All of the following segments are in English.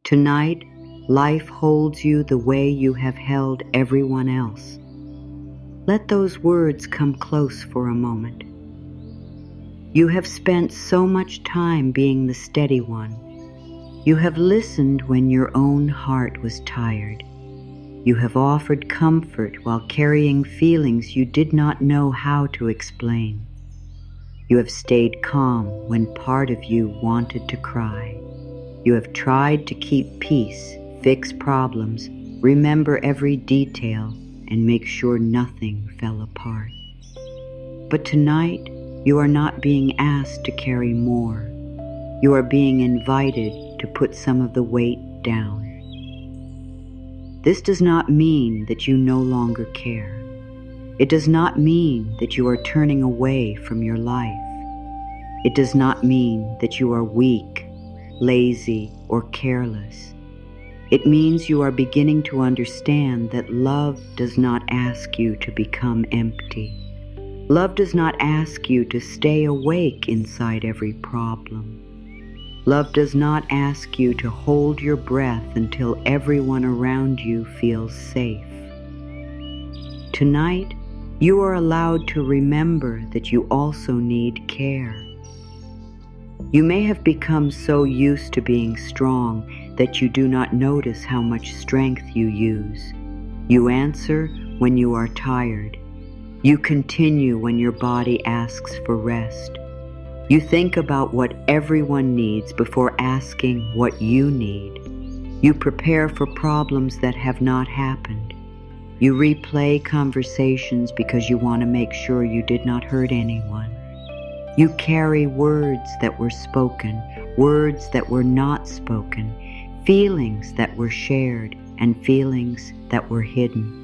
Tonight, life holds you the way you have held everyone else. Let those words come close for a moment. You have spent so much time being the steady one. You have listened when your own heart was tired. You have offered comfort while carrying feelings you did not know how to explain. You have stayed calm when part of you wanted to cry. You have tried to keep peace, fix problems, remember every detail, and make sure nothing fell apart. But tonight, you are not being asked to carry more. You are being invited to put some of the weight down. This does not mean that you no longer care. It does not mean that you are turning away from your life. It does not mean that you are weak, lazy, or careless. It means you are beginning to understand that love does not ask you to become empty. Love does not ask you to stay awake inside every problem. Love does not ask you to hold your breath until everyone around you feels safe. Tonight, you are allowed to remember that you also need care. You may have become so used to being strong that you do not notice how much strength you use. You answer when you are tired. You continue when your body asks for rest. You think about what everyone needs before asking what you need. You prepare for problems that have not happened. You replay conversations because you want to make sure you did not hurt anyone. You carry words that were spoken, words that were not spoken, feelings that were shared, and feelings that were hidden.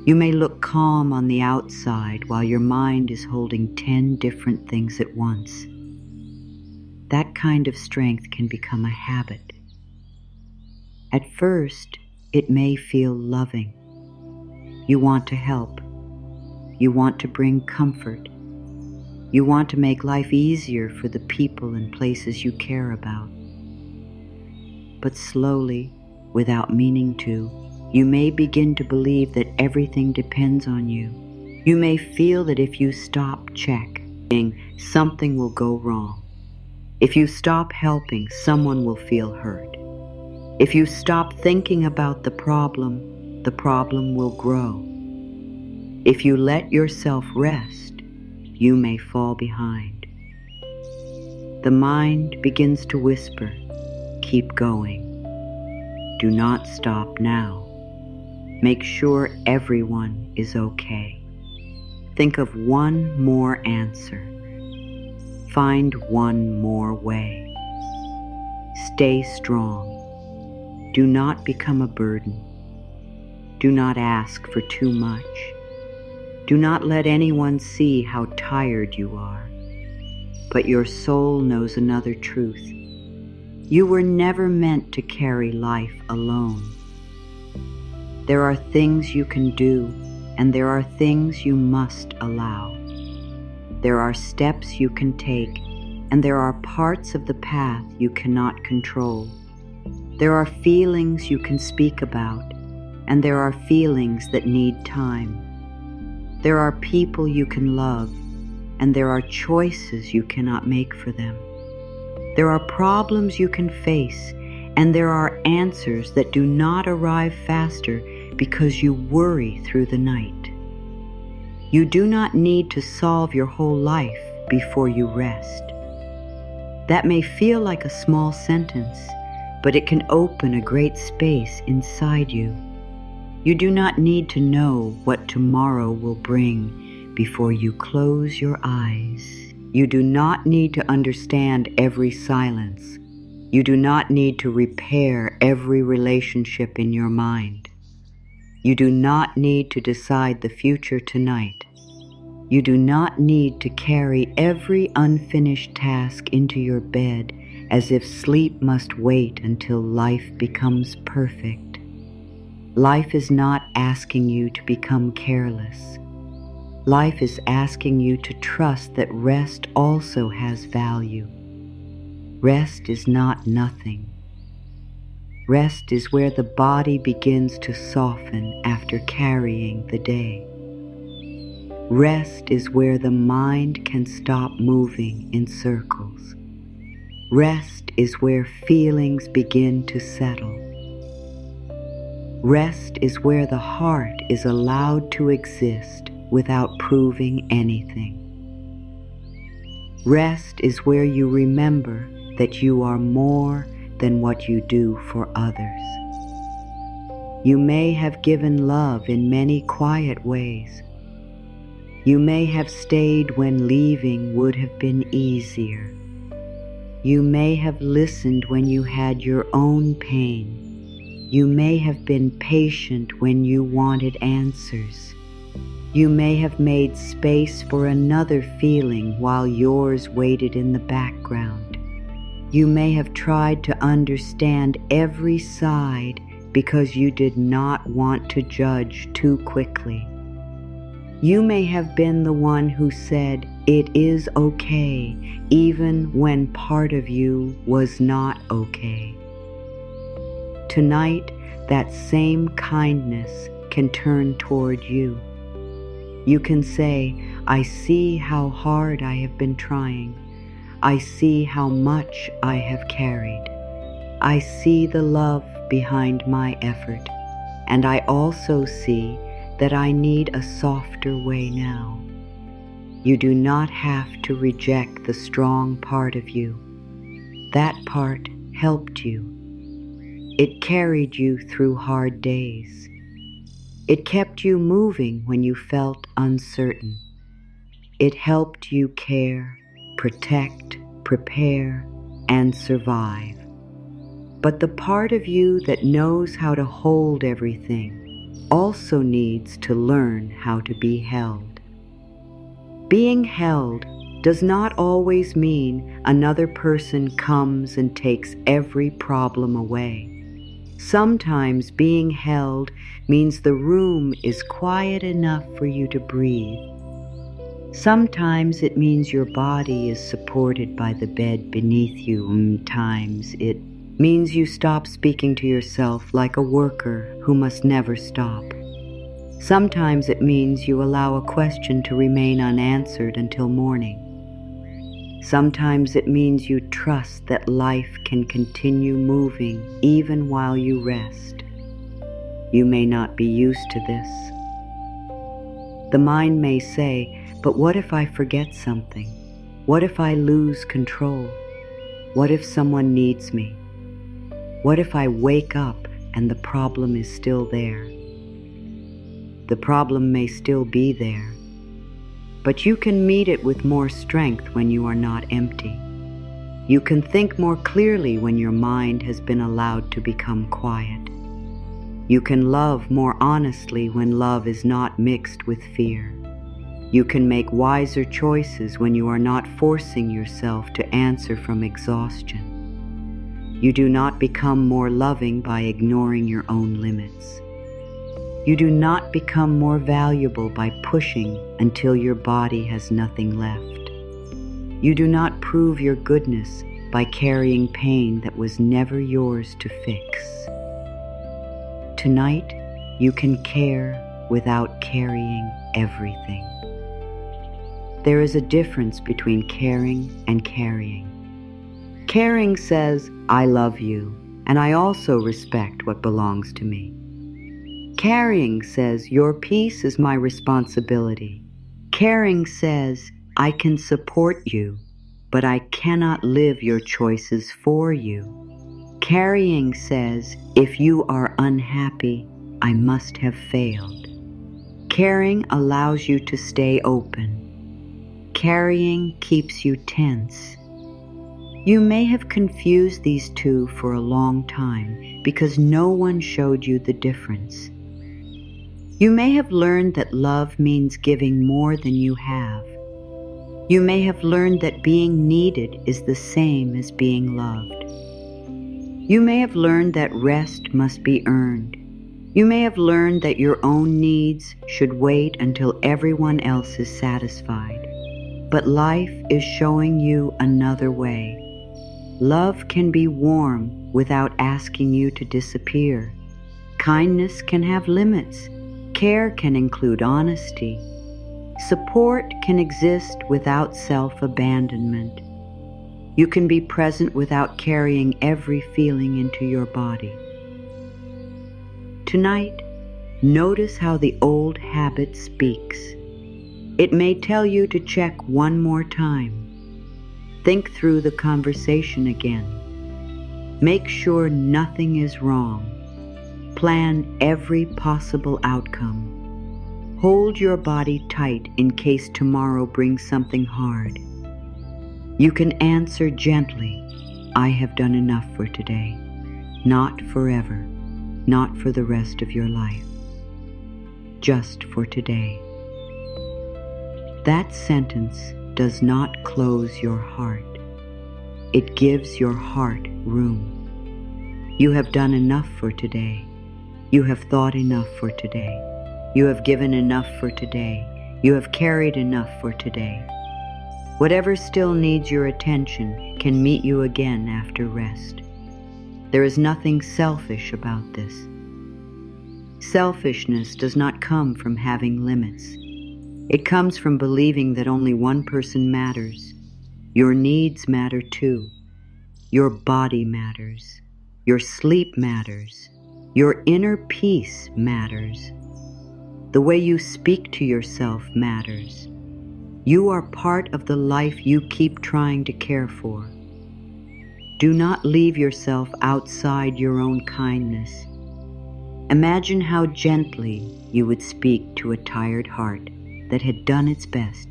You may look calm on the outside while your mind is holding 10 different things at once. That kind of strength can become a habit. At first, it may feel loving. You want to help. You want to bring comfort. You want to make life easier for the people and places you care about. But slowly, without meaning to, you may begin to believe that everything depends on you. You may feel that if you stop checking, something will go wrong. If you stop helping, someone will feel hurt. If you stop thinking about the problem will grow. If you let yourself rest, you may fall behind. The mind begins to whisper, keep going. Do not stop now. Make sure everyone is okay. Think of one more answer. Find one more way. Stay strong. Do not become a burden. Do not ask for too much. Do not let anyone see how tired you are. But your soul knows another truth. You were never meant to carry life alone. There are things you can do, and there are things you must allow. There are steps you can take, and there are parts of the path you cannot control. There are feelings you can speak about, and there are feelings that need time. There are people you can love, and there are choices you cannot make for them. There are problems you can face, and there are answers that do not arrive faster because you worry through the night. You do not need to solve your whole life before you rest. That may feel like a small sentence, but it can open a great space inside you. You do not need to know what tomorrow will bring before you close your eyes. You do not need to understand every silence. You do not need to repair every relationship in your mind. You do not need to decide the future tonight. You do not need to carry every unfinished task into your bed as if sleep must wait until life becomes perfect. Life is not asking you to become careless. Life is asking you to trust that rest also has value. Rest is not nothing. Rest is where the body begins to soften after carrying the day. Rest is where the mind can stop moving in circles. Rest is where feelings begin to settle. Rest is where the heart is allowed to exist without proving anything. Rest is where you remember that you are more than what you do for others. You may have given love in many quiet ways. You may have stayed when leaving would have been easier. You may have listened when you had your own pain. You may have been patient when you wanted answers. You may have made space for another feeling while yours waited in the background. You may have tried to understand every side because you did not want to judge too quickly. You may have been the one who said, "It is okay," even when part of you was not okay. Tonight, that same kindness can turn toward you. You can say, "I see how hard I have been trying. I see how much I have carried. I see the love behind my effort, and I also see that I need a softer way now." You do not have to reject the strong part of you. That part helped you. It carried you through hard days. It kept you moving when you felt uncertain. It helped you care, protect, prepare, and survive. But the part of you that knows how to hold everything also needs to learn how to be held. Being held does not always mean another person comes and takes every problem away. Sometimes being held means the room is quiet enough for you to breathe. Sometimes it means your body is supported by the bed beneath you. Sometimes it means you stop speaking to yourself like a worker who must never stop. Sometimes it means you allow a question to remain unanswered until morning. Sometimes it means you trust that life can continue moving even while you rest. You may not be used to this. The mind may say, "But what if I forget something? What if I lose control? What if someone needs me? What if I wake up and the problem is still there?" The problem may still be there, but you can meet it with more strength when you are not empty. You can think more clearly when your mind has been allowed to become quiet. You can love more honestly when love is not mixed with fear. You can make wiser choices when you are not forcing yourself to answer from exhaustion. You do not become more loving by ignoring your own limits. You do not become more valuable by pushing until your body has nothing left. You do not prove your goodness by carrying pain that was never yours to fix. Tonight, you can care without carrying everything. There is a difference between caring and carrying. Caring says, "I love you, and I also respect what belongs to me." Caring says, "Your peace is my responsibility." Caring says, "I can support you, but I cannot live your choices for you." Carrying says, "If you are unhappy, I must have failed." Caring allows you to stay open. Carrying keeps you tense. You may have confused these two for a long time because no one showed you the difference. You may have learned that love means giving more than you have. You may have learned that being needed is the same as being loved. You may have learned that rest must be earned. You may have learned that your own needs should wait until everyone else is satisfied. But life is showing you another way. Love can be warm without asking you to disappear. Kindness can have limits. Care can include honesty. Support can exist without self-abandonment. You can be present without carrying every feeling into your body. Tonight, notice how the old habit speaks. It may tell you to check one more time. Think through the conversation again. Make sure nothing is wrong. Plan every possible outcome. Hold your body tight in case tomorrow brings something hard. You can answer gently, I have done enough for today. Not forever, not for the rest of your life. Just for today. That sentence does not close your heart. It gives your heart room. You have done enough for today. You have thought enough for today. You have given enough for today. You have carried enough for today. Whatever still needs your attention can meet you again after rest. There is nothing selfish about this. Selfishness does not come from having limits. It comes from believing that only one person matters. Your needs matter too. Your body matters. Your sleep matters. Your inner peace matters. The way you speak to yourself matters. You are part of the life you keep trying to care for. Do not leave yourself outside your own kindness. Imagine how gently you would speak to a tired heart that had done its best.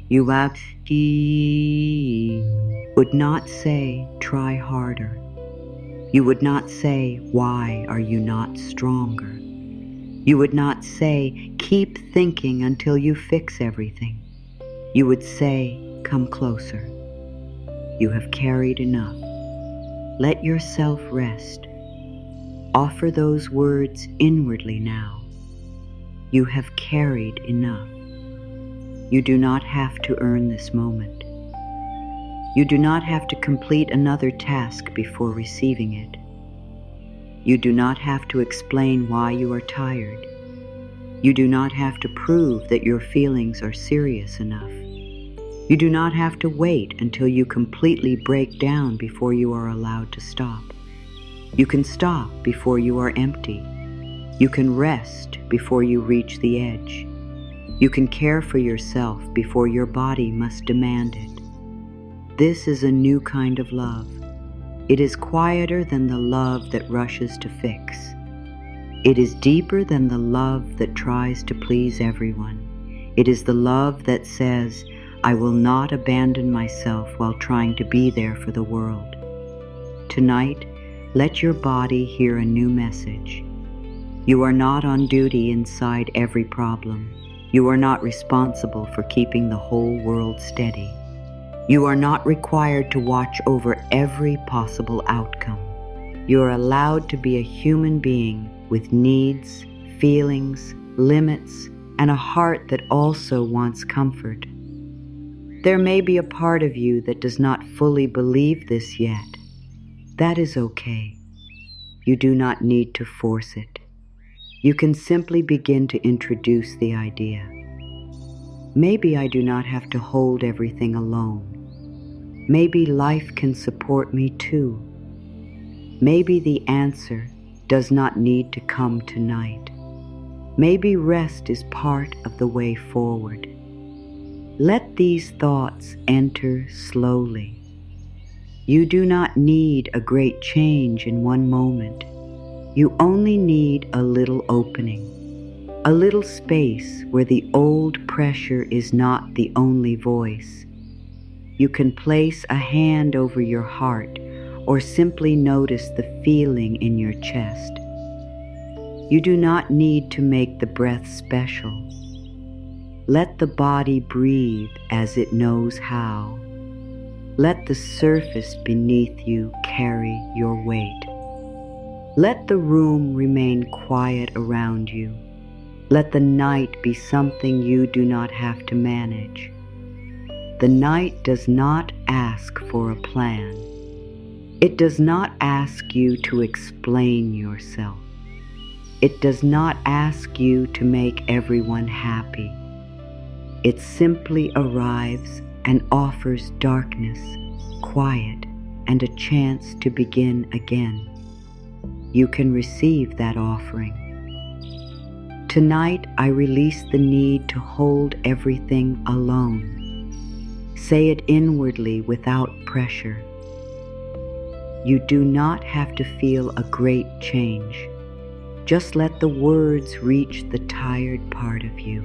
You would not say, try harder. You would not say, why are you not stronger? You would not say, keep thinking until you fix everything. You would say, come closer. You have carried enough. Let yourself rest. Offer those words inwardly now. You have carried enough. You do not have to earn this moment. You do not have to complete another task before receiving it. You do not have to explain why you are tired. You do not have to prove that your feelings are serious enough. You do not have to wait until you completely break down before you are allowed to stop. You can stop before you are empty. You can rest before you reach the edge. You can care for yourself before your body must demand it. This is a new kind of love. It is quieter than the love that rushes to fix. It is deeper than the love that tries to please everyone. It is the love that says, I will not abandon myself while trying to be there for the world. Tonight, let your body hear a new message. You are not on duty inside every problem. You are not responsible for keeping the whole world steady. You are not required to watch over every possible outcome. You are allowed to be a human being with needs, feelings, limits, and a heart that also wants comfort. There may be a part of you that does not fully believe this yet. That is okay. You do not need to force it. You can simply begin to introduce the idea. Maybe I do not have to hold everything alone. Maybe life can support me too. Maybe the answer does not need to come tonight. Maybe rest is part of the way forward. Let these thoughts enter slowly. You do not need a great change in one moment. You only need a little opening, a little space where the old pressure is not the only voice. You can place a hand over your heart or simply notice the feeling in your chest. You do not need to make the breath special. Let the body breathe as it knows how. Let the surface beneath you carry your weight. Let the room remain quiet around you. Let the night be something you do not have to manage. The night does not ask for a plan. It does not ask you to explain yourself. It does not ask you to make everyone happy. It simply arrives and offers darkness, quiet, and a chance to begin again. You can receive that offering. Tonight, I release the need to hold everything alone. Say it inwardly without pressure. You do not have to feel a great change. Just let the words reach the tired part of you.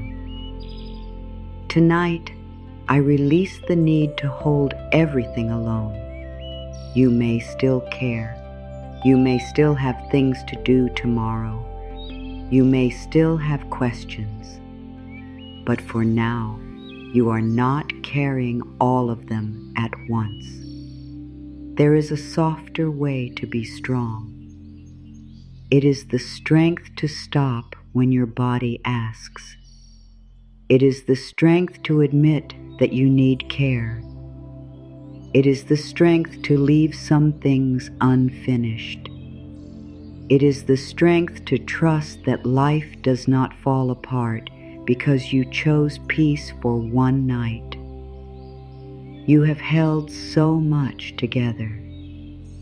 Tonight, I release the need to hold everything alone. You may still care. You may still have things to do tomorrow. You may still have questions. But for now, you are not carrying all of them at once. There is a softer way to be strong. It is the strength to stop when your body asks. It is the strength to admit that you need care. It is the strength to leave some things unfinished. It is the strength to trust that life does not fall apart because you chose peace for one night. You have held so much together.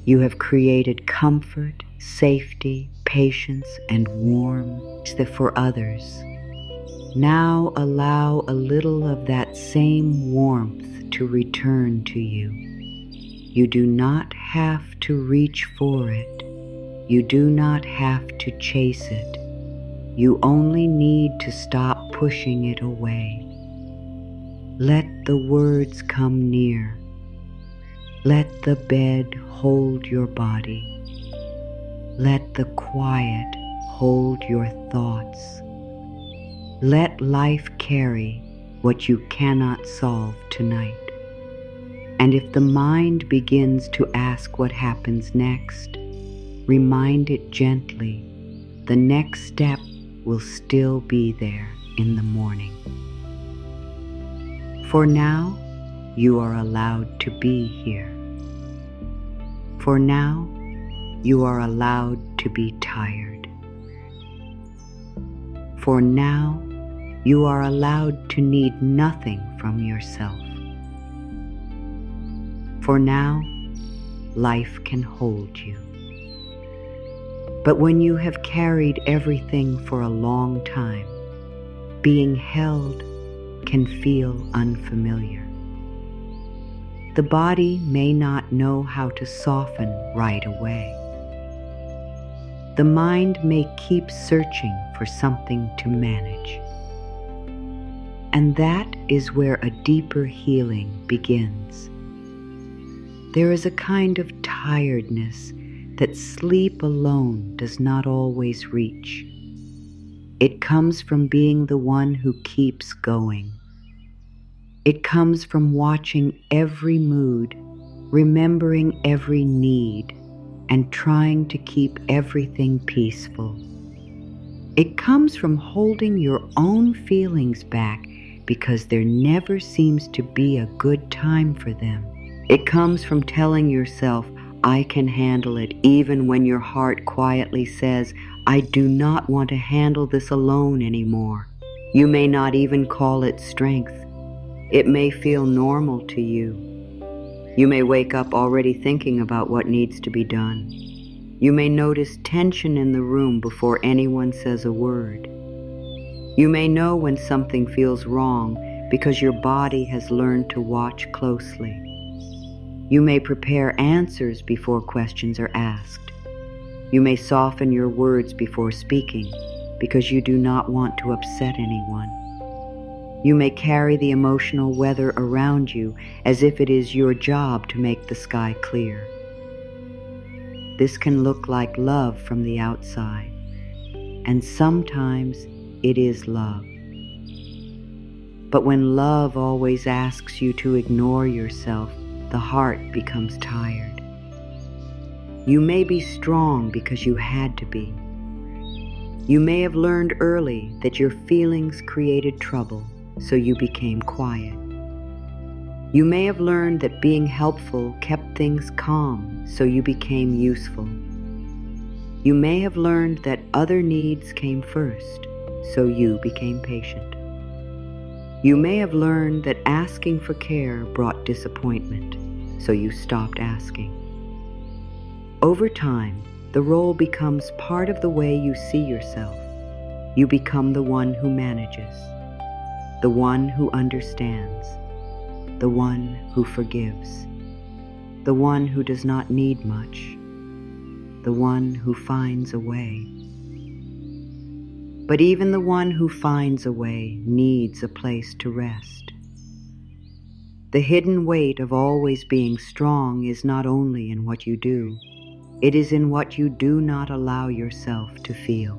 You have created comfort, safety, patience, and warmth for others. Now allow a little of that same warmth to return to you. You do not have to reach for it. You do not have to chase it. You only need to stop pushing it away. Let the words come near. Let the bed hold your body. Let the quiet hold your thoughts. Let life carry what you cannot solve tonight. And if the mind begins to ask what happens next, remind it gently, the next step will still be there in the morning. For now, you are allowed to be here. For now, you are allowed to be tired. For now, you are allowed to need nothing from yourself. For now, life can hold you. But when you have carried everything for a long time, being held can feel unfamiliar. The body may not know how to soften right away. The mind may keep searching for something to manage. And that is where a deeper healing begins. There is a kind of tiredness that sleep alone does not always reach. It comes from being the one who keeps going. It comes from watching every mood, remembering every need, and trying to keep everything peaceful. It comes from holding your own feelings back because there never seems to be a good time for them. It comes from telling yourself, I can handle it, even when your heart quietly says, I do not want to handle this alone anymore. You may not even call it strength. It may feel normal to you. You may wake up already thinking about what needs to be done. You may notice tension in the room before anyone says a word. You may know when something feels wrong because your body has learned to watch closely. You may prepare answers before questions are asked. You may soften your words before speaking because you do not want to upset anyone. You may carry the emotional weather around you as if it is your job to make the sky clear. This can look like love from the outside, and sometimes it is love. But when love always asks you to ignore yourself, the heart becomes tired. You may be strong because you had to be. You may have learned early that your feelings created trouble, so you became quiet. You may have learned that being helpful kept things calm, so you became useful. You may have learned that other needs came first, so you became patient. You may have learned that asking for care brought disappointment, so you stopped asking. Over time, the role becomes part of the way you see yourself. You become the one who manages, the one who understands, the one who forgives, the one who does not need much, the one who finds a way. But even the one who finds a way needs a place to rest. The hidden weight of always being strong is not only in what you do, it is in what you do not allow yourself to feel.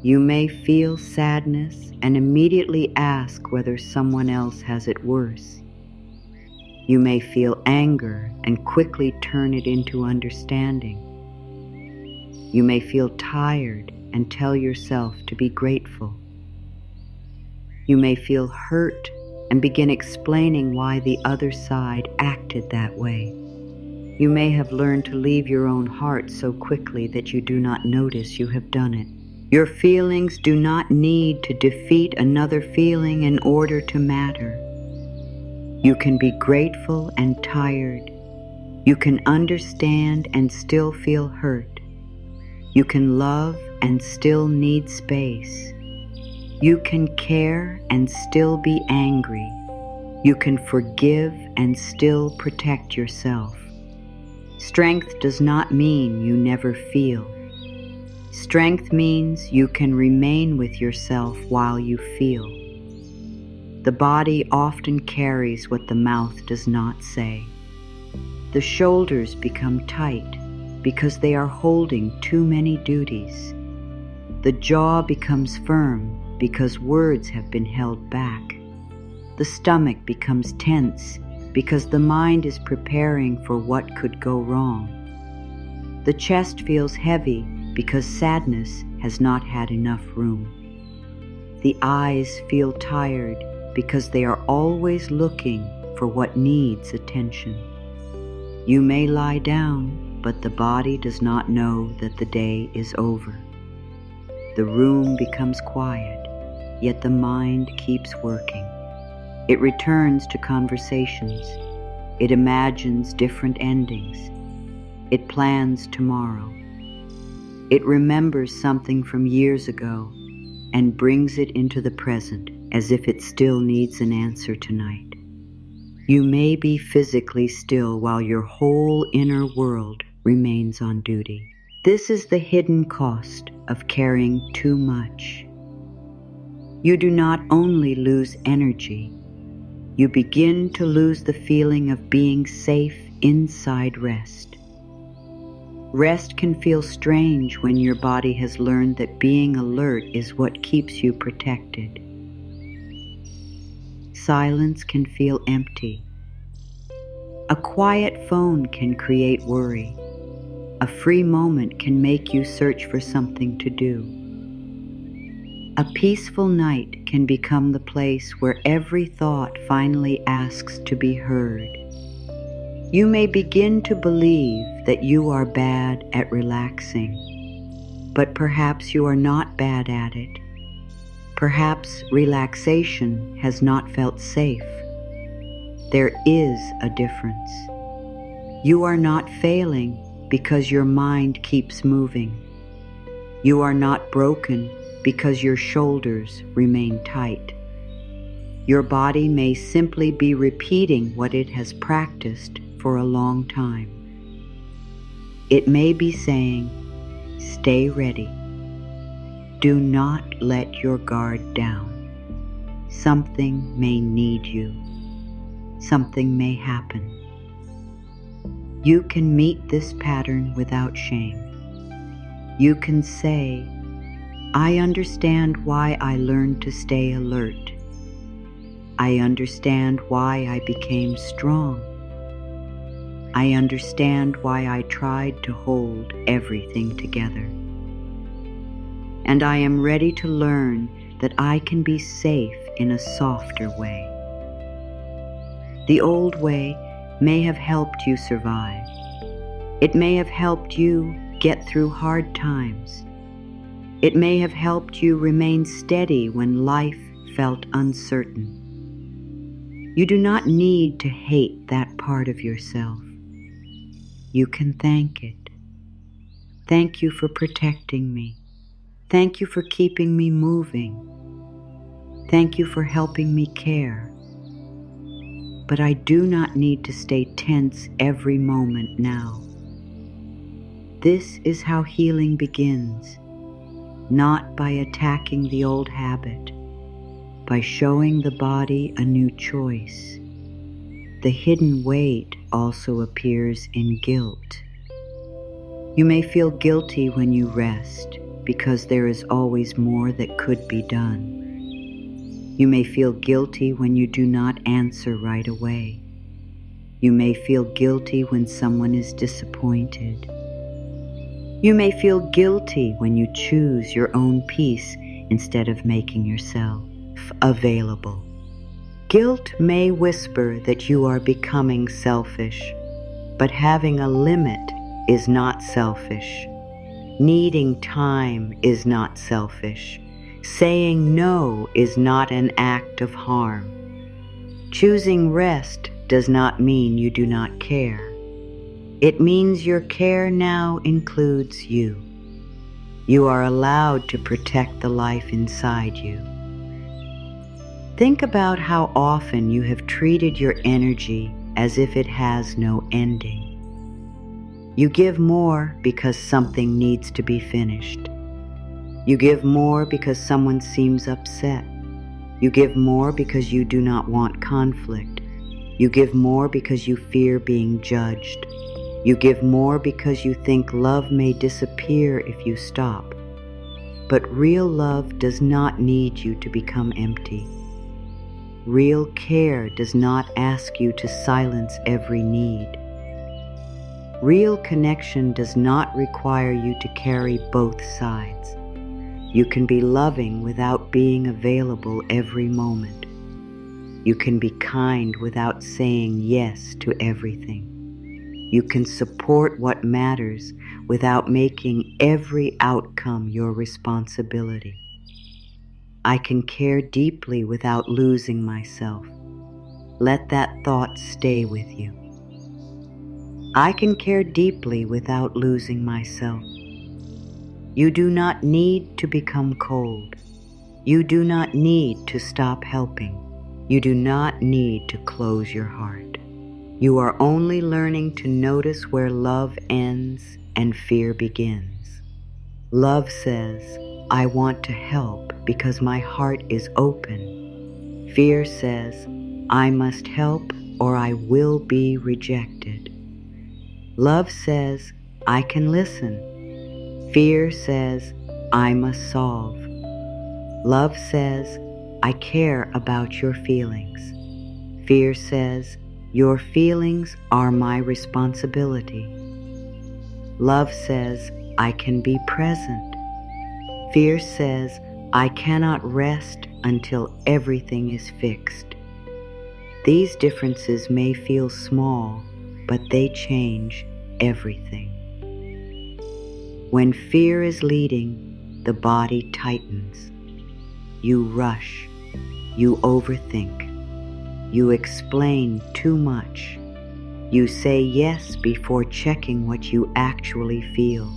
You may feel sadness and immediately ask whether someone else has it worse. You may feel anger and quickly turn it into understanding. You may feel tired and tell yourself to be grateful. You may feel hurt and begin explaining why the other side acted that way. You may have learned to leave your own heart so quickly that you do not notice you have done it. Your feelings do not need to defeat another feeling in order to matter. You can be grateful and tired. You can understand and still feel hurt. You can love and still need space. You can care and still be angry. You can forgive and still protect yourself. Strength does not mean you never feel. Strength means you can remain with yourself while you feel. The body often carries what the mouth does not say. The shoulders become tight because they are holding too many duties. The jaw becomes firm because words have been held back. The stomach becomes tense because the mind is preparing for what could go wrong. The chest feels heavy because sadness has not had enough room. The eyes feel tired because they are always looking for what needs attention. You may lie down, but the body does not know that the day is over. The room becomes quiet, yet the mind keeps working. It returns to conversations. It imagines different endings. It plans tomorrow. It remembers something from years ago and brings it into the present as if it still needs an answer tonight. You may be physically still while your whole inner world remains on duty. This is the hidden cost of carrying too much. You do not only lose energy, you begin to lose the feeling of being safe inside rest. Rest can feel strange when your body has learned that being alert is what keeps you protected. Silence can feel empty. A quiet phone can create worry. A free moment can make you search for something to do. A peaceful night can become the place where every thought finally asks to be heard. You may begin to believe that you are bad at relaxing, but perhaps you are not bad at it. Perhaps relaxation has not felt safe. There is a difference. You are not failing because your mind keeps moving. You are not broken because your shoulders remain tight. Your body may simply be repeating what it has practiced for a long time. It may be saying, "Stay ready. Do not let your guard down. Something may need you. Something may happen." You can meet this pattern without shame. You can say, "I understand why I learned to stay alert. I understand why I became strong. I understand why I tried to hold everything together. And I am ready to learn that I can be safe in a softer way." The old way may have helped you survive. It may have helped you get through hard times. It may have helped you remain steady when life felt uncertain. You do not need to hate that part of yourself. You can thank it. Thank you for protecting me. Thank you for keeping me moving. Thank you for helping me care. But I do not need to stay tense every moment now. This is how healing begins, not by attacking the old habit, by showing the body a new choice. The hidden weight also appears in guilt. You may feel guilty when you rest because there is always more that could be done. You may feel guilty when you do not answer right away. You may feel guilty when someone is disappointed. You may feel guilty when you choose your own peace instead of making yourself available. Guilt may whisper that you are becoming selfish, but having a limit is not selfish. Needing time is not selfish. Saying no is not an act of harm. Choosing rest does not mean you do not care. It means your care now includes you. You are allowed to protect the life inside you. Think about how often you have treated your energy as if it has no ending. You give more because something needs to be finished. You give more because someone seems upset. You give more because you do not want conflict. You give more because you fear being judged. You give more because you think love may disappear if you stop. But real love does not need you to become empty. Real care does not ask you to silence every need. Real connection does not require you to carry both sides. You can be loving without being available every moment. You can be kind without saying yes to everything. You can support what matters without making every outcome your responsibility. I can care deeply without losing myself. Let that thought stay with you. I can care deeply without losing myself. You do not need to become cold. You do not need to stop helping. You do not need to close your heart. You are only learning to notice where love ends and fear begins. Love says, I want to help because my heart is open. Fear says, I must help or I will be rejected. Love says, I can listen. Fear says, I must solve. Love says, I care about your feelings. Fear says, your feelings are my responsibility. Love says, I can be present. Fear says, I cannot rest until everything is fixed. These differences may feel small, but they change everything. When fear is leading, the body tightens. You rush. You overthink. You explain too much. You say yes before checking what you actually feel.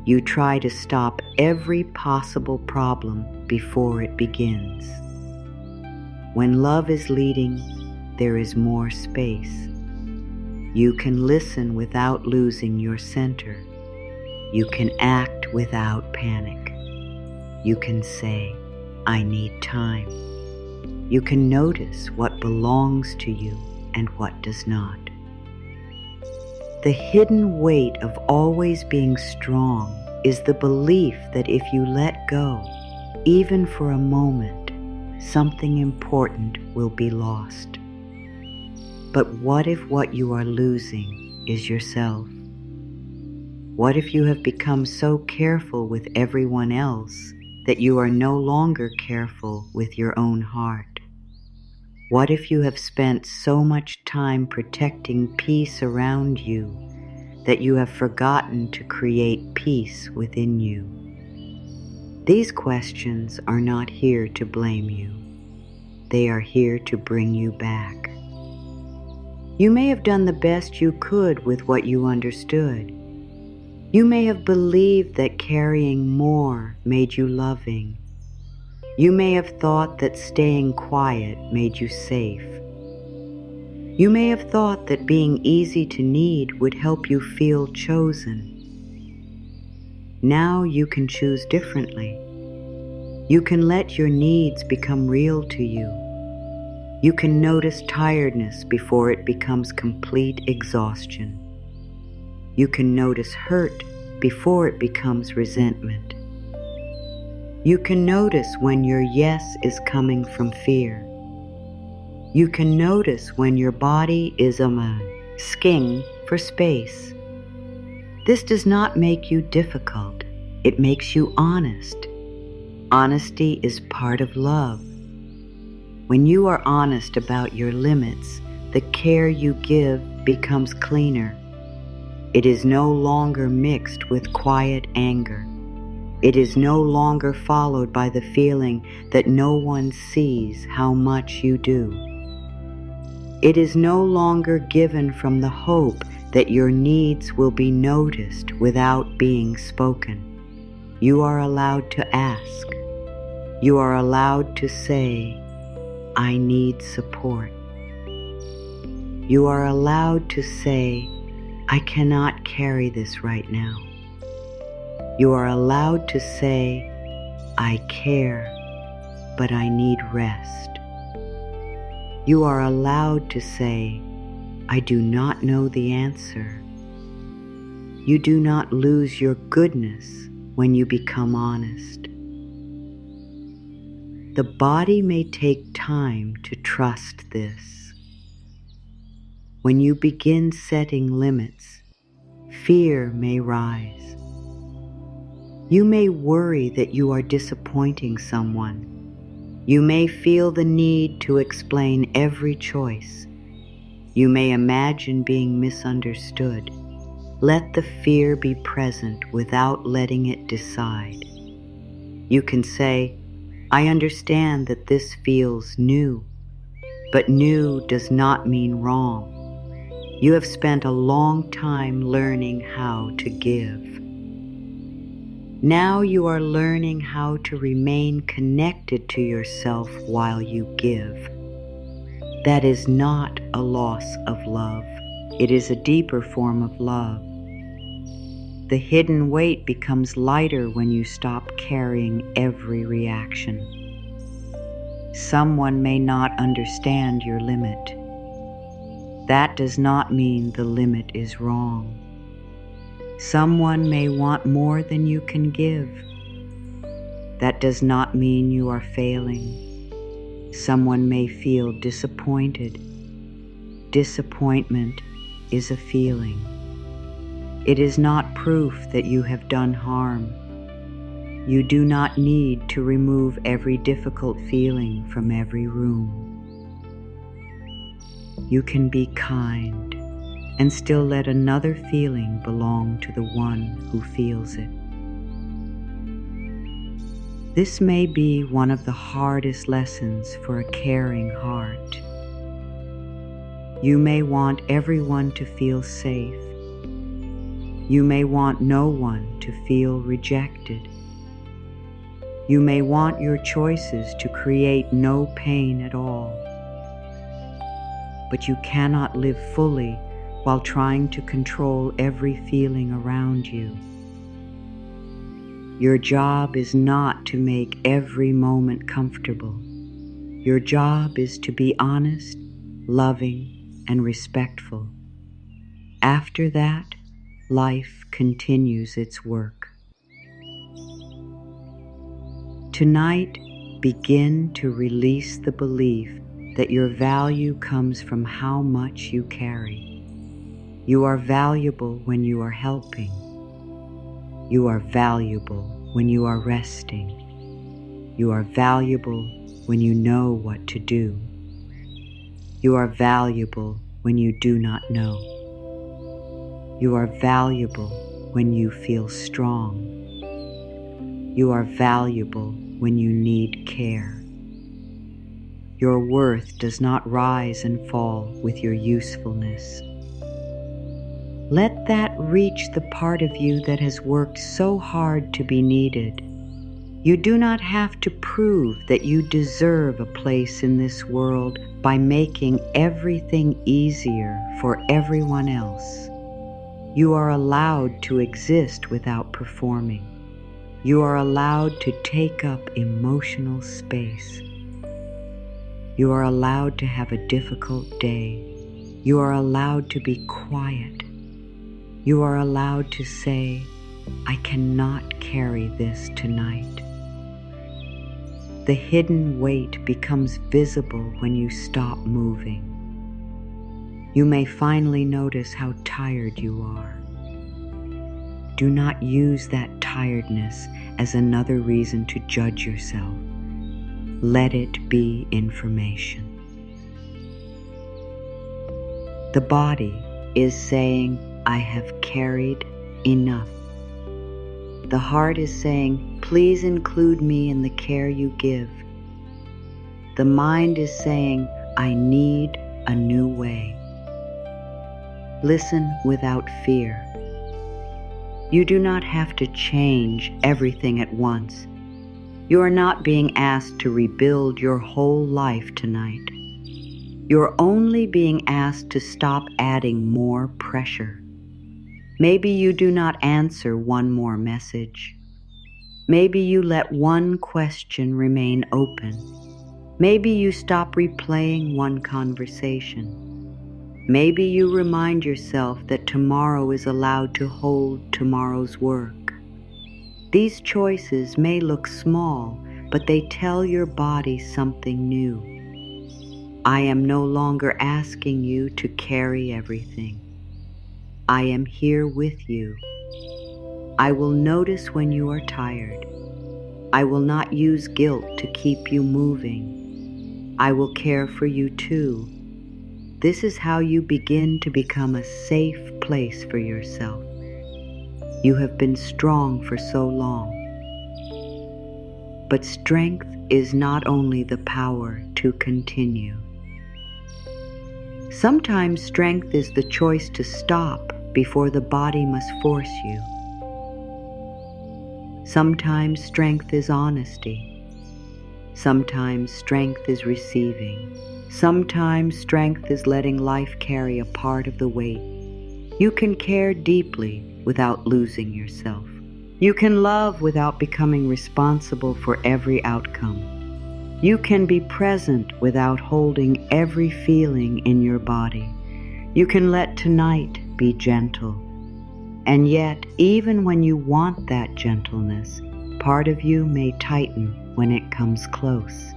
You try to stop every possible problem before it begins. When love is leading, there is more space. You can listen without losing your center. You can act without panic. You can say, I need time. You can notice what belongs to you and what does not. The hidden weight of always being strong is the belief that if you let go, even for a moment, something important will be lost. But what if what you are losing is yourself? What if you have become so careful with everyone else that you are no longer careful with your own heart? What if you have spent so much time protecting peace around you that you have forgotten to create peace within you? These questions are not here to blame you. They are here to bring you back. You may have done the best you could with what you understood. You may have believed that carrying more made you loving. You may have thought that staying quiet made you safe. You may have thought that being easy to need would help you feel chosen. Now you can choose differently. You can let your needs become real to you. You can notice tiredness before it becomes complete exhaustion. You can notice hurt before it becomes resentment. You can notice when your yes is coming from fear. You can notice when your body is asking for space. This does not make you difficult. It makes you honest. Honesty is part of love. When you are honest about your limits, the care you give becomes cleaner. It is no longer mixed with quiet anger. It is no longer followed by the feeling that no one sees how much you do. It is no longer given from the hope that your needs will be noticed without being spoken. You are allowed to ask. You are allowed to say, "I need support." You are allowed to say, "I cannot carry this right now." You are allowed to say, "I care, but I need rest." You are allowed to say, "I do not know the answer." You do not lose your goodness when you become honest. The body may take time to trust this. When you begin setting limits, fear may rise. You may worry that you are disappointing someone. You may feel the need to explain every choice. You may imagine being misunderstood. Let the fear be present without letting it decide. You can say, "I understand that this feels new," but new does not mean wrong. You have spent a long time learning how to give. Now you are learning how to remain connected to yourself while you give. That is not a loss of love. It is a deeper form of love. The hidden weight becomes lighter when you stop carrying every reaction. Someone may not understand your limit. That does not mean the limit is wrong. Someone may want more than you can give. That does not mean you are failing. Someone may feel disappointed. Disappointment is a feeling. It is not proof that you have done harm. You do not need to remove every difficult feeling from every room. You can be kind and still let another feeling belong to the one who feels it. This may be one of the hardest lessons for a caring heart. You may want everyone to feel safe. You may want no one to feel rejected. You may want your choices to create no pain at all. But you cannot live fully while trying to control every feeling around you. Your job is not to make every moment comfortable. Your job is to be honest, loving, and respectful. After that, life continues its work. Tonight, begin to release the belief that your value comes from how much you carry. You are valuable when you are helping. You are valuable when you are resting. You are valuable when you know what to do. You are valuable when you do not know. You are valuable when you feel strong. You are valuable when you need care. Your worth does not rise and fall with your usefulness. Let that reach the part of you that has worked so hard to be needed. You do not have to prove that you deserve a place in this world by making everything easier for everyone else. You are allowed to exist without performing. You are allowed to take up emotional space. You are allowed to have a difficult day. You are allowed to be quiet. You are allowed to say, I cannot carry this tonight. The hidden weight becomes visible when you stop moving. You may finally notice how tired you are. Do not use that tiredness as another reason to judge yourself. Let it be information. The body is saying, I have carried enough. The heart is saying, please include me in the care you give. The mind is saying, I need a new way. Listen without fear. You do not have to change everything at once. You are not being asked to rebuild your whole life tonight. You're only being asked to stop adding more pressure. Maybe you do not answer one more message. Maybe you let one question remain open. Maybe you stop replaying one conversation. Maybe you remind yourself that tomorrow is allowed to hold tomorrow's work. These choices may look small, but they tell your body something new. I am no longer asking you to carry everything. I am here with you. I will notice when you are tired. I will not use guilt to keep you moving. I will care for you too. This is how you begin to become a safe place for yourself. You have been strong for so long. But strength is not only the power to continue. Sometimes strength is the choice to stop before the body must force you. Sometimes strength is honesty. Sometimes strength is receiving. Sometimes strength is letting life carry a part of the weight. You can care deeply without losing yourself. You can love without becoming responsible for every outcome. You can be present without holding every feeling in your body. You can let tonight be gentle. And yet, even when you want that gentleness, part of you may tighten when it comes close.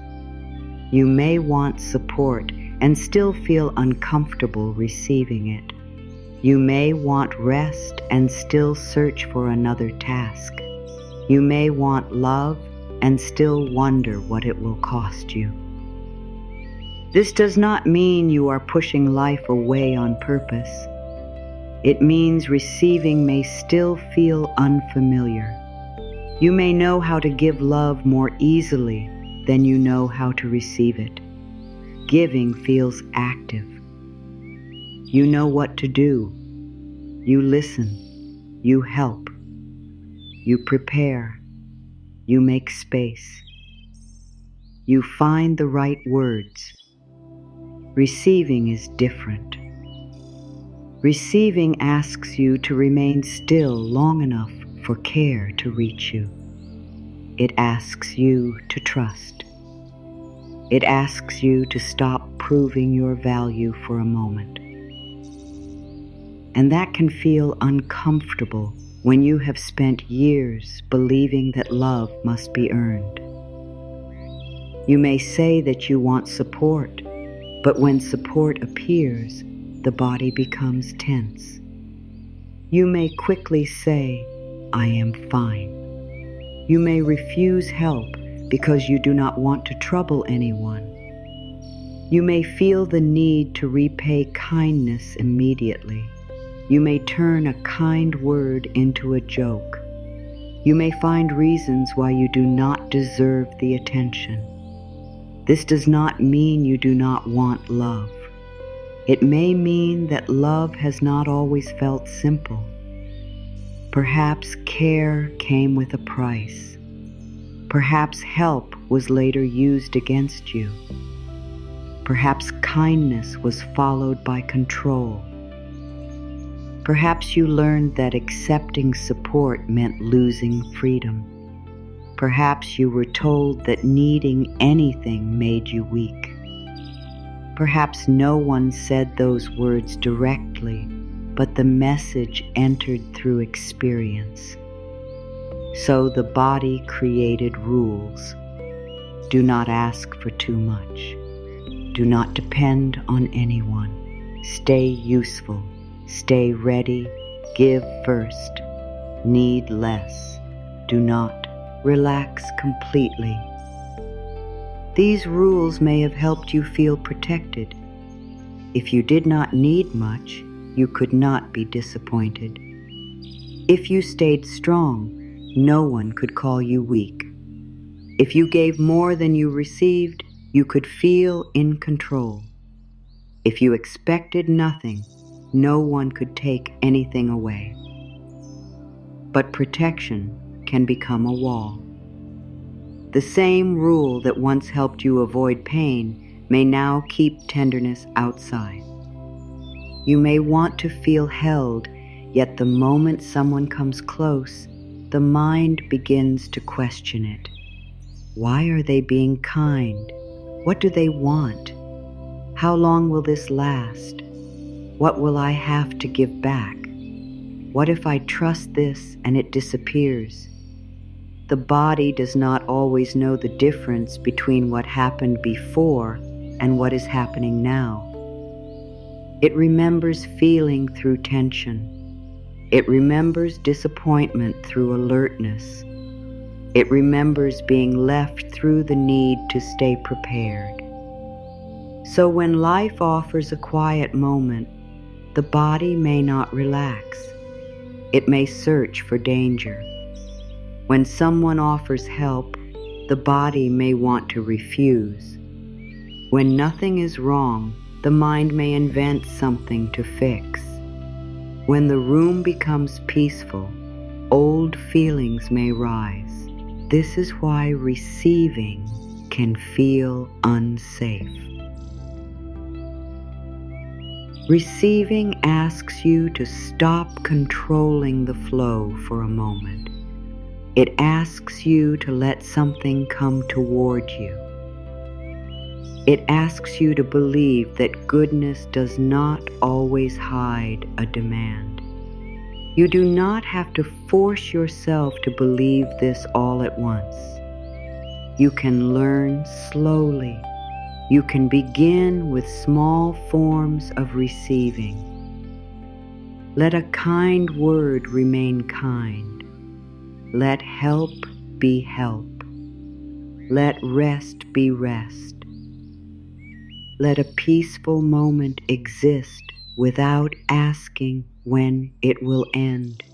You may want support and still feel uncomfortable receiving it. You may want rest and still search for another task. You may want love and still wonder what it will cost you. This does not mean you are pushing life away on purpose. It means receiving may still feel unfamiliar. You may know how to give love more easily than you know how to receive it. Giving feels active. You know what to do. You listen. You help. You prepare. You make space. You find the right words. Receiving is different. Receiving asks you to remain still long enough for care to reach you. It asks you to trust. It asks you to stop proving your value for a moment. And that can feel uncomfortable when you have spent years believing that love must be earned. You may say that you want support, but when support appears, the body becomes tense. You may quickly say, I am fine. You may refuse help because you do not want to trouble anyone. You may feel the need to repay kindness immediately. You may turn a kind word into a joke. You may find reasons why you do not deserve the attention. This does not mean you do not want love. It may mean that love has not always felt simple. Perhaps care came with a price. Perhaps help was later used against you. Perhaps kindness was followed by control. Perhaps you learned that accepting support meant losing freedom. Perhaps you were told that needing anything made you weak. Perhaps no one said those words directly, but the message entered through experience. So the body created rules. Do not ask for too much. Do not depend on anyone. Stay useful. Stay ready. Give first. Need less. Do not. Relax completely. These rules may have helped you feel protected. If you did not need much, you could not be disappointed. If you stayed strong, no one could call you weak. If you gave more than you received, you could feel in control. If you expected nothing, no one could take anything away. But protection can become a wall. The same rule that once helped you avoid pain may now keep tenderness outside. You may want to feel held, yet the moment someone comes close, the mind begins to question it. Why are they being kind? What do they want? How long will this last? What will I have to give back? What if I trust this and it disappears? The body does not always know the difference between what happened before and what is happening now. It remembers feeling through tension. It remembers disappointment through alertness. It remembers being left through the need to stay prepared. So when life offers a quiet moment, the body may not relax. It may search for danger. When someone offers help, the body may want to refuse. When nothing is wrong, the mind may invent something to fix. When the room becomes peaceful, old feelings may rise. This is why receiving can feel unsafe. Receiving asks you to stop controlling the flow for a moment. It asks you to let something come toward you. It asks you to believe that goodness does not always hide a demand. You do not have to force yourself to believe this all at once. You can learn slowly. You can begin with small forms of receiving. Let a kind word remain kind. Let help be help. Let rest be rest. Let a peaceful moment exist without asking when it will end.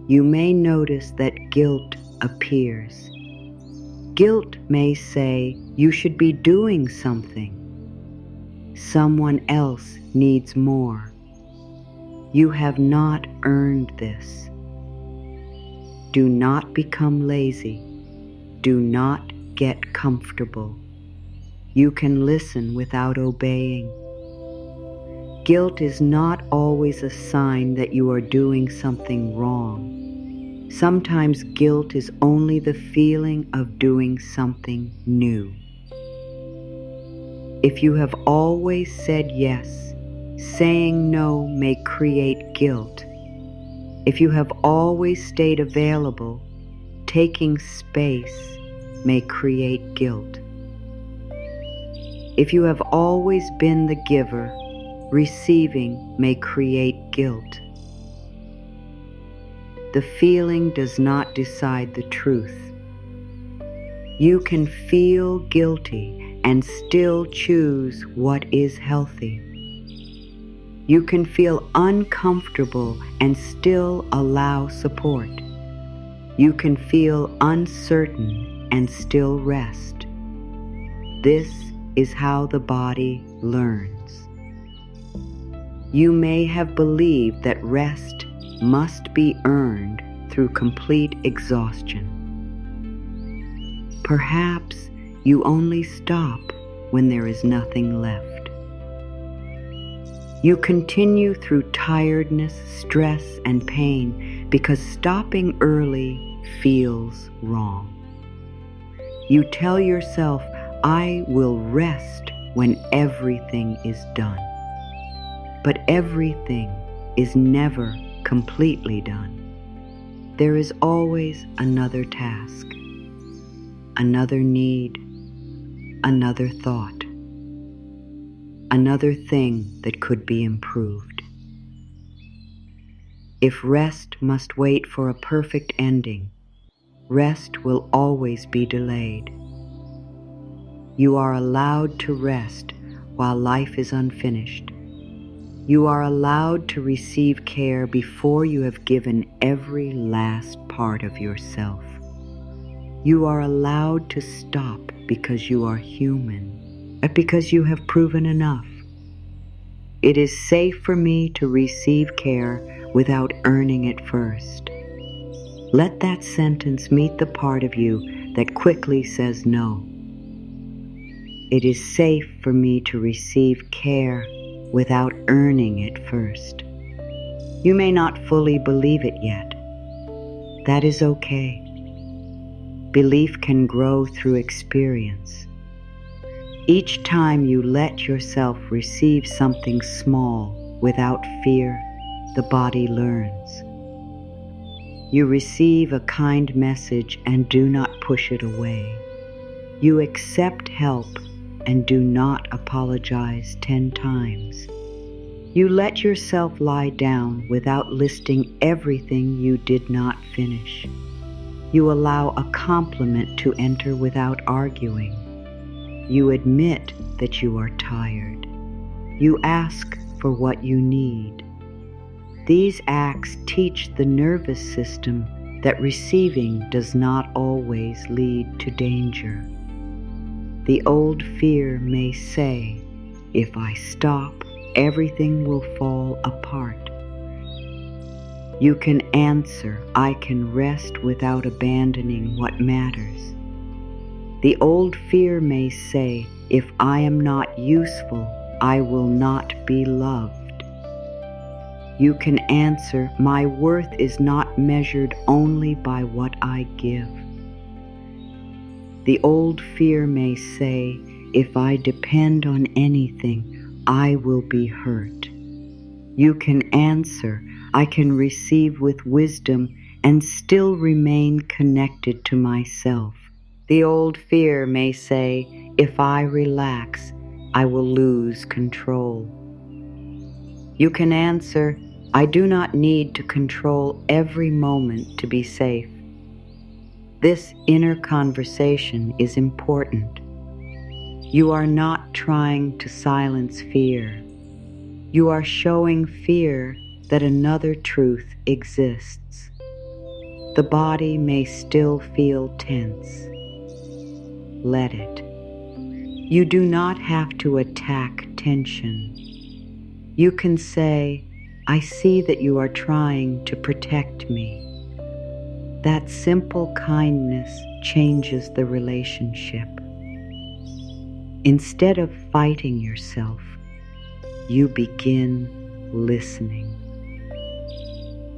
You may notice that guilt appears. Guilt may say you should be doing something. Someone else needs more. You have not earned this. Do not become lazy. Do not get comfortable. You can listen without obeying. Guilt is not always a sign that you are doing something wrong. Sometimes guilt is only the feeling of doing something new. If you have always said yes, saying no may create guilt. If you have always stayed available, taking space may create guilt. If you have always been the giver, receiving may create guilt. The feeling does not decide the truth. You can feel guilty and still choose what is healthy. You can feel uncomfortable and still allow support. You can feel uncertain and still rest. This is how the body learns. You may have believed that rest must be earned through complete exhaustion. Perhaps you only stop when there is nothing left. You continue through tiredness, stress, and pain because stopping early feels wrong. You tell yourself, I will rest when everything is done. But everything is never completely done. There is always another task, another need, another thought, another thing that could be improved. If rest must wait for a perfect ending, rest will always be delayed. You are allowed to rest while life is unfinished. You are allowed to receive care before you have given every last part of yourself. You are allowed to stop because you are human, but because you have proven enough. It is safe for me to receive care without earning it first. Let that sentence meet the part of you that quickly says no. It is safe for me to receive care without earning it first. You may not fully believe it yet. That is okay. Belief can grow through experience. Each time you let yourself receive something small without fear, the body learns. You receive a kind message and do not push it away. You accept help and do not apologize 10 times. You let yourself lie down without listing everything you did not finish. You allow a compliment to enter without arguing. You admit that you are tired. You ask for what you need. These acts teach the nervous system that receiving does not always lead to danger. The old fear may say, if I stop, everything will fall apart. You can answer, I can rest without abandoning what matters. The old fear may say, if I am not useful, I will not be loved. You can answer, my worth is not measured only by what I give. The old fear may say, if I depend on anything, I will be hurt. You can answer, I can receive with wisdom and still remain connected to myself. The old fear may say, if I relax, I will lose control. You can answer, I do not need to control every moment to be safe. This inner conversation is important. You are not trying to silence fear. You are showing fear that another truth exists. The body may still feel tense. Let it. You do not have to attack tension. You can say, I see that you are trying to protect me. That simple kindness changes the relationship. Instead of fighting yourself, you begin listening.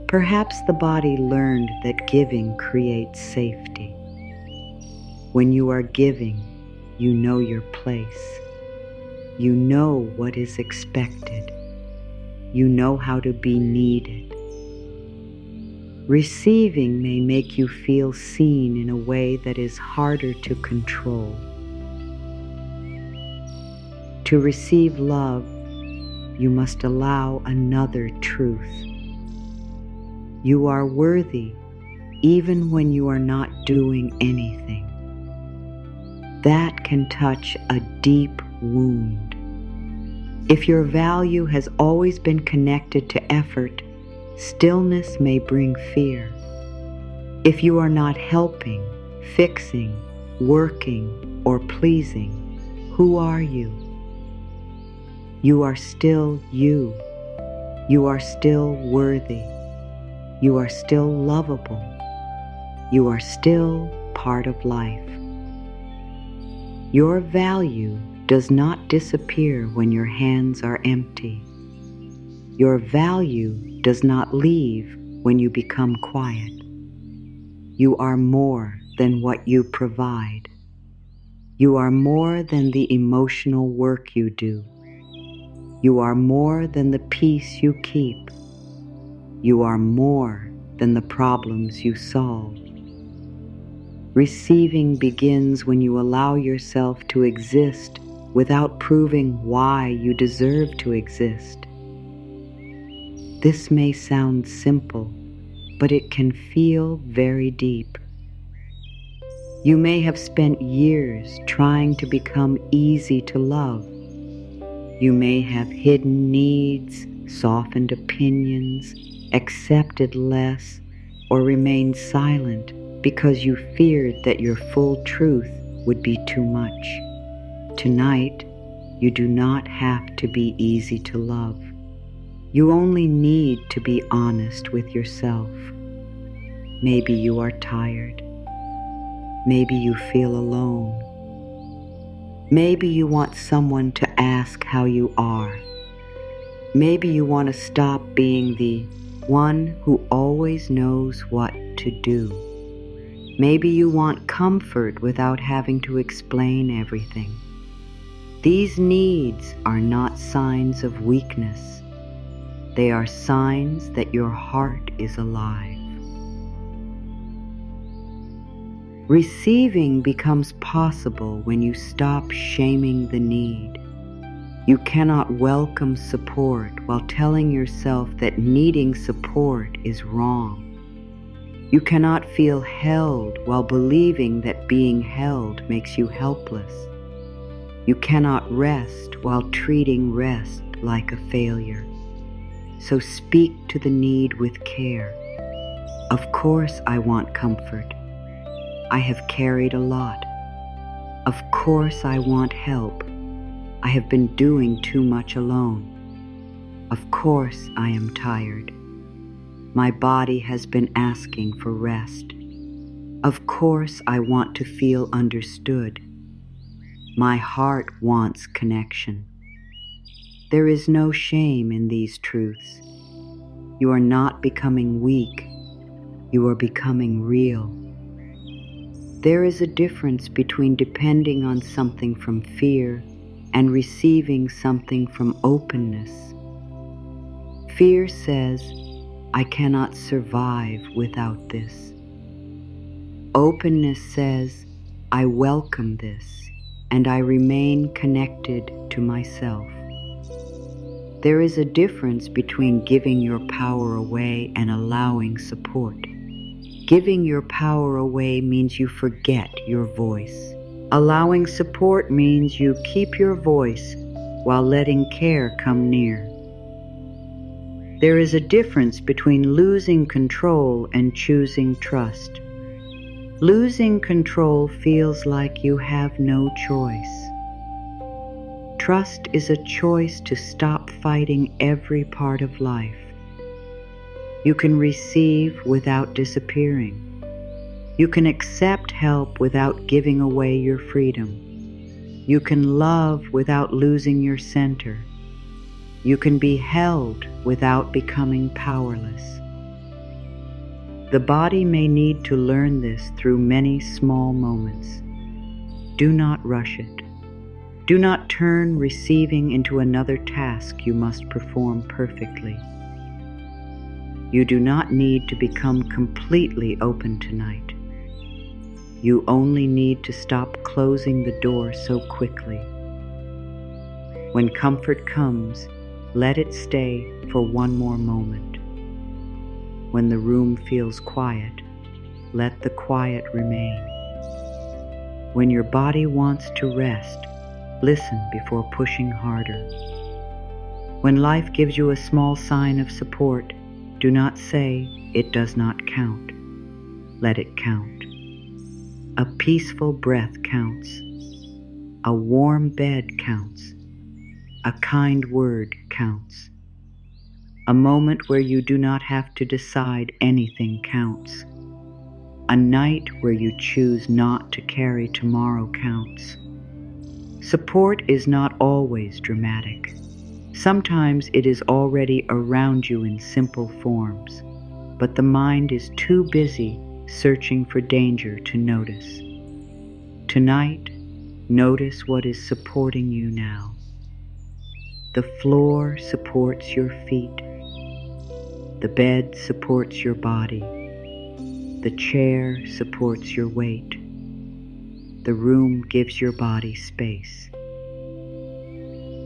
Perhaps the body learned that giving creates safety. When you are giving, you know your place. You know what is expected. You know how to be needed. Receiving may make you feel seen in a way that is harder to control. To receive love, you must allow another truth. You are worthy even when you are not doing anything. that can touch a deep wound. If your value has always been connected to effort, stillness may bring fear. If you are not helping, fixing, working, or pleasing, who are you? You are still you. You are still worthy. You are still lovable. You are still part of life. Your value does not disappear when your hands are empty. Your value does not leave when you become quiet. You are more than what you provide. You are more than the emotional work you do. You are more than the peace you keep. You are more than the problems you solve. Receiving begins when you allow yourself to exist without proving why you deserve to exist. This may sound simple, but it can feel very deep. You may have spent years trying to become easy to love. You may have hidden needs, softened opinions, accepted less, or remained silent because you feared that your full truth would be too much. Tonight, you do not have to be easy to love. You only need to be honest with yourself. Maybe you are tired. Maybe you feel alone. Maybe you want someone to ask how you are. Maybe you want to stop being the one who always knows what to do. Maybe you want comfort without having to explain everything. These needs are not signs of weakness. They are signs that your heart is alive. Receiving becomes possible when you stop shaming the need. You cannot welcome support while telling yourself that needing support is wrong. You cannot feel held while believing that being held makes you helpless. You cannot rest while treating rest like a failure. So speak to the need with care. Of course I want comfort. I have carried a lot. Of course I want help. I have been doing too much alone. Of course I am tired. My body has been asking for rest. Of course I want to feel understood. My heart wants connection. There is no shame in these truths. You are not becoming weak. You are becoming real. There is a difference between depending on something from fear and receiving something from openness. Fear says, I cannot survive without this. Openness says, I welcome this, and I remain connected to myself. There is a difference between giving your power away and allowing support. Giving your power away means you forget your voice. Allowing support means you keep your voice while letting care come near. There is a difference between losing control and choosing trust. Losing control feels like you have no choice. Trust is a choice to stop fighting every part of life. You can receive without disappearing. You can accept help without giving away your freedom. You can love without losing your center. You can be held without becoming powerless. The body may need to learn this through many small moments. Do not rush it. Do not turn receiving into another task you must perform perfectly. You do not need to become completely open tonight. You only need to stop closing the door so quickly. When comfort comes, let it stay for one more moment. When the room feels quiet, let the quiet remain. When your body wants to rest, listen before pushing harder. When life gives you a small sign of support, do not say, "It does not count." Let it count. A peaceful breath counts. A warm bed counts. A kind word counts. A moment where you do not have to decide anything counts. A night where you choose not to carry tomorrow counts. Support is not always dramatic. Sometimes it is already around you in simple forms, but the mind is too busy searching for danger to notice. Tonight, notice what is supporting you now. The floor supports your feet. The bed supports your body. The chair supports your weight. The room gives your body space.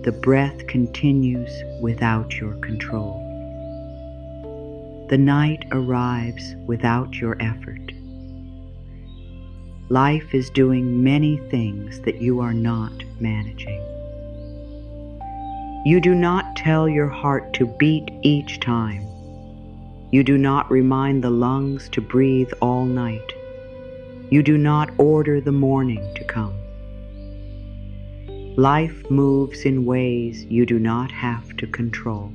The breath continues without your control. The night arrives without your effort. Life is doing many things that you are not managing. You do not tell your heart to beat each time. You do not remind the lungs to breathe all night. You do not order the morning to come. Life moves in ways you do not have to control.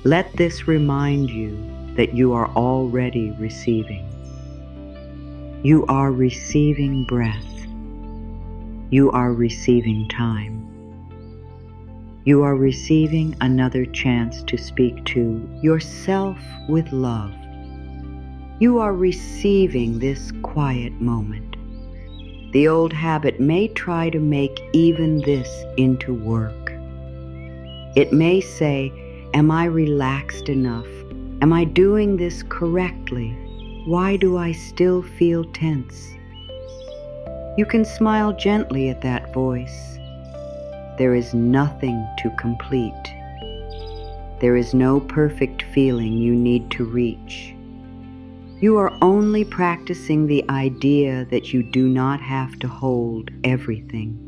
Let this remind you that you are already receiving. You are receiving breath. You are receiving time. You are receiving another chance to speak to yourself with love. You are receiving this quiet moment. The old habit may try to make even this into work. It may say, "Am I relaxed enough? Am I doing this correctly? Why do I still feel tense?" You can smile gently at that voice. There is nothing to complete. There is no perfect feeling you need to reach. You are only practicing the idea that you do not have to hold everything.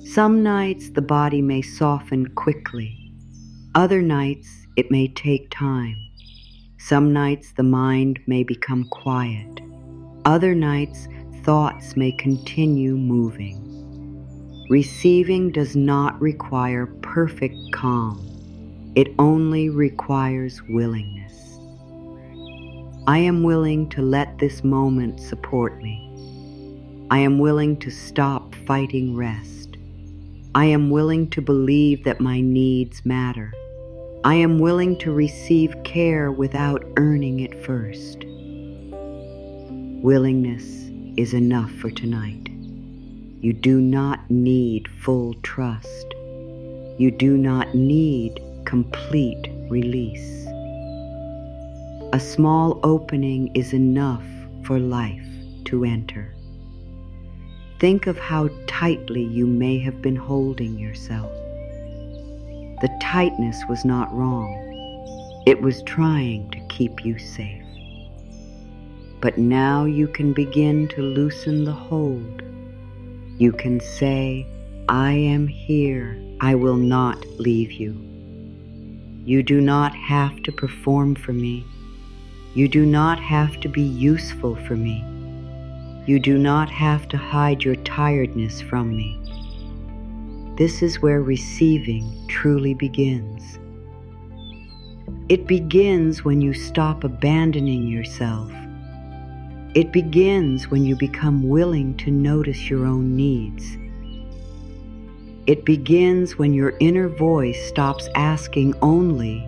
Some nights the body may soften quickly. Other nights it may take time. Some nights the mind may become quiet. Other nights thoughts may continue moving. Receiving does not require perfect calm. It only requires willingness. I am willing to let this moment support me. I am willing to stop fighting rest. I am willing to believe that my needs matter. I am willing to receive care without earning it first. Willingness is enough for tonight. You do not need full trust. You do not need complete release. A small opening is enough for life to enter. Think of how tightly you may have been holding yourself. The tightness was not wrong. It was trying to keep you safe. But now you can begin to loosen the hold. You can say, "I am here. I will not leave you." You do not have to perform for me. You do not have to be useful for me. You do not have to hide your tiredness from me. This is where receiving truly begins. It begins when you stop abandoning yourself. It begins when you become willing to notice your own needs. It begins when your inner voice stops asking only,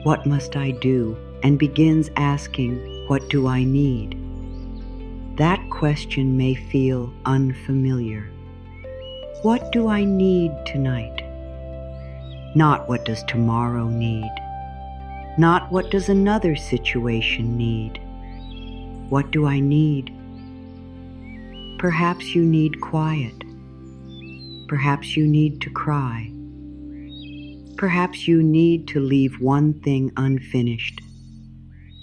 "What must I do?" and begins asking, "What do I need?" That question may feel unfamiliar. What do I need tonight? Not what does tomorrow need? Not what does another situation need? What do I need? Perhaps you need quiet. Perhaps you need to cry. Perhaps you need to leave one thing unfinished.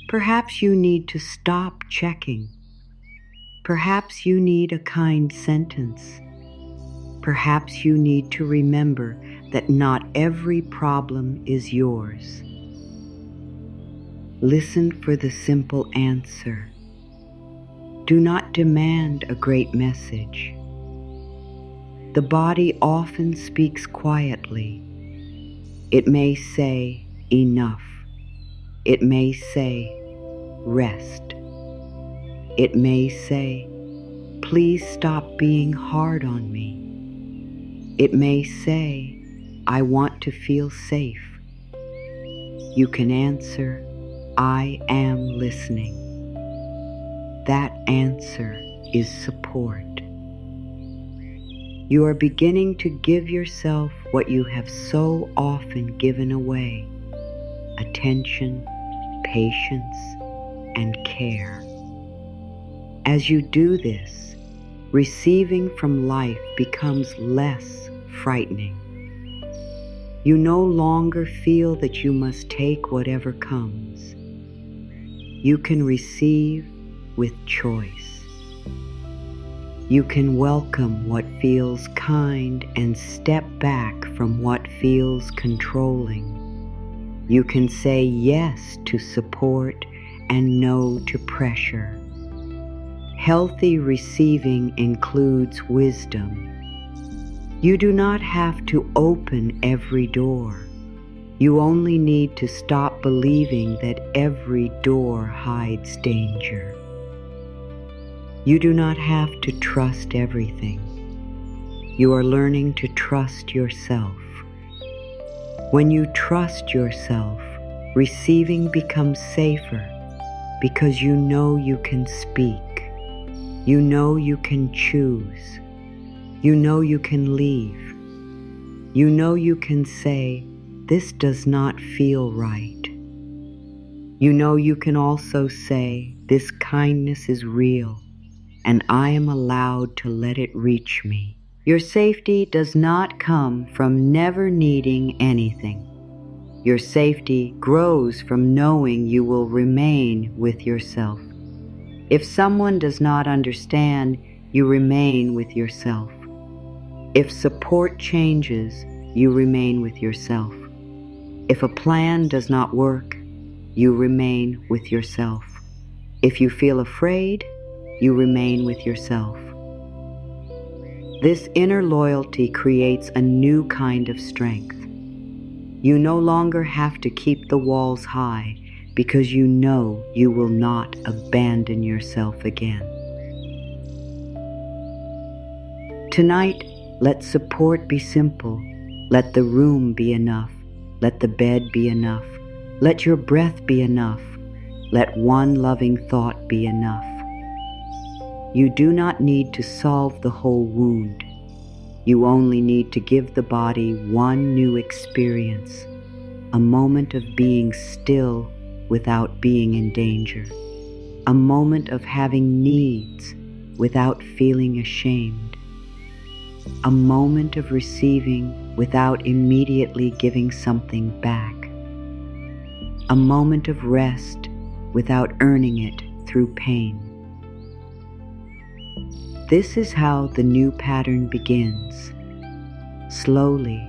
Perhaps you need to stop checking. Perhaps you need a kind sentence. Perhaps you need to remember that not every problem is yours. Listen for the simple answer. Do not demand a great message. The body often speaks quietly. It may say, enough. It may say, rest. It may say, please stop being hard on me. It may say, I want to feel safe. You can answer, I am listening. That answer is support. You are beginning to give yourself what you have so often given away: attention, patience, and care. As you do this, receiving from life becomes less frightening. You no longer feel that you must take whatever comes. You can receive with choice. You can welcome what feels kind and step back from what feels controlling. You can say yes to support and no to pressure. Healthy receiving includes wisdom. You do not have to open every door. You only need to stop believing that every door hides danger. You do not have to trust everything. You are learning to trust yourself. When you trust yourself, receiving becomes safer because you know you can speak. You know you can choose. You know you can leave. You know you can say, this does not feel right. You know you can also say, this kindness is real, and I am allowed to let it reach me. Your safety does not come from never needing anything. Your safety grows from knowing you will remain with yourself. If someone does not understand, you remain with yourself. If support changes, you remain with yourself. If a plan does not work, you remain with yourself. If you feel afraid, you remain with yourself. This inner loyalty creates a new kind of strength. You no longer have to keep the walls high because you know you will not abandon yourself again. Tonight, let support be simple. Let the room be enough. Let the bed be enough. Let your breath be enough. Let one loving thought be enough. You do not need to solve the whole wound. You only need to give the body one new experience, a moment of being still without being in danger, a moment of having needs without feeling ashamed, a moment of receiving without immediately giving something back, a moment of rest without earning it through pain. This is how the new pattern begins, slowly,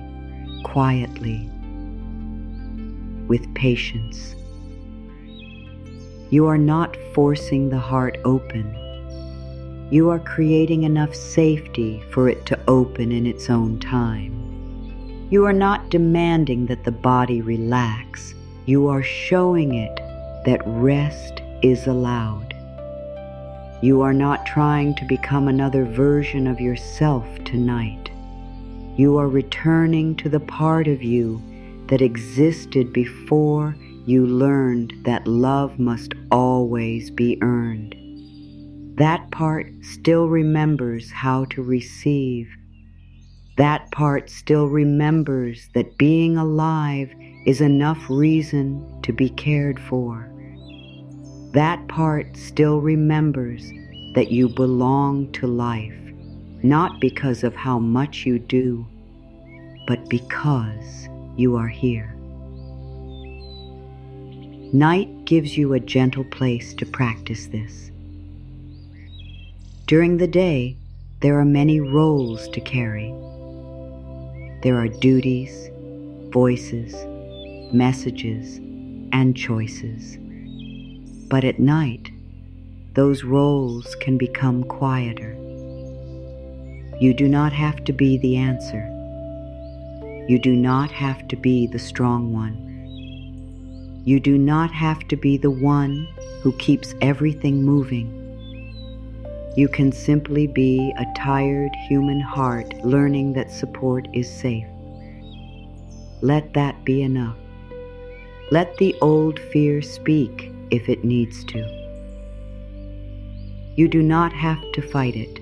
quietly, with patience. You are not forcing the heart open. You are creating enough safety for it to open in its own time. You are not demanding that the body relax. You are showing it that rest is allowed. You are not trying to become another version of yourself tonight. You are returning to the part of you that existed before you learned that love must always be earned. That part still remembers how to receive. That part still remembers that being alive is enough reason to be cared for. That part still remembers that you belong to life, not because of how much you do, but because you are here. Night gives you a gentle place to practice this. During the day, there are many roles to carry. There are duties, voices, messages, and choices. But at night, those roles can become quieter. You do not have to be the answer. You do not have to be the strong one. You do not have to be the one who keeps everything moving. You can simply be a tired human heart learning that support is safe. Let that be enough. Let the old fear speak if it needs to. You do not have to fight it.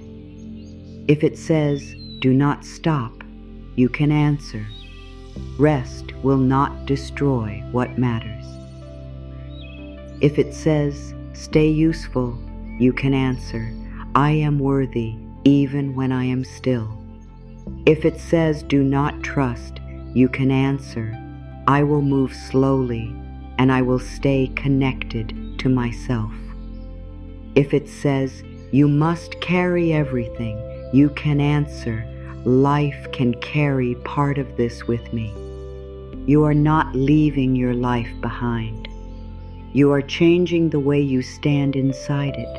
If it says, "Do not stop," you can answer, "Rest will not destroy what matters." If it says, "Stay useful," you can answer, "I am worthy even when I am still." If it says, "Do not trust," you can answer, "I will move slowly and I will stay connected to myself." If it says, "You must carry everything," you can answer, "Life can carry part of this with me." You are not leaving your life behind. You are changing the way you stand inside it.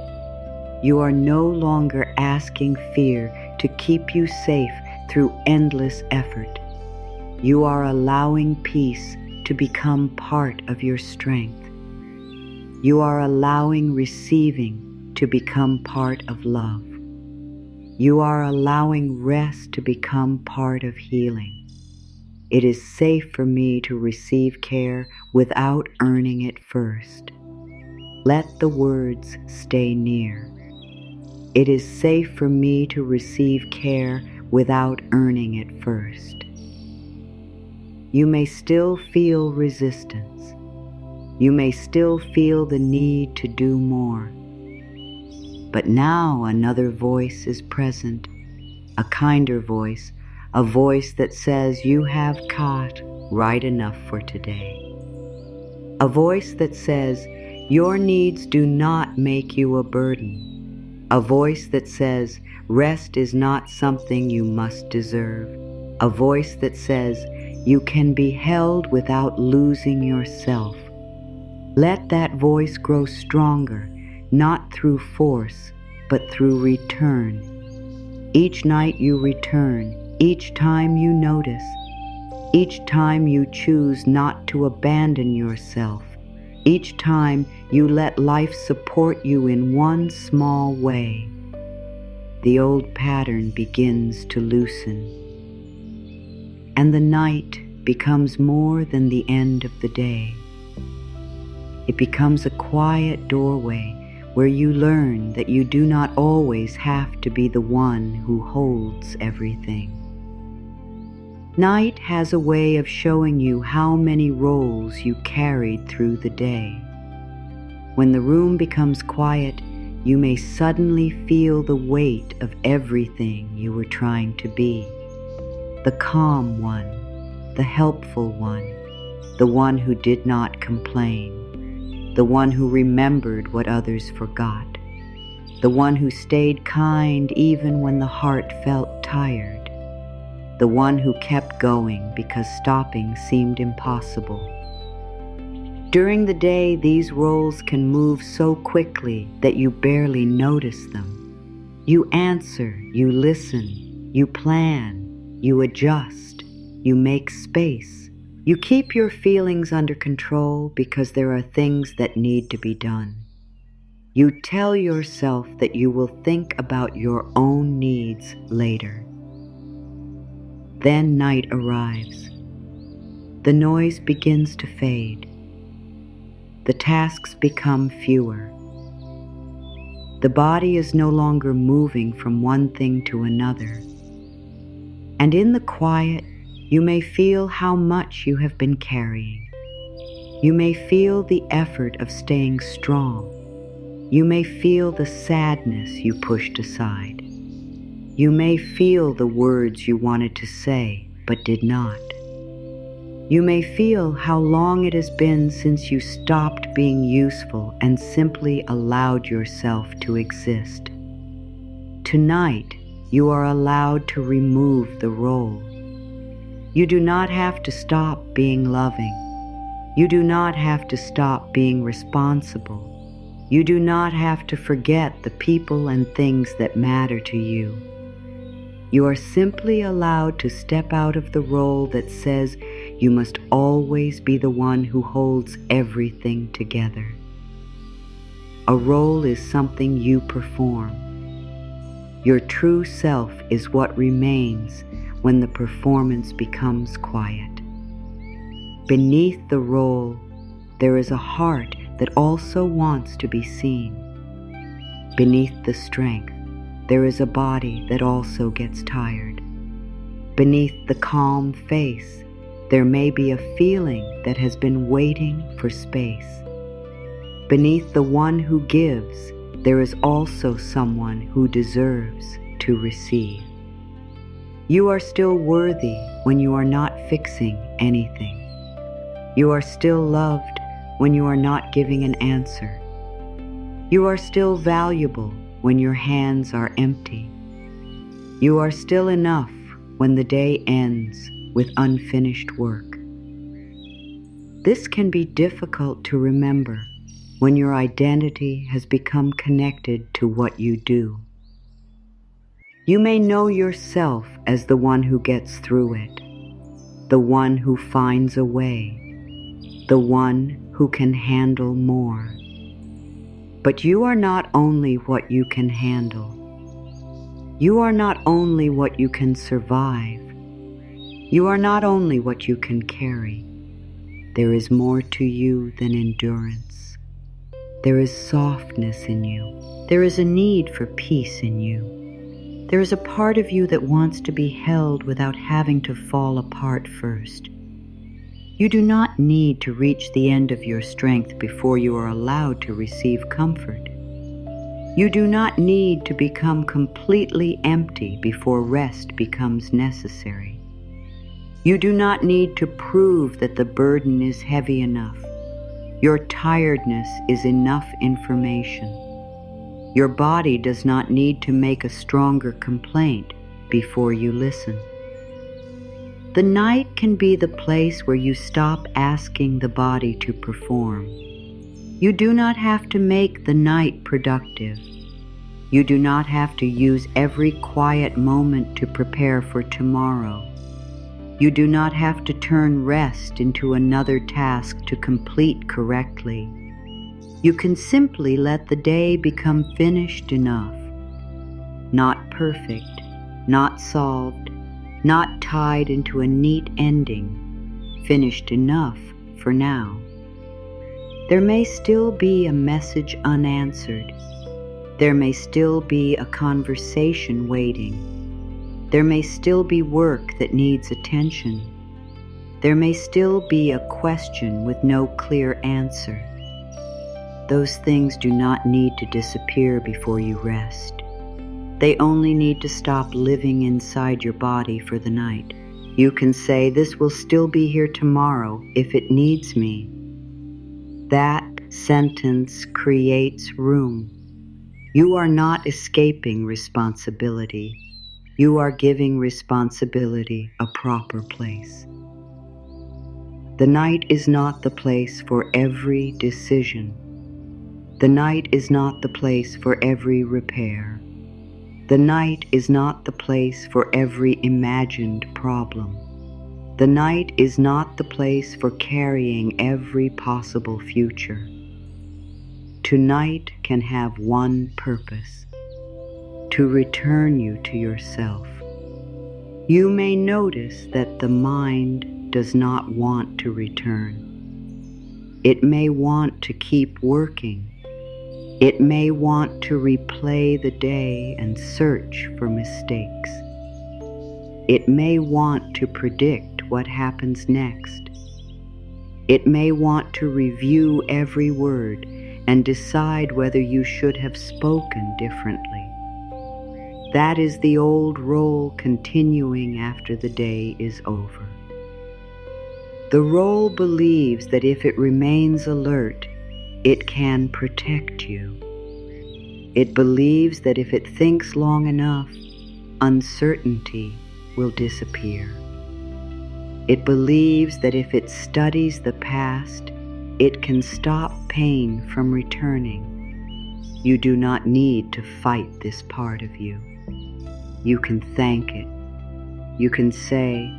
You are no longer asking fear to keep you safe through endless effort. You are allowing peace to become part of your strength. You are allowing receiving to become part of love. You are allowing rest to become part of healing. It is safe for me to receive care without earning it first. Let the words stay near. It is safe for me to receive care without earning it first. You may still feel resistance. You may still feel the need to do more. But now another voice is present, a kinder voice, a voice that says you have caught right enough for today. A voice that says your needs do not make you a burden. A voice that says rest is not something you must deserve. A voice that says you can be held without losing yourself. Let that voice grow stronger, not through force, but through return. Each night you return, each time you notice, each time you choose not to abandon yourself, each time you let life support you in one small way, the old pattern begins to loosen. And the night becomes more than the end of the day. It becomes a quiet doorway where you learn that you do not always have to be the one who holds everything. Night has a way of showing you how many roles you carried through the day. When the room becomes quiet, you may suddenly feel the weight of everything you were trying to be. The calm one, the helpful one, the one who did not complain, the one who remembered what others forgot, the one who stayed kind even when the heart felt tired, the one who kept going because stopping seemed impossible. During the day, these roles can move so quickly that you barely notice them. You answer, you listen, you plan, you adjust, you make space. You keep your feelings under control because there are things that need to be done. You tell yourself that you will think about your own needs later. Then night arrives. The noise begins to fade. The tasks become fewer. The body is no longer moving from one thing to another. And in the quiet, you may feel how much you have been carrying. You may feel the effort of staying strong. You may feel the sadness you pushed aside. You may feel the words you wanted to say but did not. You may feel how long it has been since you stopped being useful and simply allowed yourself to exist. Tonight, you are allowed to remove the role. You do not have to stop being loving. You do not have to stop being responsible. You do not have to forget the people and things that matter to you. You are simply allowed to step out of the role that says you must always be the one who holds everything together. A role is something you perform. Your true self is what remains when the performance becomes quiet. Beneath the role, there is a heart that also wants to be seen. Beneath the strength, there is a body that also gets tired. Beneath the calm face, there may be a feeling that has been waiting for space. Beneath the one who gives, there is also someone who deserves to receive. You are still worthy when you are not fixing anything. You are still loved when you are not giving an answer. You are still valuable when your hands are empty. You are still enough when the day ends with unfinished work. This can be difficult to remember when your identity has become connected to what you do. You may know yourself as the one who gets through it, the one who finds a way, the one who can handle more. But you are not only what you can handle. You are not only what you can survive. You are not only what you can carry. There is more to you than endurance. There is softness in you. There is a need for peace in you. There is a part of you that wants to be held without having to fall apart first. You do not need to reach the end of your strength before you are allowed to receive comfort. You do not need to become completely empty before rest becomes necessary. You do not need to prove that the burden is heavy enough. Your tiredness is enough information. Your body does not need to make a stronger complaint before you listen. The night can be the place where you stop asking the body to perform. You do not have to make the night productive. You do not have to use every quiet moment to prepare for tomorrow. You do not have to turn rest into another task to complete correctly. You can simply let the day become finished enough. Not perfect, not solved, not tied into a neat ending, finished enough for now. There may still be a message unanswered. There may still be a conversation waiting. There may still be work that needs attention. There may still be a question with no clear answer. Those things do not need to disappear before you rest. They only need to stop living inside your body for the night. You can say, "This will still be here tomorrow if it needs me." That sentence creates room. You are not escaping responsibility. You are giving responsibility a proper place. The night is not the place for every decision. The night is not the place for every repair. The night is not the place for every imagined problem. The night is not the place for carrying every possible future. Tonight can have one purpose: to return you to yourself. You may notice that the mind does not want to return. It may want to keep working. It may want to replay the day and search for mistakes. It may want to predict what happens next. It may want to review every word and decide whether you should have spoken differently. That is the old role continuing after the day is over. The role believes that if it remains alert, it can protect you. It believes that if it thinks long enough, uncertainty will disappear. It believes that if it studies the past, it can stop pain from returning. You do not need to fight this part of you. You can thank it. You can say,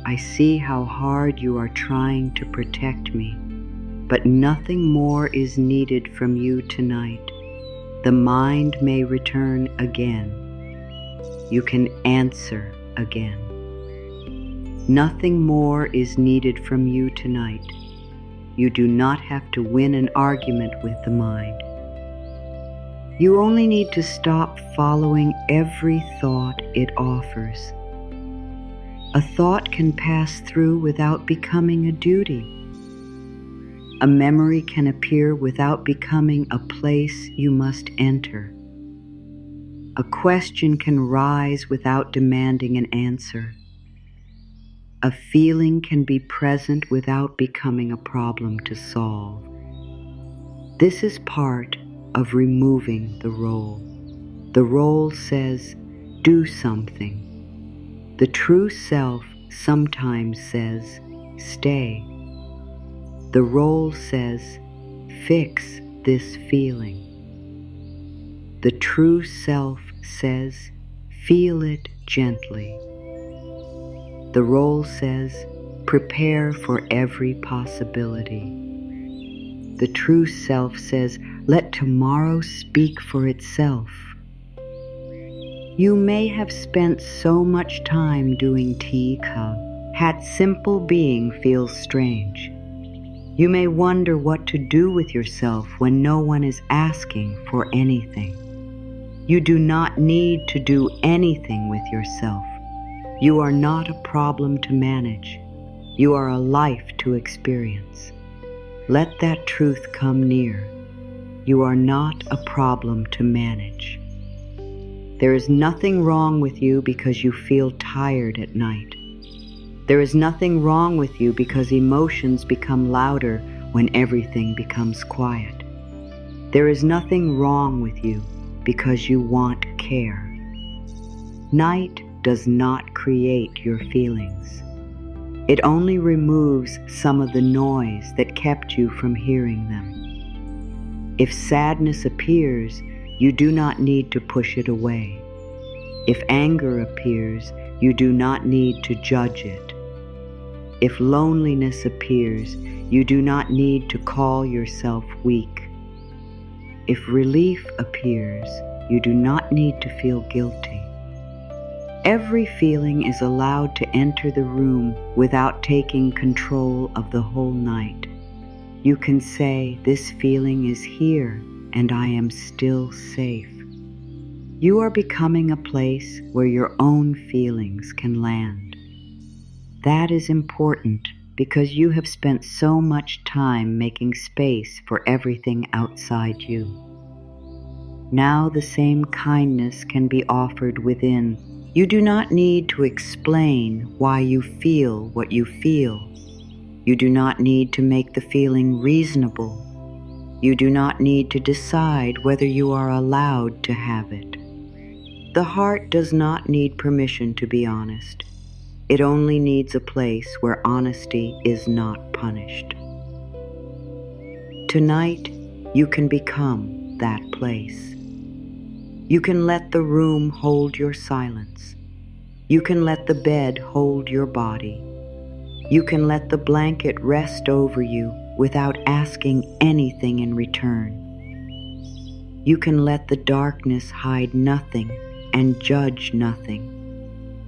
I see how hard you are trying to protect me, but nothing more is needed from you tonight. The mind may return again. You can answer again. Nothing more is needed from you tonight. You do not have to win an argument with the mind. You only need to stop following every thought it offers. A thought can pass through without becoming a duty. A memory can appear without becoming a place you must enter. A question can rise without demanding an answer. A feeling can be present without becoming a problem to solve. This is part of removing the role. The role says, do something. The true self sometimes says, stay. The role says, fix this feeling. The true self says, feel it gently. The role says, prepare for every possibility. The true self says, let tomorrow speak for itself. You may have spent so much time doing teacup, had simple being feel strange. You may wonder what to do with yourself when no one is asking for anything. You do not need to do anything with yourself. You are not a problem to manage. You are a life to experience. Let that truth come near. You are not a problem to manage. There is nothing wrong with you because you feel tired at night. There is nothing wrong with you because emotions become louder when everything becomes quiet. There is nothing wrong with you because you want care. Night does not create your feelings. It only removes some of the noise that kept you from hearing them. If sadness appears, you do not need to push it away. If anger appears, you do not need to judge it. If loneliness appears, you do not need to call yourself weak. If relief appears, you do not need to feel guilty. Every feeling is allowed to enter the room without taking control of the whole night. You can say, this feeling is here and I am still safe. You are becoming a place where your own feelings can land. That is important because you have spent so much time making space for everything outside you. Now the same kindness can be offered within. You do not need to explain why you feel what you feel. You do not need to make the feeling reasonable. You do not need to decide whether you are allowed to have it. The heart does not need permission to be honest. It only needs a place where honesty is not punished. Tonight, you can become that place. You can let the room hold your silence. You can let the bed hold your body. You can let the blanket rest over you without asking anything in return. You can let the darkness hide nothing and judge nothing.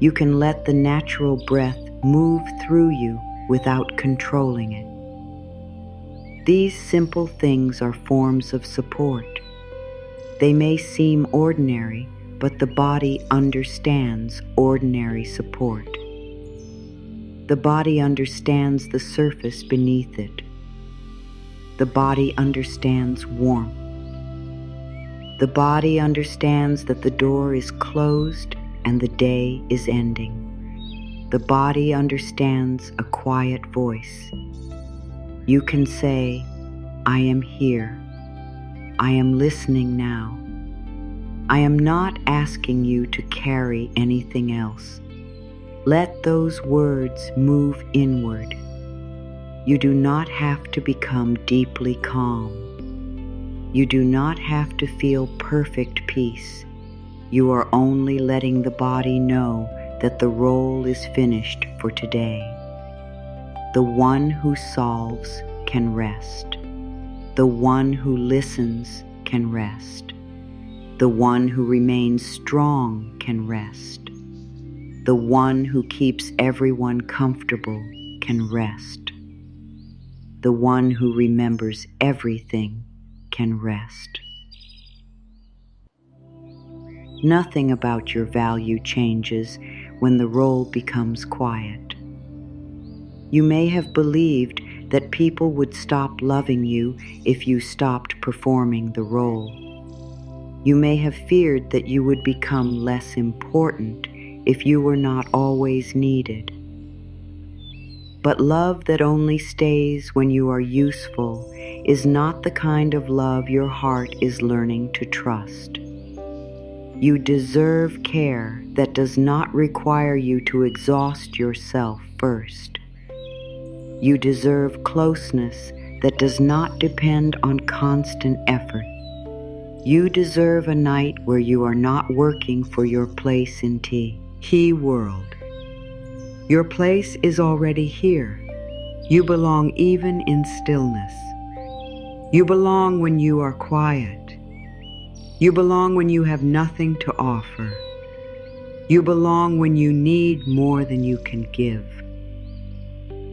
You can let the natural breath move through you without controlling it. These simple things are forms of support. They may seem ordinary, but the body understands ordinary support. The body understands the surface beneath it. The body understands warmth. The body understands that the door is closed and the day is ending. The body understands a quiet voice. You can say, I am here. I am listening now. I am not asking you to carry anything else. Let those words move inward. You do not have to become deeply calm. You do not have to feel perfect peace. You are only letting the body know that the role is finished for today. The one who solves can rest. The one who listens can rest. The one who remains strong can rest. The one who keeps everyone comfortable can rest. The one who remembers everything can rest. Nothing about your value changes when the role becomes quiet. You may have believed that people would stop loving you if you stopped performing the role. You may have feared that you would become less important if you were not always needed. But love that only stays when you are useful is not the kind of love your heart is learning to trust. You deserve care that does not require you to exhaust yourself first. You deserve closeness that does not depend on constant effort. You deserve a night where you are not working for your place in He world. Your place is already here. You belong even in stillness. You belong when you are quiet. You belong when you have nothing to offer. You belong when you need more than you can give.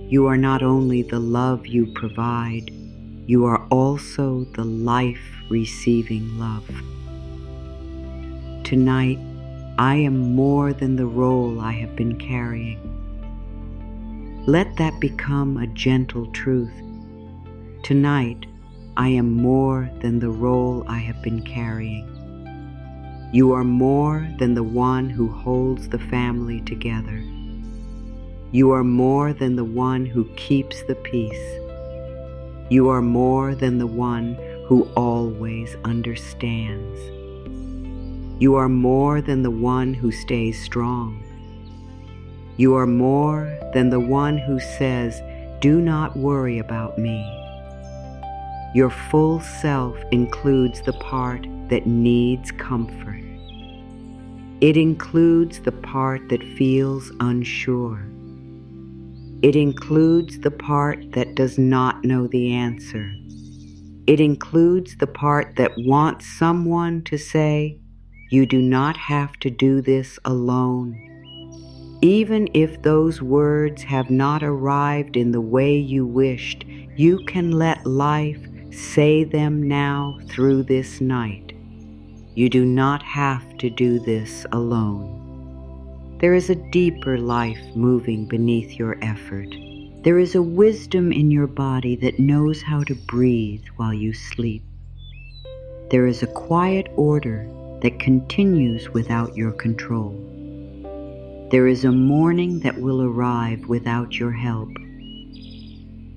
You are not only the love you provide, you are also the life-receiving love. Tonight, I am more than the role I have been carrying. Let that become a gentle truth. Tonight, I am more than the role I have been carrying. You are more than the one who holds the family together. You are more than the one who keeps the peace. You are more than the one who always understands. You are more than the one who stays strong. You are more than the one who says, "Do not worry about me." Your full self includes the part that needs comfort. It includes the part that feels unsure. It includes the part that does not know the answer. It includes the part that wants someone to say, "You do not have to do this alone." Even if those words have not arrived in the way you wished, you can let life say them now through this night. You do not have to do this alone. There is a deeper life moving beneath your effort. There is a wisdom in your body that knows how to breathe while you sleep. There is a quiet order that continues without your control. There is a morning that will arrive without your help.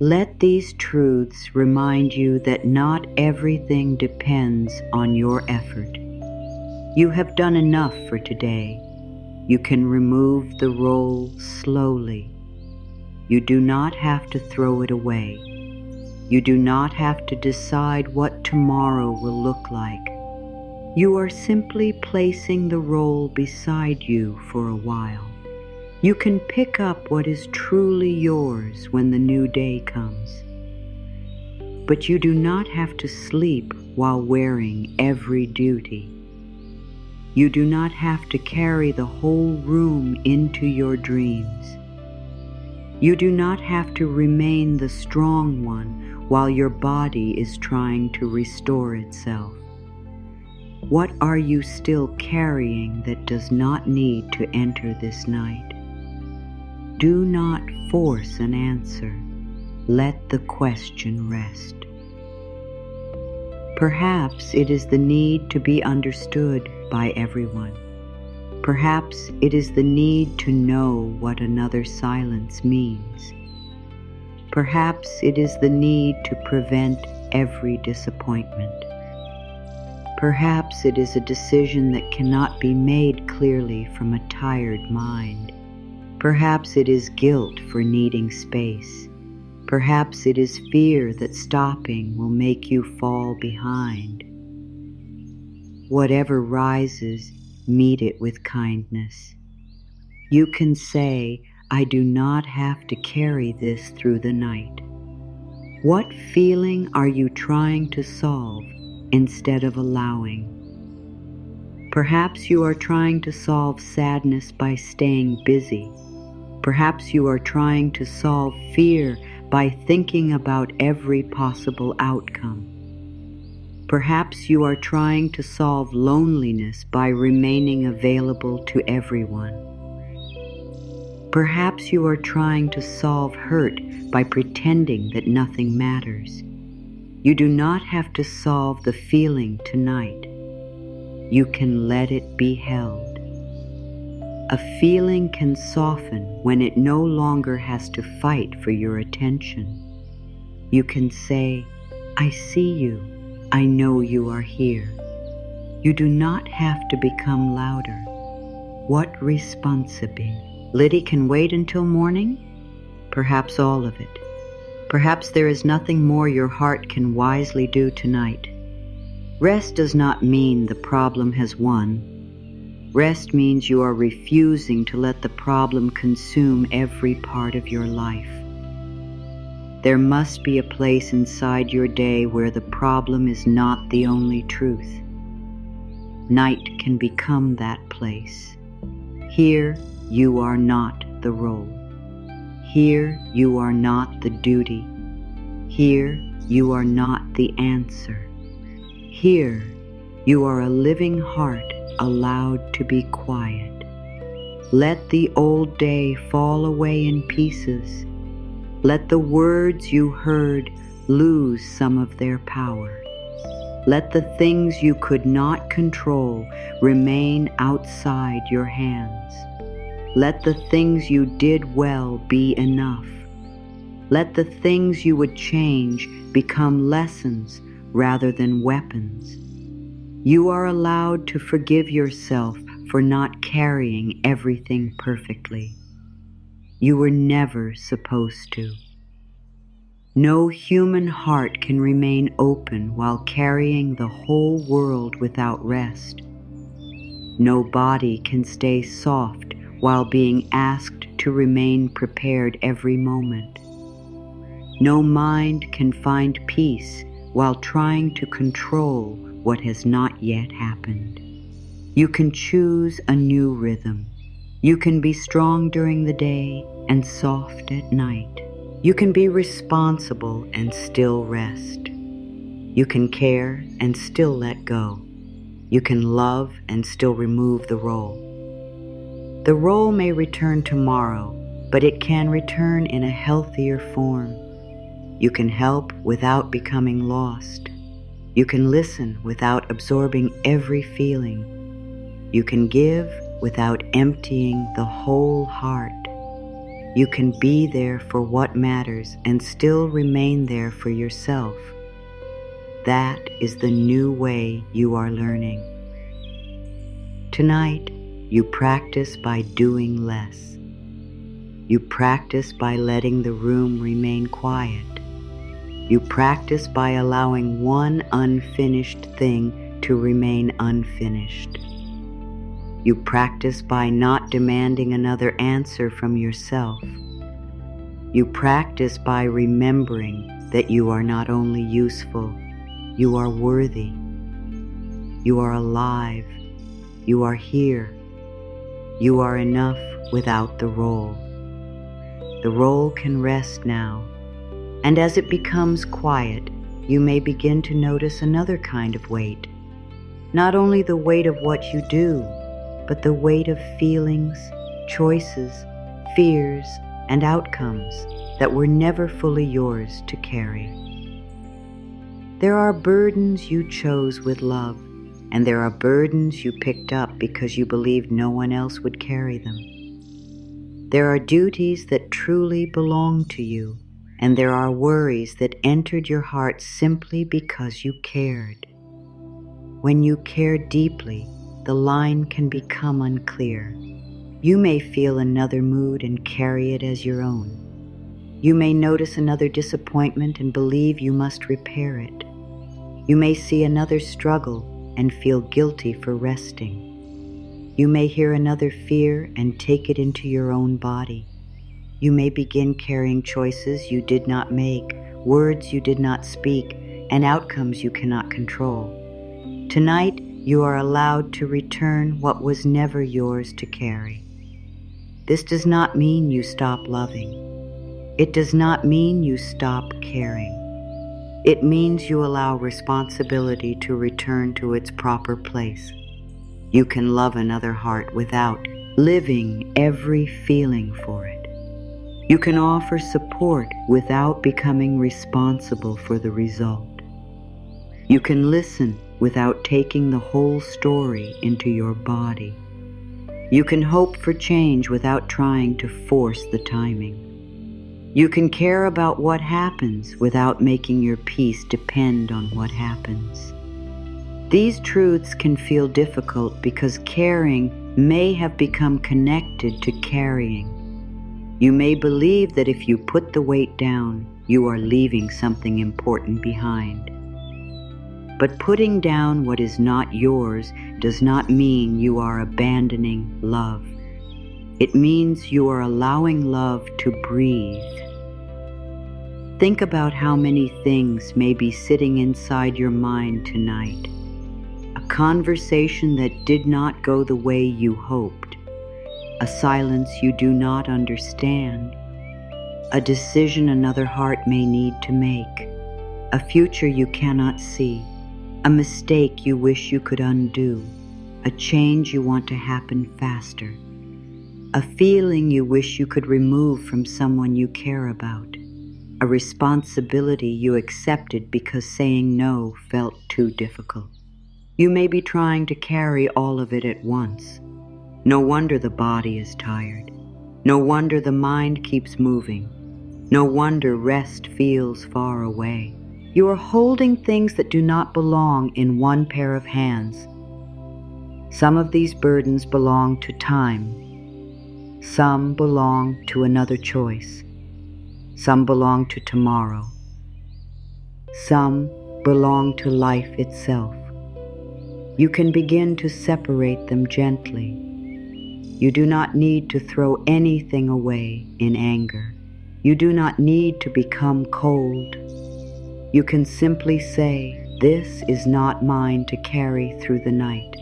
Let these truths remind you that not everything depends on your effort. You have done enough for today. You can remove the role slowly. You do not have to throw it away. You do not have to decide what tomorrow will look like. You are simply placing the role beside you for a while. You can pick up what is truly yours when the new day comes. But you do not have to sleep while wearing every duty. You do not have to carry the whole room into your dreams. You do not have to remain the strong one while your body is trying to restore itself. What are you still carrying that does not need to enter this night? Do not force an answer. Let the question rest. Perhaps it is the need to be understood by everyone. Perhaps it is the need to know what another silence means. Perhaps it is the need to prevent every disappointment. Perhaps it is a decision that cannot be made clearly from a tired mind. Perhaps it is guilt for needing space. Perhaps it is fear that stopping will make you fall behind. Whatever rises, meet it with kindness. You can say, I do not have to carry this through the night. What feeling are you trying to solve instead of allowing? Perhaps you are trying to solve sadness by staying busy. Perhaps you are trying to solve fear by thinking about every possible outcome. Perhaps you are trying to solve loneliness by remaining available to everyone. Perhaps you are trying to solve hurt by pretending that nothing matters. You do not have to solve the feeling tonight. You can let it be held. A feeling can soften when it no longer has to fight for your attention. You can say, I see you. I know you are here. You do not have to become louder. What responsibility? Liddy can wait until morning? Perhaps all of it. Perhaps there is nothing more your heart can wisely do tonight. Rest does not mean the problem has won. Rest means you are refusing to let the problem consume every part of your life. There must be a place inside your day where the problem is not the only truth. Night can become that place. Here, you are not the role. Here, you are not the duty. Here, you are not the answer. Here, you are a living heart allowed to be quiet. Let the old day fall away in pieces. Let the words you heard lose some of their power. Let the things you could not control remain outside your hands. Let the things you did well be enough. Let the things you would change become lessons rather than weapons. You are allowed to forgive yourself for not carrying everything perfectly. You were never supposed to. No human heart can remain open while carrying the whole world without rest. No body can stay soft while being asked to remain prepared every moment. No mind can find peace while trying to control what has not yet happened. You can choose a new rhythm. You can be strong during the day and soft at night. You can be responsible and still rest. You can care and still let go. You can love and still remove the role. The role may return tomorrow, but it can return in a healthier form. You can help without becoming lost. You can listen without absorbing every feeling. You can give without emptying the whole heart. You can be there for what matters and still remain there for yourself. That is the new way you are learning. Tonight, you practice by doing less. You practice by letting the room remain quiet. You practice by allowing one unfinished thing to remain unfinished. You practice by not demanding another answer from yourself. You practice by remembering that you are not only useful, you are worthy. You are alive. You are here. You are enough without the role. The role can rest now, and as it becomes quiet, you may begin to notice another kind of weight. Not only the weight of what you do, but the weight of feelings, choices, fears, and outcomes that were never fully yours to carry. There are burdens you chose with love, and there are burdens you picked up because you believed no one else would carry them. There are duties that truly belong to you, and there are worries that entered your heart simply because you cared. When you care deeply, the line can become unclear. You may feel another mood and carry it as your own. You may notice another disappointment and believe you must repair it. You may see another struggle and feel guilty for resting. You may hear another fear and take it into your own body. You may begin carrying choices you did not make, words you did not speak, and outcomes you cannot control. Tonight, you are allowed to return what was never yours to carry. This does not mean you stop loving. It does not mean you stop caring. It means you allow responsibility to return to its proper place. You can love another heart without living every feeling for it. You can offer support without becoming responsible for the result. You can listen without taking the whole story into your body. You can hope for change without trying to force the timing. You can care about what happens without making your peace depend on what happens. These truths can feel difficult because caring may have become connected to carrying. You may believe that if you put the weight down, you are leaving something important behind. But putting down what is not yours does not mean you are abandoning love. It means you are allowing love to breathe. Think about how many things may be sitting inside your mind tonight. A conversation that did not go the way you hoped. A silence you do not understand. A decision another heart may need to make. A future you cannot see. A mistake you wish you could undo. A change you want to happen faster. A feeling you wish you could remove from someone you care about. A responsibility you accepted because saying no felt too difficult. You may be trying to carry all of it at once. No wonder the body is tired. No wonder the mind keeps moving. No wonder rest feels far away. You are holding things that do not belong in one pair of hands. Some of these burdens belong to time. Some belong to another choice. Some belong to tomorrow. Some belong to life itself. You can begin to separate them gently. You do not need to throw anything away in anger. You do not need to become cold. You can simply say, "This is not mine to carry through the night."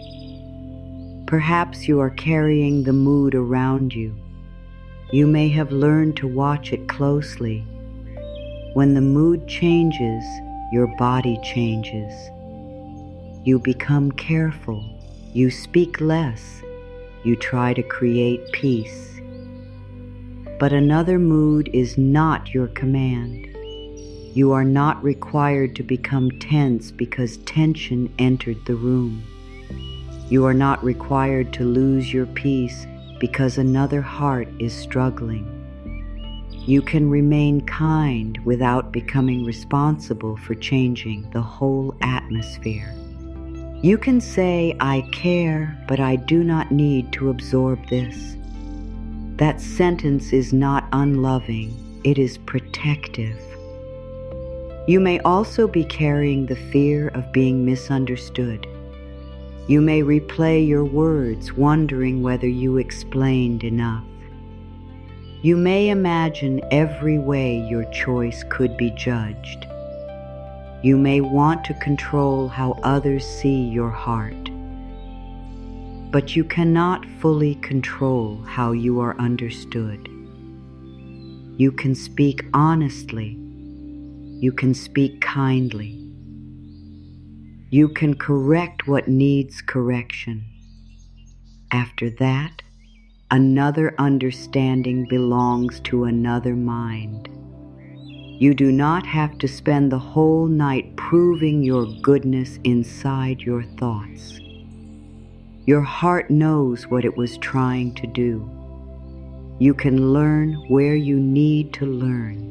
Perhaps you are carrying the mood around you. You may have learned to watch it closely. When the mood changes, your body changes. You become careful. You speak less. You try to create peace. But another mood is not your command. You are not required to become tense because tension entered the room. You are not required to lose your peace because another heart is struggling. You can remain kind without becoming responsible for changing the whole atmosphere. You can say, "I care, but I do not need to absorb this." That sentence is not unloving, it is protective. You may also be carrying the fear of being misunderstood. You may replay your words, wondering whether you explained enough. You may imagine every way your choice could be judged. You may want to control how others see your heart. But you cannot fully control how you are understood. You can speak honestly. You can speak kindly. You can correct what needs correction. After that, another understanding belongs to another mind. You do not have to spend the whole night proving your goodness inside your thoughts. Your heart knows what it was trying to do. You can learn where you need to learn.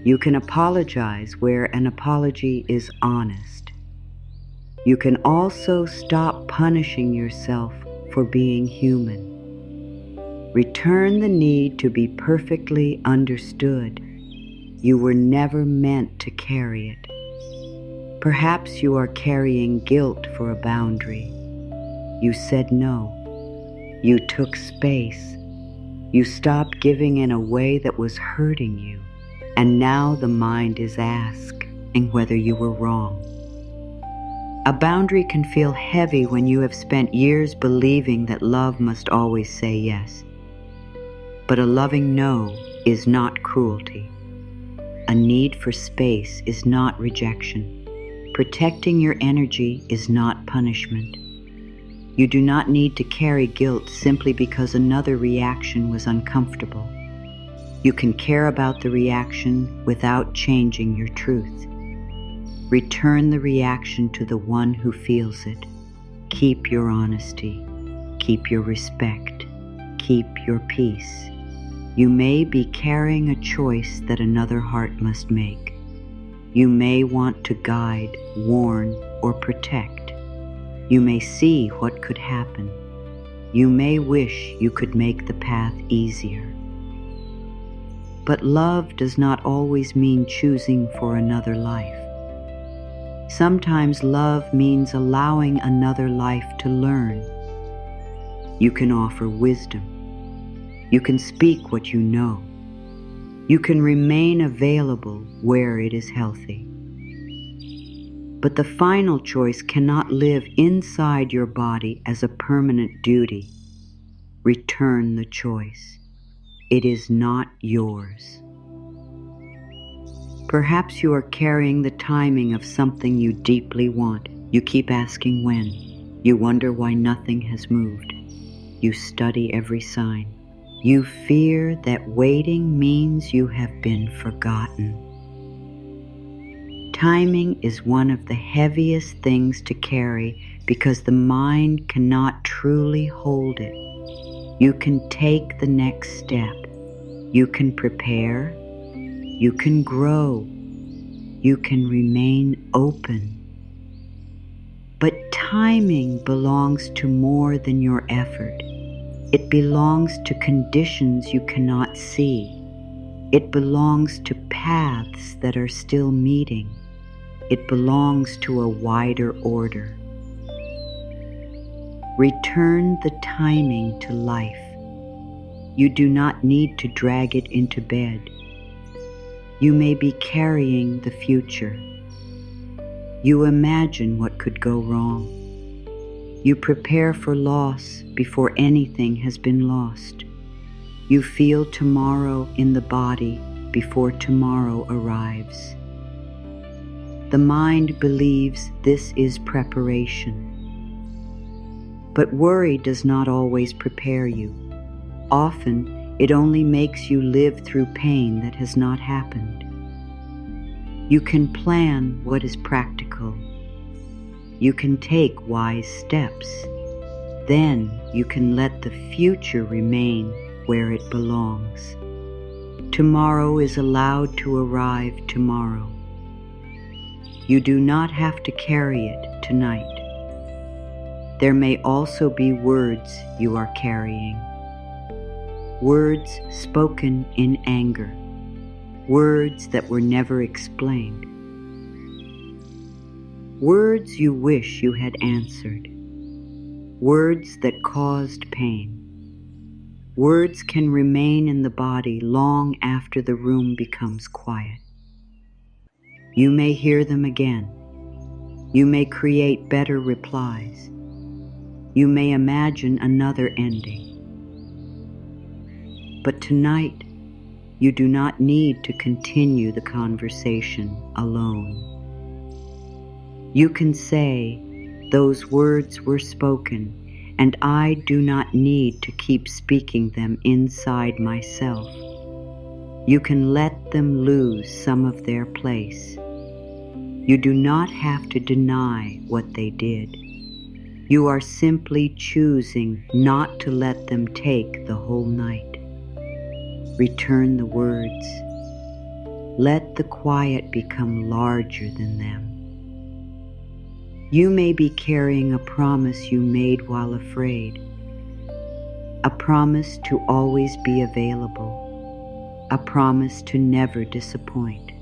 You can apologize where an apology is honest. You can also stop punishing yourself for being human. Return the need to be perfectly understood. You were never meant to carry it. Perhaps you are carrying guilt for a boundary. You said no. You took space. You stopped giving in a way that was hurting you. And now the mind is asking whether you were wrong. A boundary can feel heavy when you have spent years believing that love must always say yes. But a loving no is not cruelty. A need for space is not rejection. Protecting your energy is not punishment. You do not need to carry guilt simply because another reaction was uncomfortable. You can care about the reaction without changing your truth. Return the reaction to the one who feels it. Keep your honesty. Keep your respect. Keep your peace. You may be carrying a choice that another heart must make. You may want to guide, warn, or protect. You may see what could happen. You may wish you could make the path easier. But love does not always mean choosing for another life. Sometimes love means allowing another life to learn. You can offer wisdom. You can speak what you know. You can remain available where it is healthy. But the final choice cannot live inside your body as a permanent duty. Return the choice. It is not yours. Perhaps you are carrying the timing of something you deeply want. You keep asking when. You wonder why nothing has moved. You study every sign. You fear that waiting means you have been forgotten. Timing is one of the heaviest things to carry because the mind cannot truly hold it. You can take the next step. You can prepare. You can grow. You can remain open. But timing belongs to more than your effort. It belongs to conditions you cannot see. It belongs to paths that are still meeting. It belongs to a wider order. Return the timing to life. You do not need to drag it into bed. You may be carrying the future. You imagine what could go wrong. You prepare for loss before anything has been lost. You feel tomorrow in the body before tomorrow arrives. The mind believes this is preparation. But worry does not always prepare you. Often, it only makes you live through pain that has not happened. You can plan what is practical. You can take wise steps. Then you can let the future remain where it belongs. Tomorrow is allowed to arrive tomorrow. You do not have to carry it tonight. There may also be words you are carrying. Words spoken in anger. Words that were never explained. Words you wish you had answered. Words that caused pain. Words can remain in the body long after the room becomes quiet. You may hear them again. You may create better replies. You may imagine another ending. But tonight, you do not need to continue the conversation alone. You can say, those words were spoken, and I do not need to keep speaking them inside myself. You can let them lose some of their place. You do not have to deny what they did. You are simply choosing not to let them take the whole night. Return the words. Let the quiet become larger than them. You may be carrying a promise you made while afraid, a promise to always be available, a promise to never disappoint,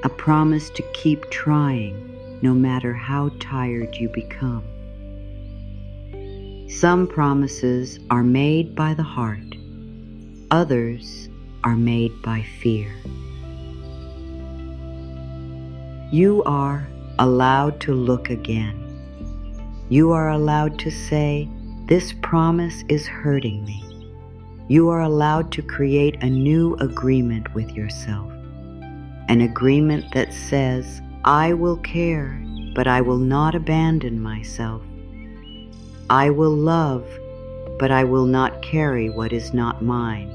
a promise to keep trying no matter how tired you become. Some promises are made by the heart, others are made by fear. You are allowed to look again. You are allowed to say, "This promise is hurting me." You are allowed to create a new agreement with yourself, an agreement that says, "I will care, but I will not abandon myself. I will love, but I will not carry what is not mine.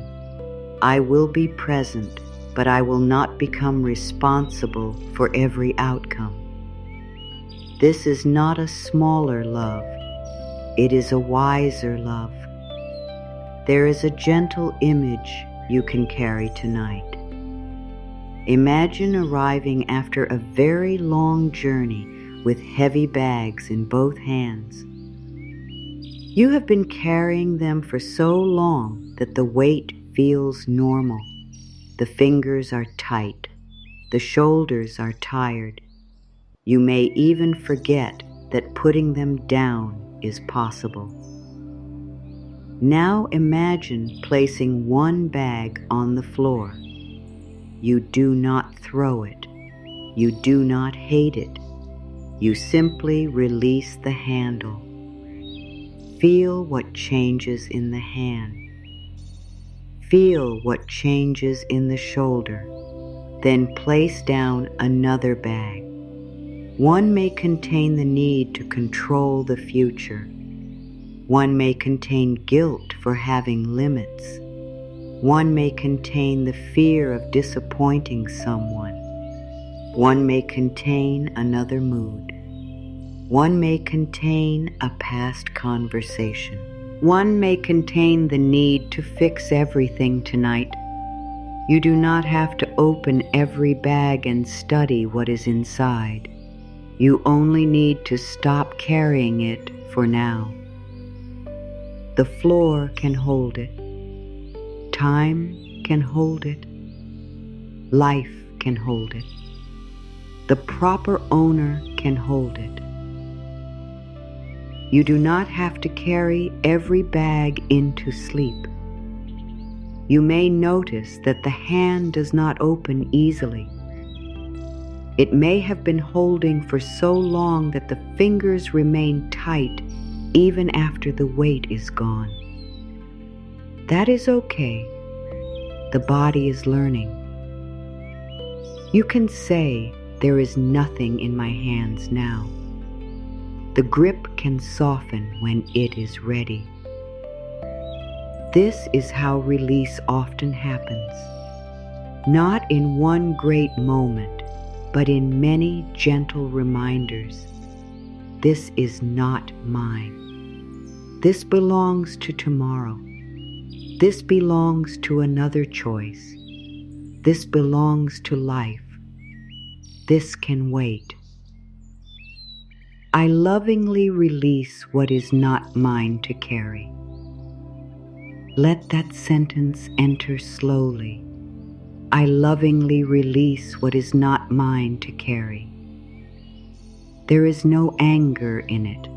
I will be present, but I will not become responsible for every outcome." This is not a smaller love. It is a wiser love. There is a gentle image you can carry tonight. Imagine arriving after a very long journey with heavy bags in both hands. You have been carrying them for so long that the weight feels normal. The fingers are tight. The shoulders are tired. You may even forget that putting them down is possible. Now imagine placing one bag on the floor. You do not throw it. You do not hate it. You simply release the handle. Feel what changes in the hand. Feel what changes in the shoulder. Then place down another bag. One may contain the need to control the future. One may contain guilt for having limits. One may contain the fear of disappointing someone. One may contain another mood. One may contain a past conversation. One may contain the need to fix everything tonight. You do not have to open every bag and study what is inside. You only need to stop carrying it for now. The floor can hold it. Time can hold it. Life can hold it. The proper owner can hold it. You do not have to carry every bag into sleep. You may notice that the hand does not open easily. It may have been holding for so long that the fingers remain tight even after the weight is gone. That is okay. The body is learning. You can say, "There is nothing in my hands now." The grip can soften when it is ready. This is how release often happens. Not in one great moment, but in many gentle reminders. This is not mine. This belongs to tomorrow. This belongs to another choice. This belongs to life. This can wait. I lovingly release what is not mine to carry. Let that sentence enter slowly. I lovingly release what is not mine to carry. There is no anger in it.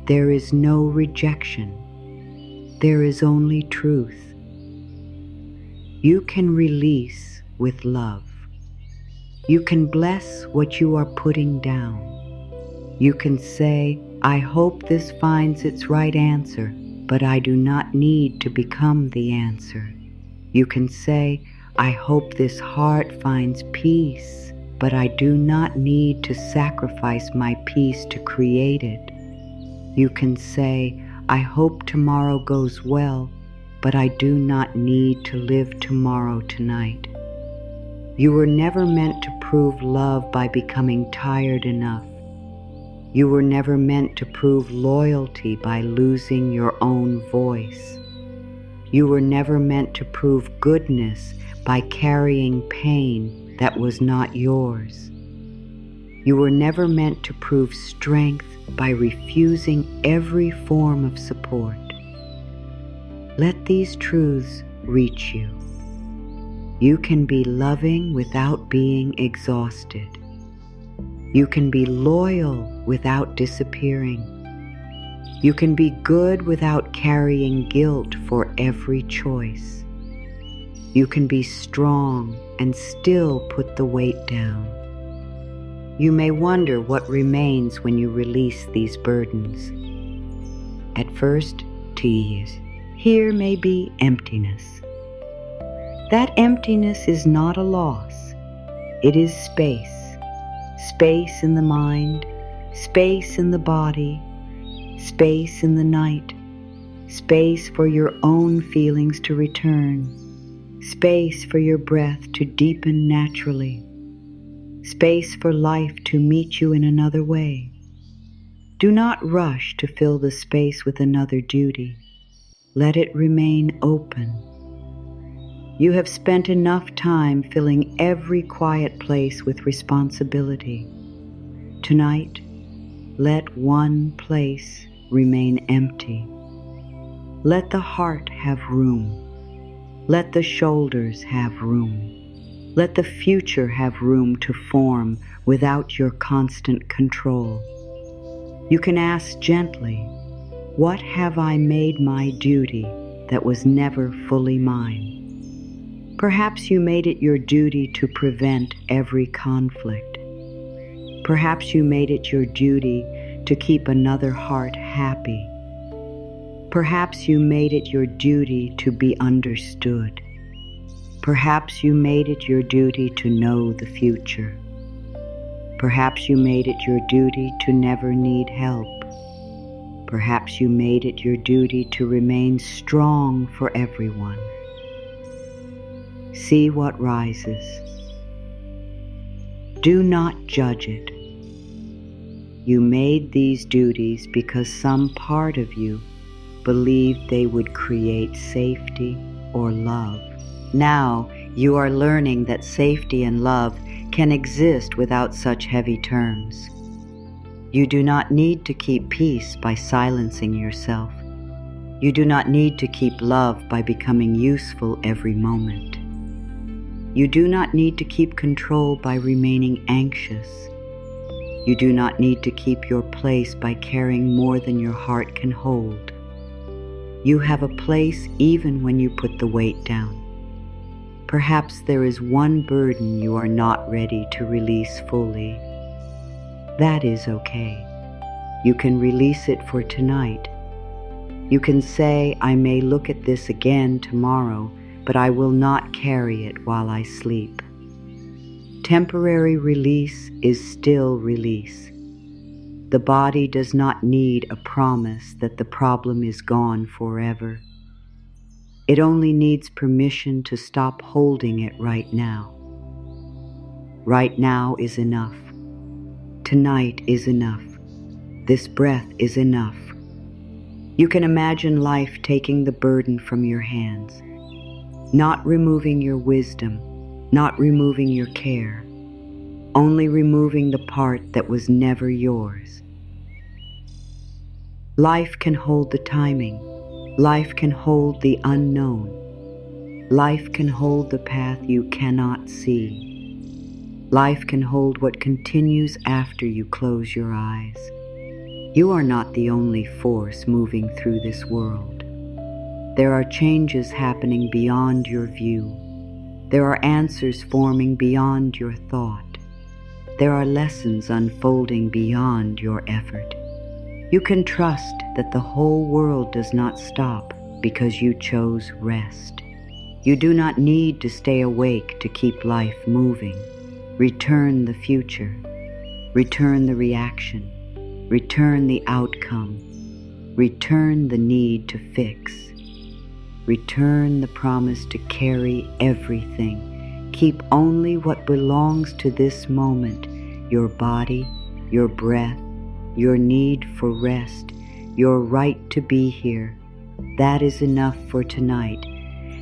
There is no rejection. There is only truth. You can release with love. You can bless what you are putting down. You can say, "I hope this finds its right answer, but I do not need to become the answer." You can say, "I hope this heart finds peace, but I do not need to sacrifice my peace to create it." You can say, "I hope tomorrow goes well, but I do not need to live tomorrow tonight." You were never meant to prove love by becoming tired enough. You were never meant to prove loyalty by losing your own voice. You were never meant to prove goodness by carrying pain that was not yours. You were never meant to prove strength by refusing every form of support. Let these truths reach you. You can be loving without being exhausted. You can be loyal without disappearing. You can be good without carrying guilt for every choice. You can be strong and still put the weight down. You may wonder what remains when you release these burdens. At first, tease. Here may be emptiness. That emptiness is not a loss. It is space. Space in the mind, space in the body, space in the night, space for your own feelings to return, space for your breath to deepen naturally, space for life to meet you in another way. Do not rush to fill the space with another duty. Let it remain open. You have spent enough time filling every quiet place with responsibility. Tonight, let one place remain empty. Let the heart have room. Let the shoulders have room. Let the future have room to form without your constant control. You can ask gently, what have I made my duty that was never fully mine? Perhaps you made it your duty to prevent every conflict. Perhaps you made it your duty to keep another heart happy. Perhaps you made it your duty to be understood. Perhaps you made it your duty to know the future. Perhaps you made it your duty to never need help. Perhaps you made it your duty to remain strong for everyone. See what rises. Do not judge it. You made these duties because some part of you believed they would create safety or love. Now you are learning that safety and love can exist without such heavy terms. You do not need to keep peace by silencing yourself. You do not need to keep love by becoming useful every moment. You do not need to keep control by remaining anxious. You do not need to keep your place by carrying more than your heart can hold. You have a place even when you put the weight down. Perhaps there is one burden you are not ready to release fully. That is okay. You can release it for tonight. You can say, I may look at this again tomorrow, but I will not carry it while I sleep. Temporary release is still release. The body does not need a promise that the problem is gone forever. It only needs permission to stop holding it right now. Right now is enough. Tonight is enough. This breath is enough. You can imagine life taking the burden from your hands, not removing your wisdom, not removing your care, only removing the part that was never yours. Life can hold the timing. Life can hold the unknown. Life can hold the path you cannot see. Life can hold what continues after you close your eyes. You are not the only force moving through this world. There are changes happening beyond your view. There are answers forming beyond your thought. There are lessons unfolding beyond your effort. You can trust that the whole world does not stop because you chose rest. You do not need to stay awake to keep life moving. Return the future. Return the reaction. Return the outcome. Return the need to fix. Return the promise to carry everything. Keep only what belongs to this moment, your body, your breath, your need for rest, your right to be here. That is enough for tonight.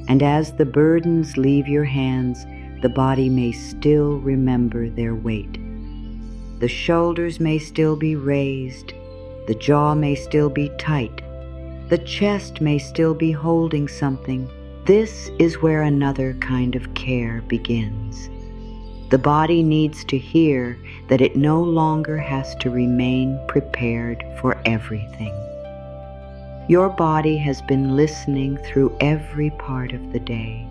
And as the burdens leave your hands, the body may still remember their weight. The shoulders may still be raised, the jaw may still be tight, the chest may still be holding something. This is where another kind of care begins. The body needs to hear that it no longer has to remain prepared for everything. Your body has been listening through every part of the day.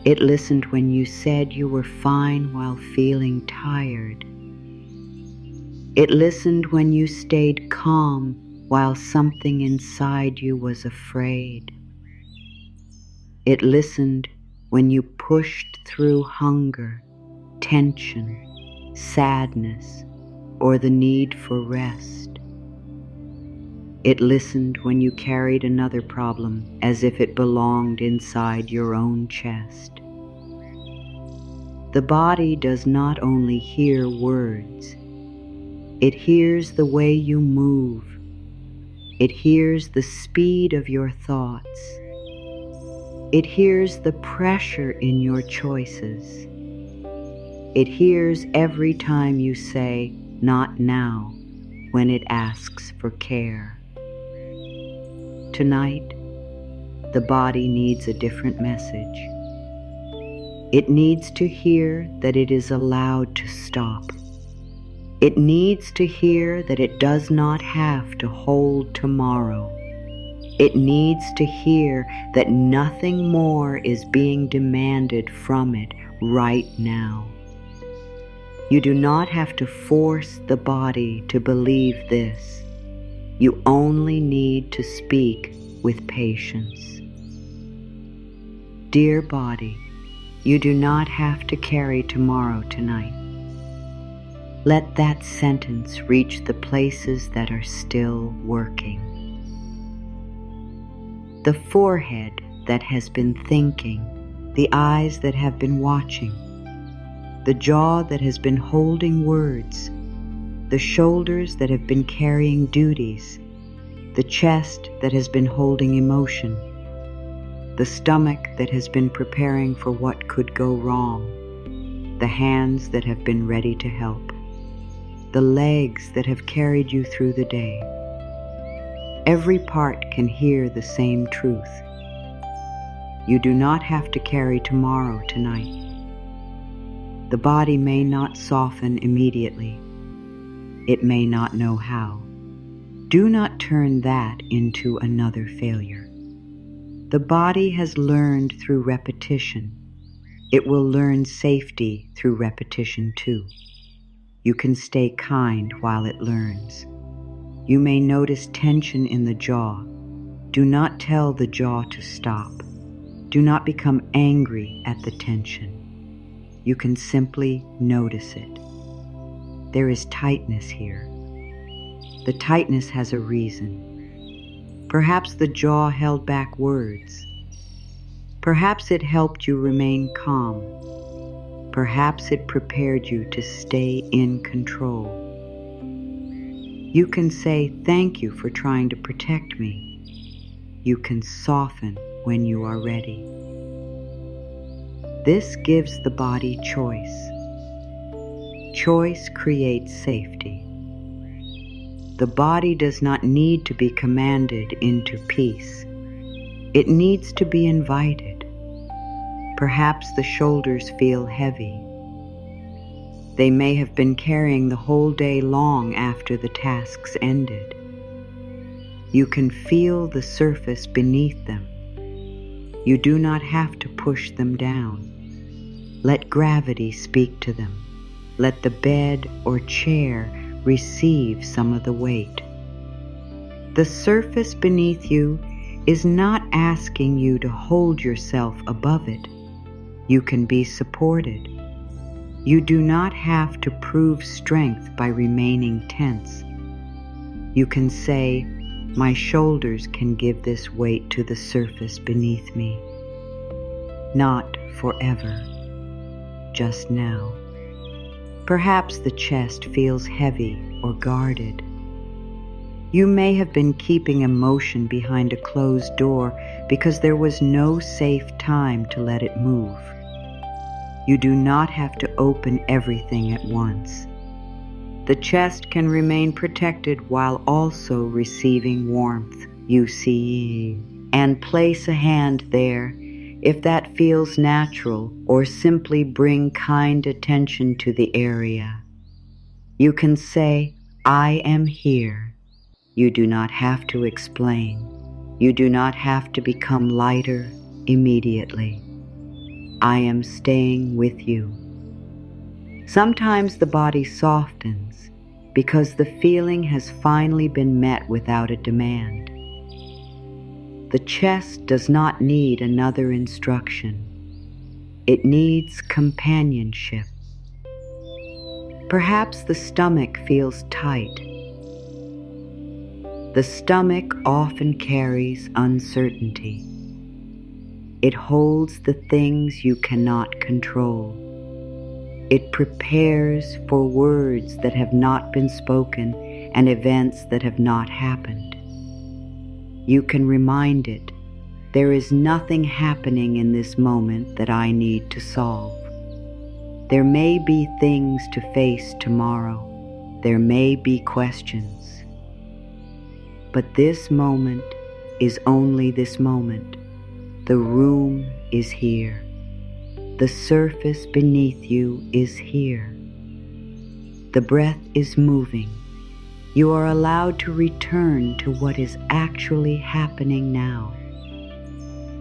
It listened when you said you were fine while feeling tired. It listened when you stayed calm while something inside you was afraid. It listened when you pushed through hunger, tension, sadness, or the need for rest. It listened when you carried another problem as if it belonged inside your own chest. The body does not only hear words, it hears the way you move. It hears the speed of your thoughts. It hears the pressure in your choices. It hears every time you say, "Not now," when it asks for care. Tonight, the body needs a different message. It needs to hear that it is allowed to stop. It needs to hear that it does not have to hold tomorrow. It needs to hear that nothing more is being demanded from it right now. You do not have to force the body to believe this. You only need to speak with patience. Dear body, you do not have to carry tomorrow tonight. Let that sentence reach the places that are still working. The forehead that has been thinking, the eyes that have been watching, the jaw that has been holding words, the shoulders that have been carrying duties, the chest that has been holding emotion, the stomach that has been preparing for what could go wrong, the hands that have been ready to help, the legs that have carried you through the day. Every part can hear the same truth. You do not have to carry tomorrow tonight. The body may not soften immediately. It may not know how. Do not turn that into another failure. The body has learned through repetition. It will learn safety through repetition too. You can stay kind while it learns. You may notice tension in the jaw. Do not tell the jaw to stop. Do not become angry at the tension. You can simply notice it. There is tightness here. The tightness has a reason. Perhaps the jaw held back words. Perhaps it helped you remain calm. Perhaps it prepared you to stay in control. You can say, "Thank you for trying to protect me." You can soften when you are ready. This gives the body choice. Choice creates safety. The body does not need to be commanded into peace. It needs to be invited. Perhaps the shoulders feel heavy. They may have been carrying the whole day long after the tasks ended. You can feel the surface beneath them. You do not have to push them down. Let gravity speak to them. Let the bed or chair receive some of the weight. The surface beneath you is not asking you to hold yourself above it. You can be supported. You do not have to prove strength by remaining tense. You can say, "My shoulders can give this weight to the surface beneath me." Not forever, just now. Perhaps the chest feels heavy or guarded. You may have been keeping emotion behind a closed door because there was no safe time to let it move. You do not have to open everything at once. The chest can remain protected while also receiving warmth, and place a hand there if that feels natural, or simply bring kind attention to the area. You can say, "I am here." You do not have to explain. You do not have to become lighter immediately. I am staying with you. Sometimes the body softens because the feeling has finally been met without a demand. The chest does not need another instruction. It needs companionship. Perhaps the stomach feels tight. The stomach often carries uncertainty. It holds the things you cannot control. It prepares for words that have not been spoken and events that have not happened. You can remind it, there is nothing happening in this moment that I need to solve. There may be things to face tomorrow. There may be questions. But this moment is only this moment. The room is here. The surface beneath you is here. The breath is moving. You are allowed to return to what is actually happening now.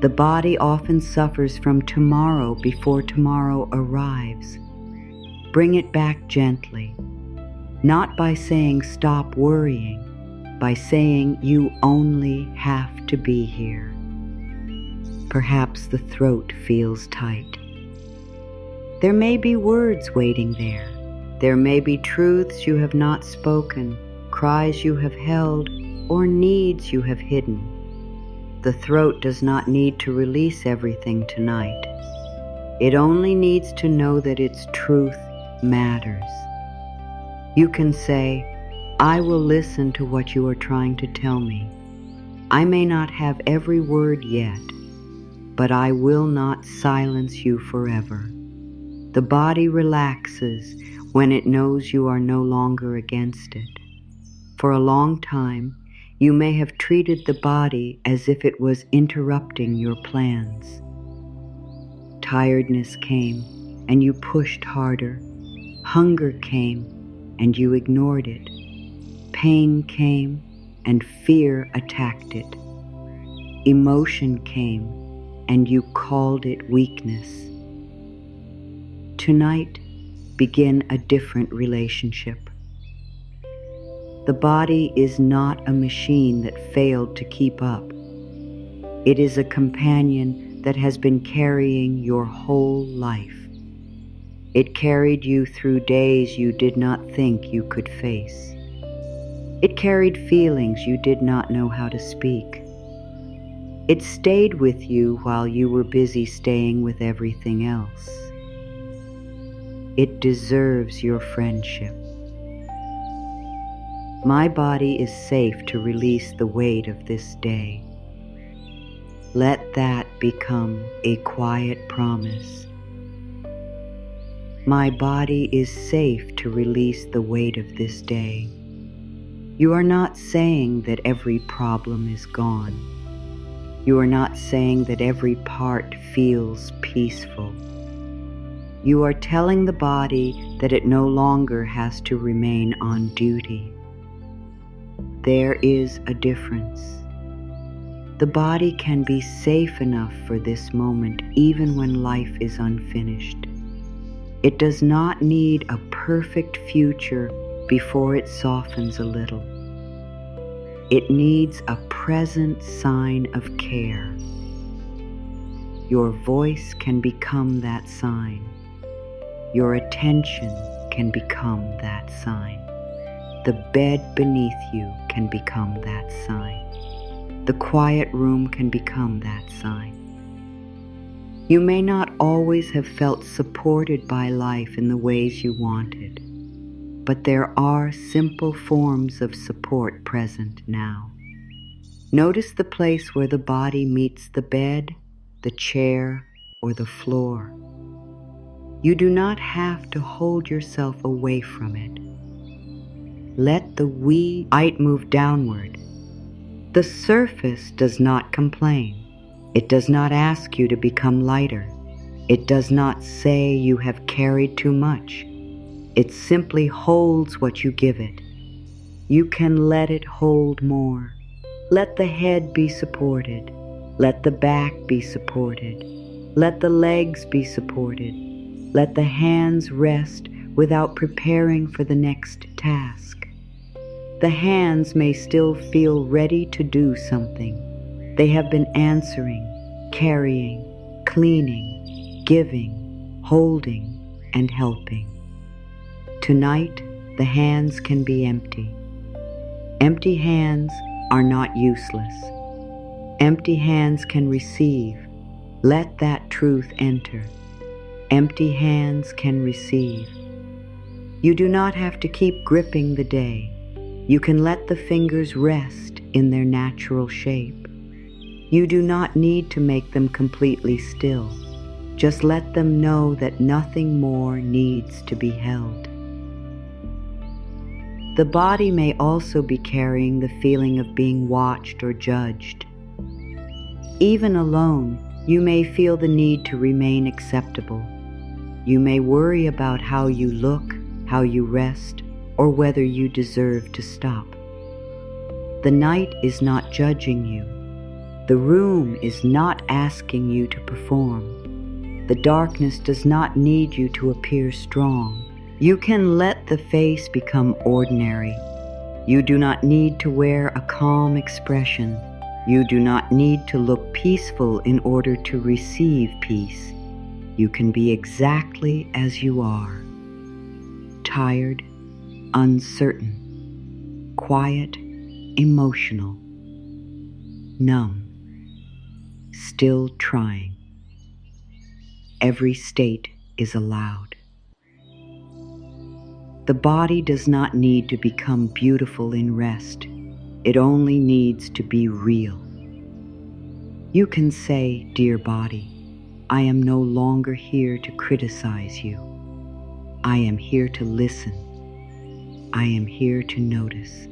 The body often suffers from tomorrow before tomorrow arrives. Bring it back gently, not by saying stop worrying, by saying you only have to be here. Perhaps the throat feels tight. There may be words waiting there. There may be truths you have not spoken, cries you have held, or needs you have hidden. The throat does not need to release everything tonight. It only needs to know that its truth matters. You can say, I will listen to what you are trying to tell me. I may not have every word yet, but I will not silence you forever. The body relaxes when it knows you are no longer against it. For a long time, you may have treated the body as if it was interrupting your plans. Tiredness came, and you pushed harder. Hunger came, and you ignored it. Pain came, and fear attacked it. Emotion came, and you called it weakness. Tonight, begin a different relationship. The body is not a machine that failed to keep up. It is a companion that has been carrying your whole life. It carried you through days you did not think you could face. It carried feelings you did not know how to speak. It stayed with you while you were busy staying with everything else. It deserves your friendship. My body is safe to release the weight of this day. Let that become a quiet promise. My body is safe to release the weight of this day. You are not saying that every problem is gone. You are not saying that every part feels peaceful. You are telling the body that it no longer has to remain on duty. There is a difference. The body can be safe enough for this moment even when life is unfinished. It does not need a perfect future before it softens a little. It needs a present sign of care. Your voice can become that sign. Your attention can become that sign. The bed beneath you can become that sign. The quiet room can become that sign. You may not always have felt supported by life in the ways you wanted, but there are simple forms of support present now. Notice the place where the body meets the bed, the chair, or the floor. You do not have to hold yourself away from it. Let the light move downward. The surface does not complain. It does not ask you to become lighter. It does not say you have carried too much. It simply holds what you give it. You can let it hold more. Let the head be supported. Let the back be supported. Let the legs be supported. Let the hands rest without preparing for the next task. The hands may still feel ready to do something. They have been answering, carrying, cleaning, giving, holding, and helping. Tonight, the hands can be empty. Empty hands are not useless. Empty hands can receive. Let that truth enter. Empty hands can receive. You do not have to keep gripping the day. You can let the fingers rest in their natural shape. You do not need to make them completely still. Just let them know that nothing more needs to be held. The body may also be carrying the feeling of being watched or judged. Even alone, you may feel the need to remain acceptable. You may worry about how you look, how you rest, or whether you deserve to stop. The night is not judging you. The room is not asking you to perform. The darkness does not need you to appear strong. You can let the face become ordinary. You do not need to wear a calm expression. You do not need to look peaceful in order to receive peace. You can be exactly as you are. Tired, uncertain, quiet, emotional, numb, still trying. Every state is allowed. The body does not need to become beautiful in rest. It only needs to be real. You can say, "Dear body, I am no longer here to criticize you. I am here to listen. I am here to notice.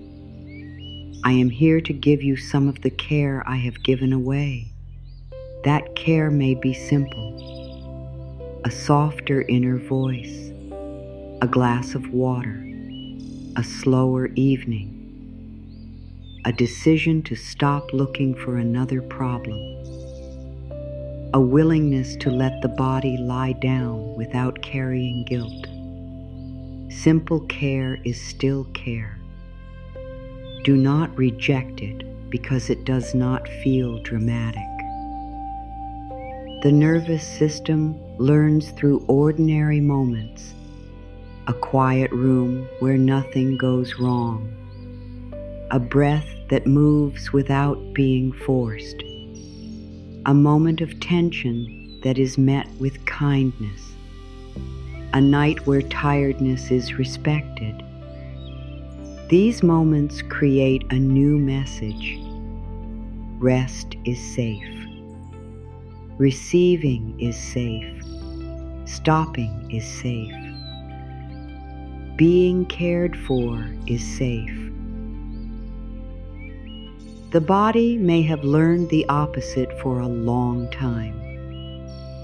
I am here to give you some of the care I have given away." That care may be simple. A softer inner voice, a glass of water, a slower evening, a decision to stop looking for another problem, a willingness to let the body lie down without carrying guilt. Simple care is still care. Do not reject it because it does not feel dramatic. The nervous system learns through ordinary moments. A quiet room where nothing goes wrong. A breath that moves without being forced. A moment of tension that is met with kindness. A night where tiredness is respected. These moments create a new message. Rest is safe. Receiving is safe. Stopping is safe. Being cared for is safe. The body may have learned the opposite for a long time.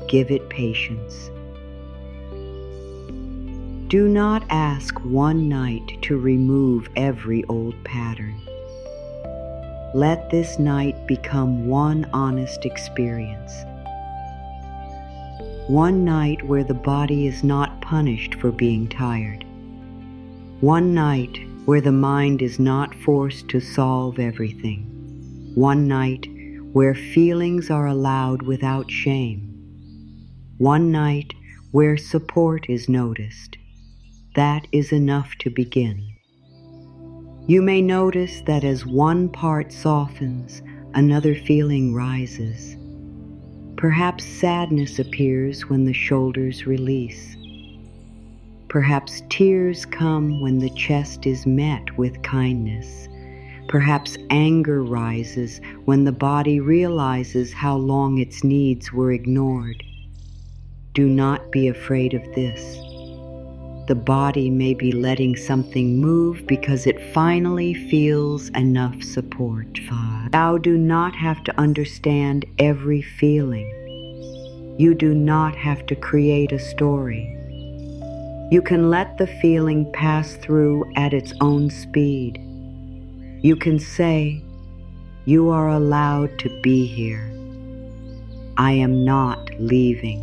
Give it patience. Do not ask one night to remove every old pattern. Let this night become one honest experience. One night where the body is not punished for being tired. One night where the mind is not forced to solve everything. One night where feelings are allowed without shame. One night where support is noticed. That is enough to begin. You may notice that as one part softens, another feeling rises. Perhaps sadness appears when the shoulders release. Perhaps tears come when the chest is met with kindness. Perhaps anger rises when the body realizes how long its needs were ignored. Do not be afraid of this. the body may be letting something move because it finally feels enough support. 5. Thou do not have to understand every feeling. You do not have to create a story. You can let the feeling pass through at its own speed. You can say, "You are allowed to be here. I am not leaving."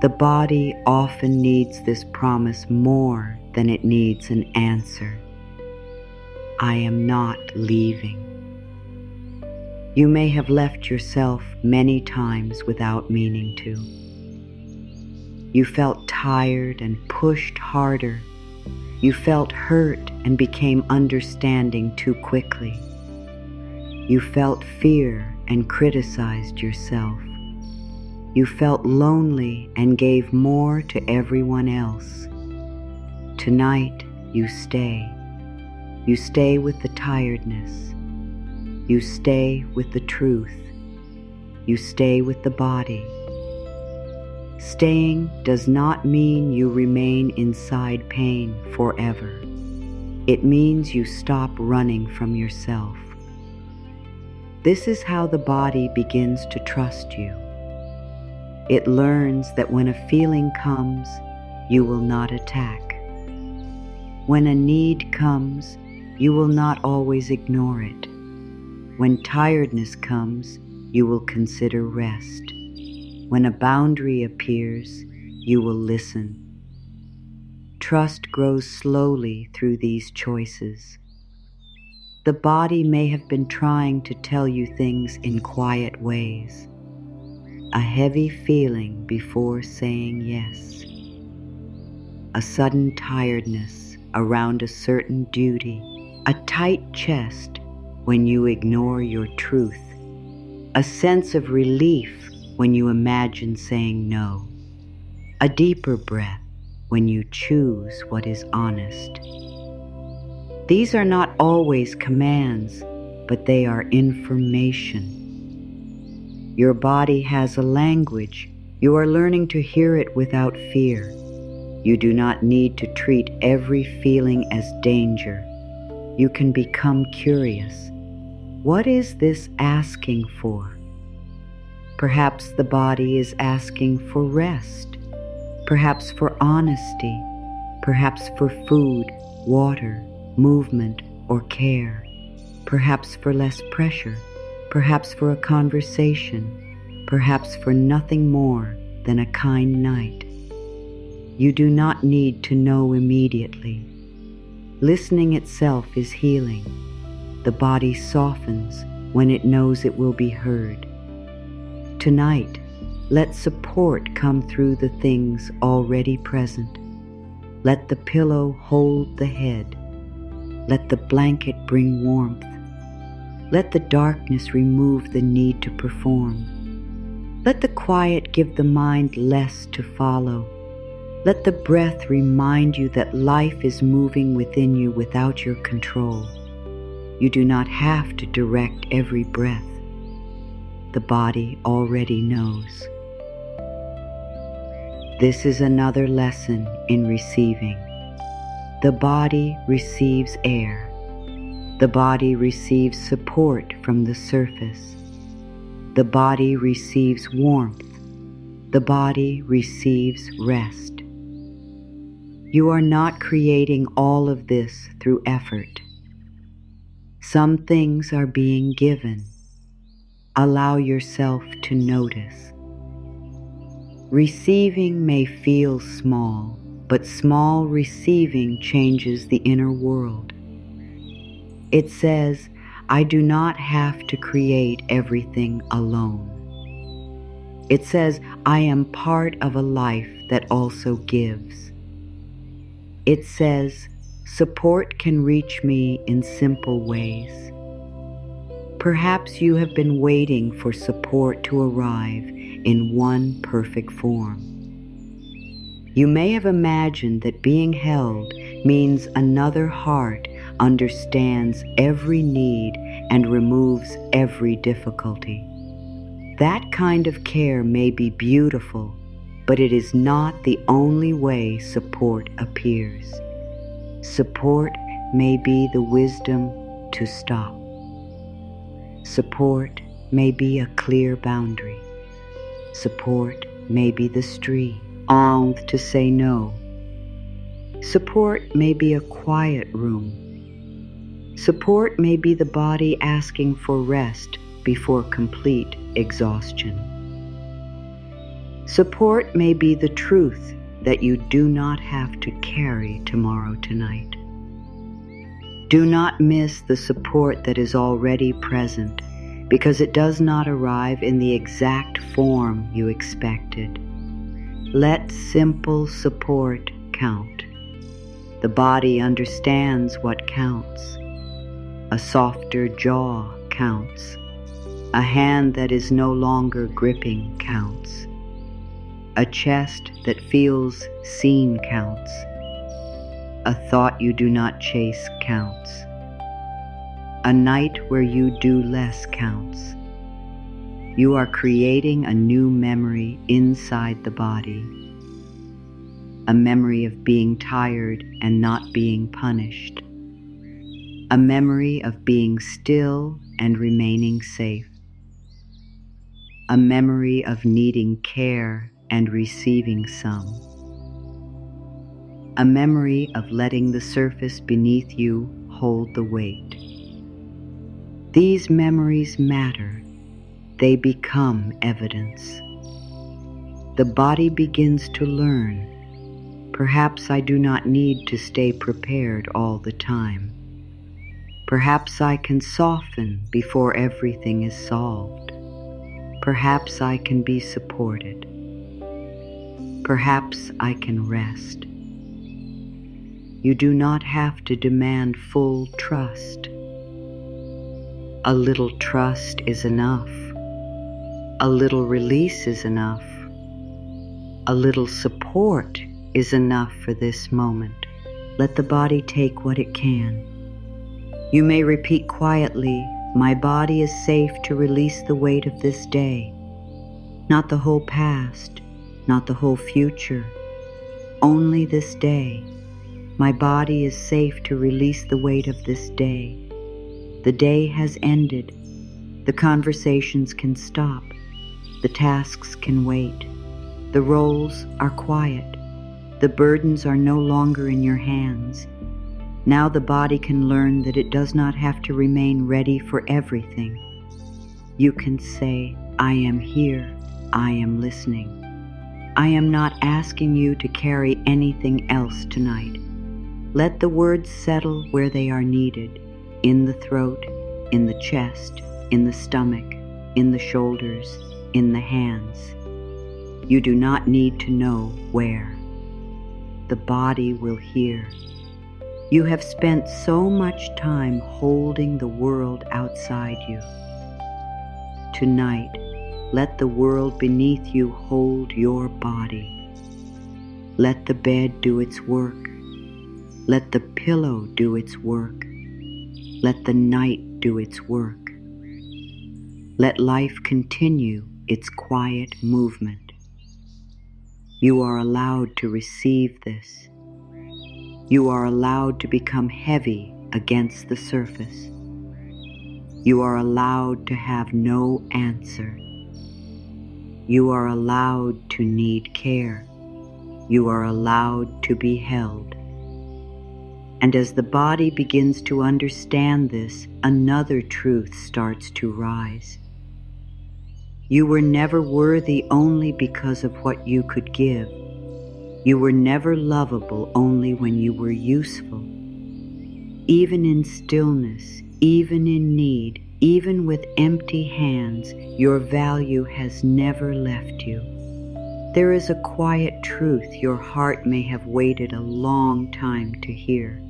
The body often needs this promise more than it needs an answer. I am not leaving. You may have left yourself many times without meaning to. You felt tired and pushed harder. You felt hurt and became understanding too quickly. You felt fear and criticized yourself. You felt lonely and gave more to everyone else. Tonight, you stay. You stay with the tiredness. You stay with the truth. You stay with the body. Staying does not mean you remain inside pain forever. It means you stop running from yourself. This is how the body begins to trust you. It learns that when a feeling comes, you will not attack. When a need comes, you will not always ignore it. When tiredness comes, you will consider rest. When a boundary appears, you will listen. Trust grows slowly through these choices. The body may have been trying to tell you things in quiet ways. A heavy feeling before saying yes. A sudden tiredness around a certain duty. A tight chest when you ignore your truth. A sense of relief when you imagine saying no. A deeper breath when you choose what is honest. These are not always commands, but they are information. Your body has a language. You are learning to hear it without fear. You do not need to treat every feeling as danger. You can become curious. What is this asking for? Perhaps the body is asking for rest, perhaps for honesty, perhaps for food, water, movement, or care, perhaps for less pressure, perhaps for a conversation, perhaps for nothing more than a kind night. You do not need to know immediately. Listening itself is healing. The body softens when it knows it will be heard. Tonight, let support come through the things already present. Let the pillow hold the head. Let the blanket bring warmth. Let the darkness remove the need to perform. Let the quiet give the mind less to follow. Let the breath remind you that life is moving within you without your control. You do not have to direct every breath. The body already knows. This is another lesson in receiving. The body receives air. The body receives support from the surface. The body receives warmth. The body receives rest. You are not creating all of this through effort. Some things are being given. Allow yourself to notice. Receiving may feel small, but small receiving changes the inner world. It says, I do not have to create everything alone. It says, I am part of a life that also gives. It says, support can reach me in simple ways. Perhaps you have been waiting for support to arrive in one perfect form. You may have imagined that being held means another heart understands every need and removes every difficulty. That kind of care may be beautiful, but it is not the only way support appears. Support may be the wisdom to stop. Support may be a clear boundary. Support may be the strength to say no. Support may be a quiet room. Support may be the body asking for rest before complete exhaustion. Support may be the truth that you do not have to carry tomorrow tonight. Do not miss the support that is already present, because it does not arrive in the exact form you expected. Let simple support count. The body understands what counts. A softer jaw counts. A hand that is no longer gripping counts. A chest that feels seen counts. A thought you do not chase counts. A night where you do less counts. You are creating a new memory inside the body. A memory of being tired and not being punished. A memory of being still and remaining safe. A memory of needing care and receiving some. A memory of letting the surface beneath you hold the weight. These memories matter. They become evidence. The body begins to learn. Perhaps I do not need to stay prepared all the time. Perhaps I can soften before everything is solved. Perhaps I can be supported. Perhaps I can rest. You do not have to demand full trust. A little trust is enough. A little release is enough. A little support is enough for this moment. Let the body take what it can. You may repeat quietly, "My body is safe to release the weight of this day." Not the whole past, not the whole future, only this day. My body is safe to release the weight of this day. The day has ended. The conversations can stop. The tasks can wait. The roles are quiet. The burdens are no longer in your hands. Now the body can learn that it does not have to remain ready for everything. You can say, "I am here. I am listening. I am not asking you to carry anything else tonight." Let the words settle where they are needed, in the throat, in the chest, in the stomach, in the shoulders, in the hands. You do not need to know where. The body will hear. You have spent so much time holding the world outside you. Tonight, let the world beneath you hold your body. Let the bed do its work. Let the pillow do its work. Let the night do its work. Let life continue its quiet movement. You are allowed to receive this. You are allowed to become heavy against the surface. You are allowed to have no answer. You are allowed to need care. You are allowed to be held. And as the body begins to understand this, another truth starts to rise. You were never worthy only because of what you could give. You were never lovable only when you were useful. Even in stillness, even in need, even with empty hands, your value has never left you. There is a quiet truth your heart may have waited a long time to hear.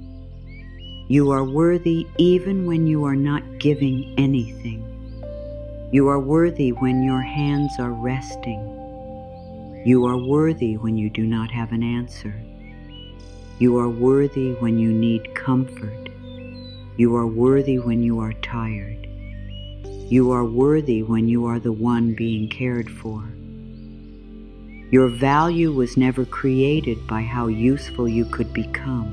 You are worthy even when you are not giving anything. You are worthy when your hands are resting. You are worthy when you do not have an answer. You are worthy when you need comfort. You are worthy when you are tired. You are worthy when you are the one being cared for. Your value was never created by how useful you could become.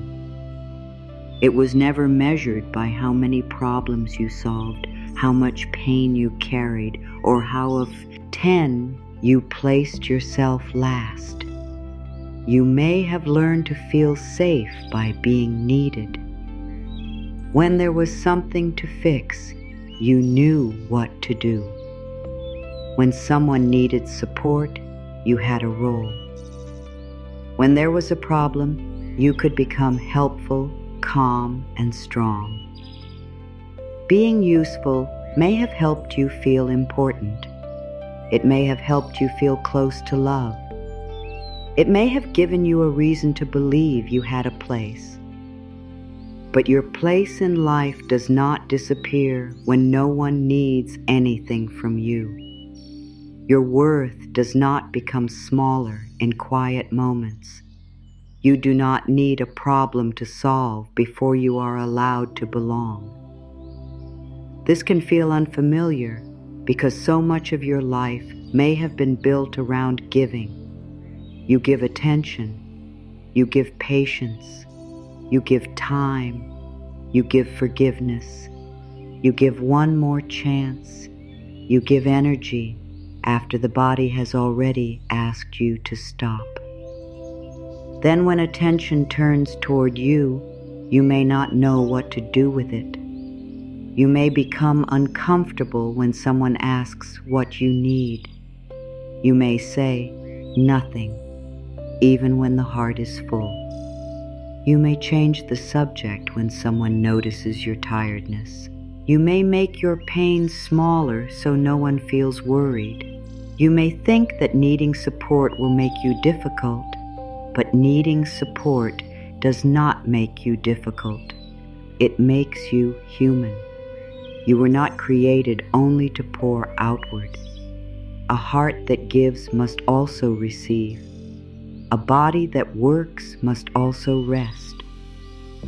It was never measured by how many problems you solved, how much pain you carried, or how of 10 you placed yourself last. You may have learned to feel safe by being needed. When there was something to fix, you knew what to do. When someone needed support, you had a role. When there was a problem, you could become helpful, calm, and strong. Being useful may have helped you feel important. It may have helped you feel close to love. It may have given you a reason to believe you had a place. But your place in life does not disappear when no one needs anything from you. Your worth does not become smaller in quiet moments. You do not need a problem to solve before you are allowed to belong. This can feel unfamiliar because so much of your life may have been built around giving. You give attention, you give patience, you give time, you give forgiveness, you give one more chance, you give energy after the body has already asked you to stop. Then when attention turns toward you, you may not know what to do with it. You may become uncomfortable when someone asks what you need. You may say nothing, even when the heart is full. You may change the subject when someone notices your tiredness. You may make your pain smaller so no one feels worried. You may think that needing support will make you difficult, but needing support does not make you difficult. It makes you human. You were not created only to pour outward. A heart that gives must also receive. A body that works must also rest.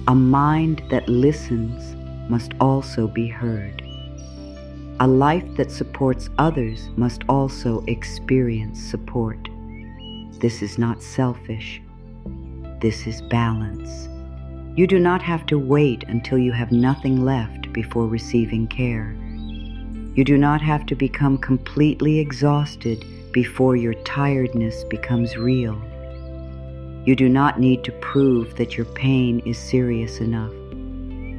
A mind that listens must also be heard. A life that supports others must also experience support. This is not selfish. This is balance. You do not have to wait until you have nothing left before receiving care. You do not have to become completely exhausted before your tiredness becomes real. You do not need to prove that your pain is serious enough.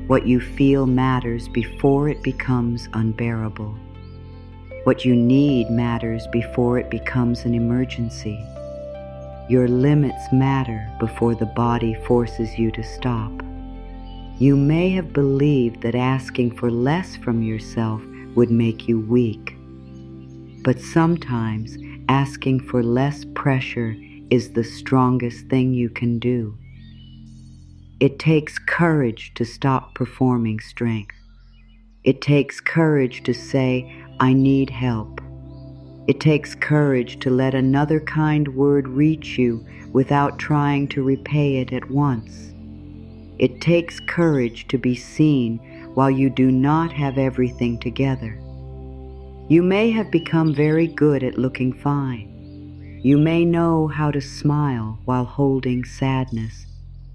What you feel matters before it becomes unbearable. What you need matters before it becomes an emergency. Your limits matter before the body forces you to stop. You may have believed that asking for less from yourself would make you weak. But sometimes asking for less pressure is the strongest thing you can do. It takes courage to stop performing strength. It takes courage to say, I need help. It takes courage to let another kind word reach you without trying to repay it at once. It takes courage to be seen while you do not have everything together. You may have become very good at looking fine. You may know how to smile while holding sadness.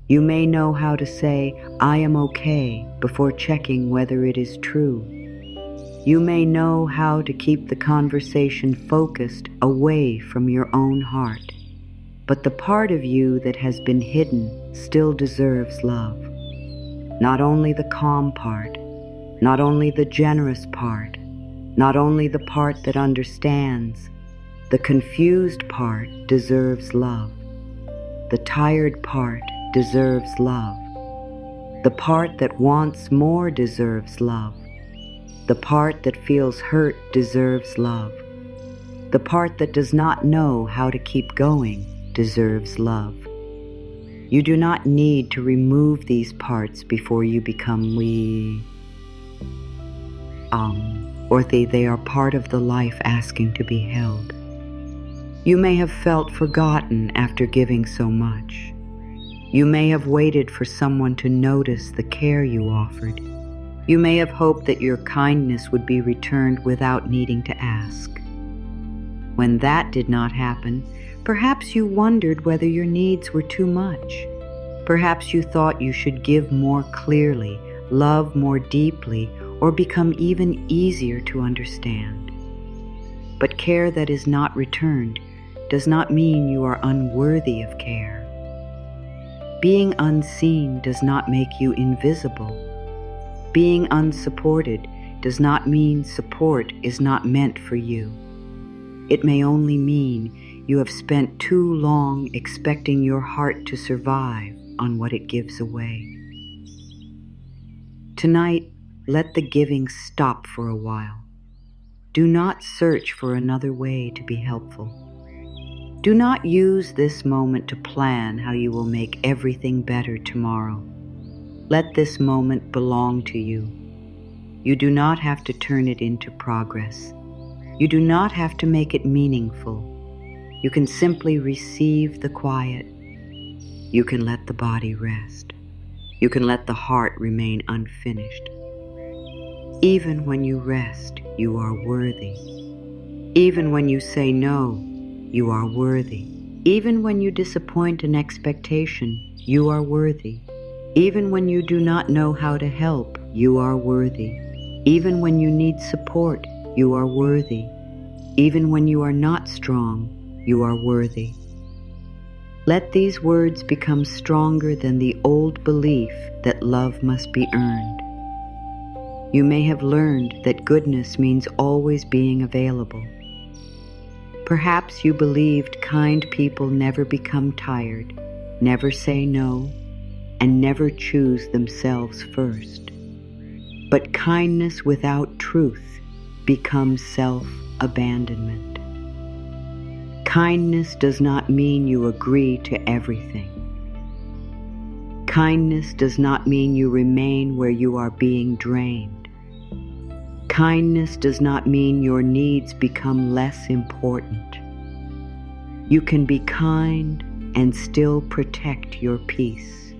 You may know how to say, I am okay, before checking whether it is true. You may know how to keep the conversation focused away from your own heart. But the part of you that has been hidden still deserves love. Not only the calm part, not only the generous part, not only the part that understands. The confused part deserves love. The tired part deserves love. The part that wants more deserves love. The part that feels hurt deserves love. The part that does not know how to keep going deserves love. You do not need to remove these parts before you become or they are part of the life asking to be held. You may have felt forgotten after giving so much. You may have waited for someone to notice the care you offered. You may have hoped that your kindness would be returned without needing to ask. When that did not happen, Perhaps you wondered whether your needs were too much. Perhaps you thought you should give more clearly, love more deeply, or become even easier to understand. But care that is not returned does not mean you are unworthy of care. Being unseen does not make you invisible. Being unsupported does not mean support is not meant for you. It may only mean you have spent too long expecting your heart to survive on what it gives away. Tonight, let the giving stop for a while. Do not search for another way to be helpful. Do not use this moment to plan how you will make everything better tomorrow. Let this moment belong to you. You do not have to turn it into progress. You do not have to make it meaningful. You can simply receive the quiet. You can let the body rest. You can let the heart remain unfinished. Even when you rest, you are worthy. Even when you say no, you are worthy. Even when you disappoint an expectation, you are worthy. Even when you do not know how to help, you are worthy. Even when you need support, you are worthy. Even when you are not strong, you are worthy. Let these words become stronger than the old belief that love must be earned. You may have learned that goodness means always being available. Perhaps you believed kind people never become tired, never say no, and never choose themselves first. But kindness without truth becomes self-abandonment. Kindness does not mean you agree to everything. Kindness does not mean you remain where you are being drained. Kindness does not mean your needs become less important. You can be kind and still protect your peace.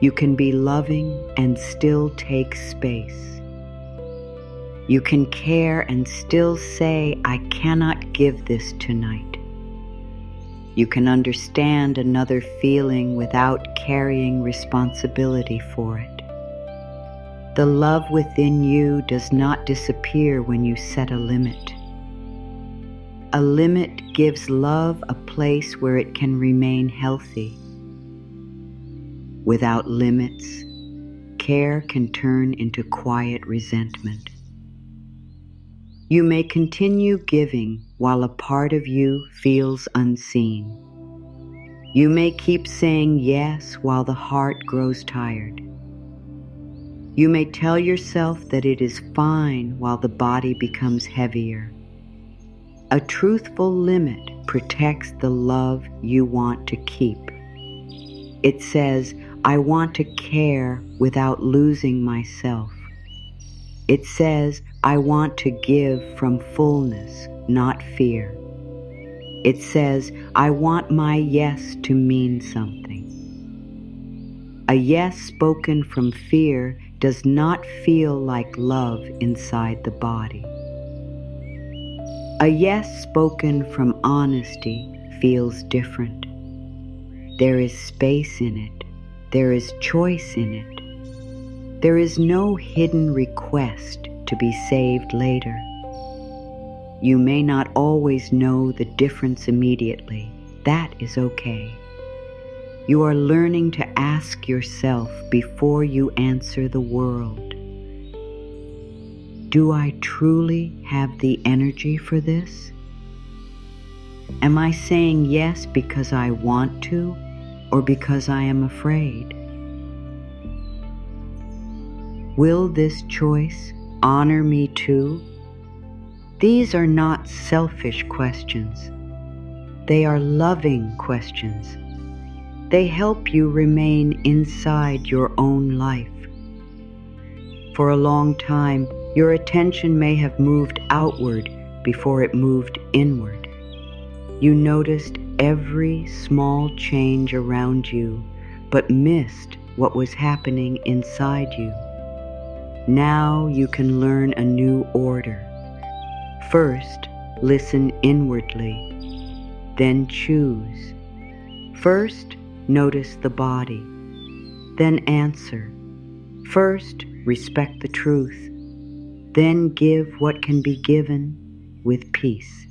You can be loving and still take space. You can care and still say, I cannot give this tonight. You can understand another feeling without carrying responsibility for it. The love within you does not disappear when you set a limit. A limit gives love a place where it can remain healthy. Without limits, care can turn into quiet resentment. You may continue giving while a part of you feels unseen. You may keep saying yes while the heart grows tired. You may tell yourself that it is fine while the body becomes heavier. A truthful limit protects the love you want to keep. It says, I want to care without losing myself. It says, I want to give from fullness, not fear. It says, I want my yes to mean something. A yes spoken from fear does not feel like love inside the body. A yes spoken from honesty feels different. There is space in it. There is choice in it. There is no hidden request to be saved later. You may not always know the difference immediately. That is okay. You are learning to ask yourself before you answer the world. Do I truly have the energy for this? Am I saying yes because I want to or because I am afraid? Will this choice honor me too? These are not selfish questions. They are loving questions. They help you remain inside your own life. For a long time, your attention may have moved outward before it moved inward. You noticed every small change around you, but missed what was happening inside you. Now you can learn a new order. First, listen inwardly. then choose. First, notice the body, then answer. First, respect the truth, then give what can be given with peace.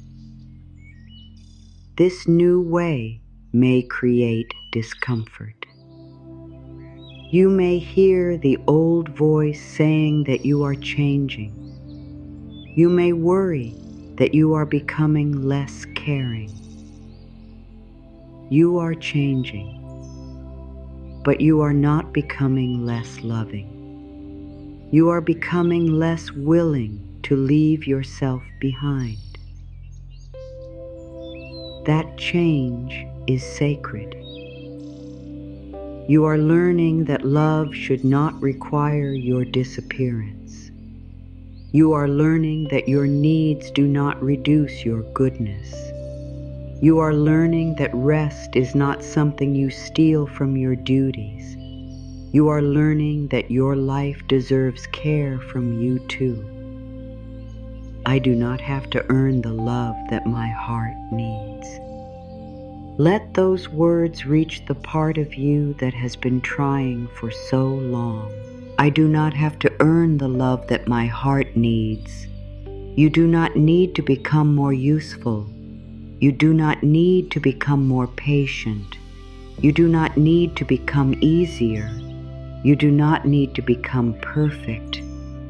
This new way may create discomfort. You may hear the old voice saying that you are changing. You may worry that you are becoming less caring. You are changing, but you are not becoming less loving. You are becoming less willing to leave yourself behind. That change is sacred. You are learning that love should not require your disappearance. You are learning that your needs do not reduce your goodness. You are learning that rest is not something you steal from your duties. You are learning that your life deserves care from you too. I do not have to earn the love that my heart needs. Let those words reach the part of you that has been trying for so long. I do not have to earn the love that my heart needs. You do not need to become more useful. You do not need to become more patient. You do not need to become easier. You do not need to become perfect.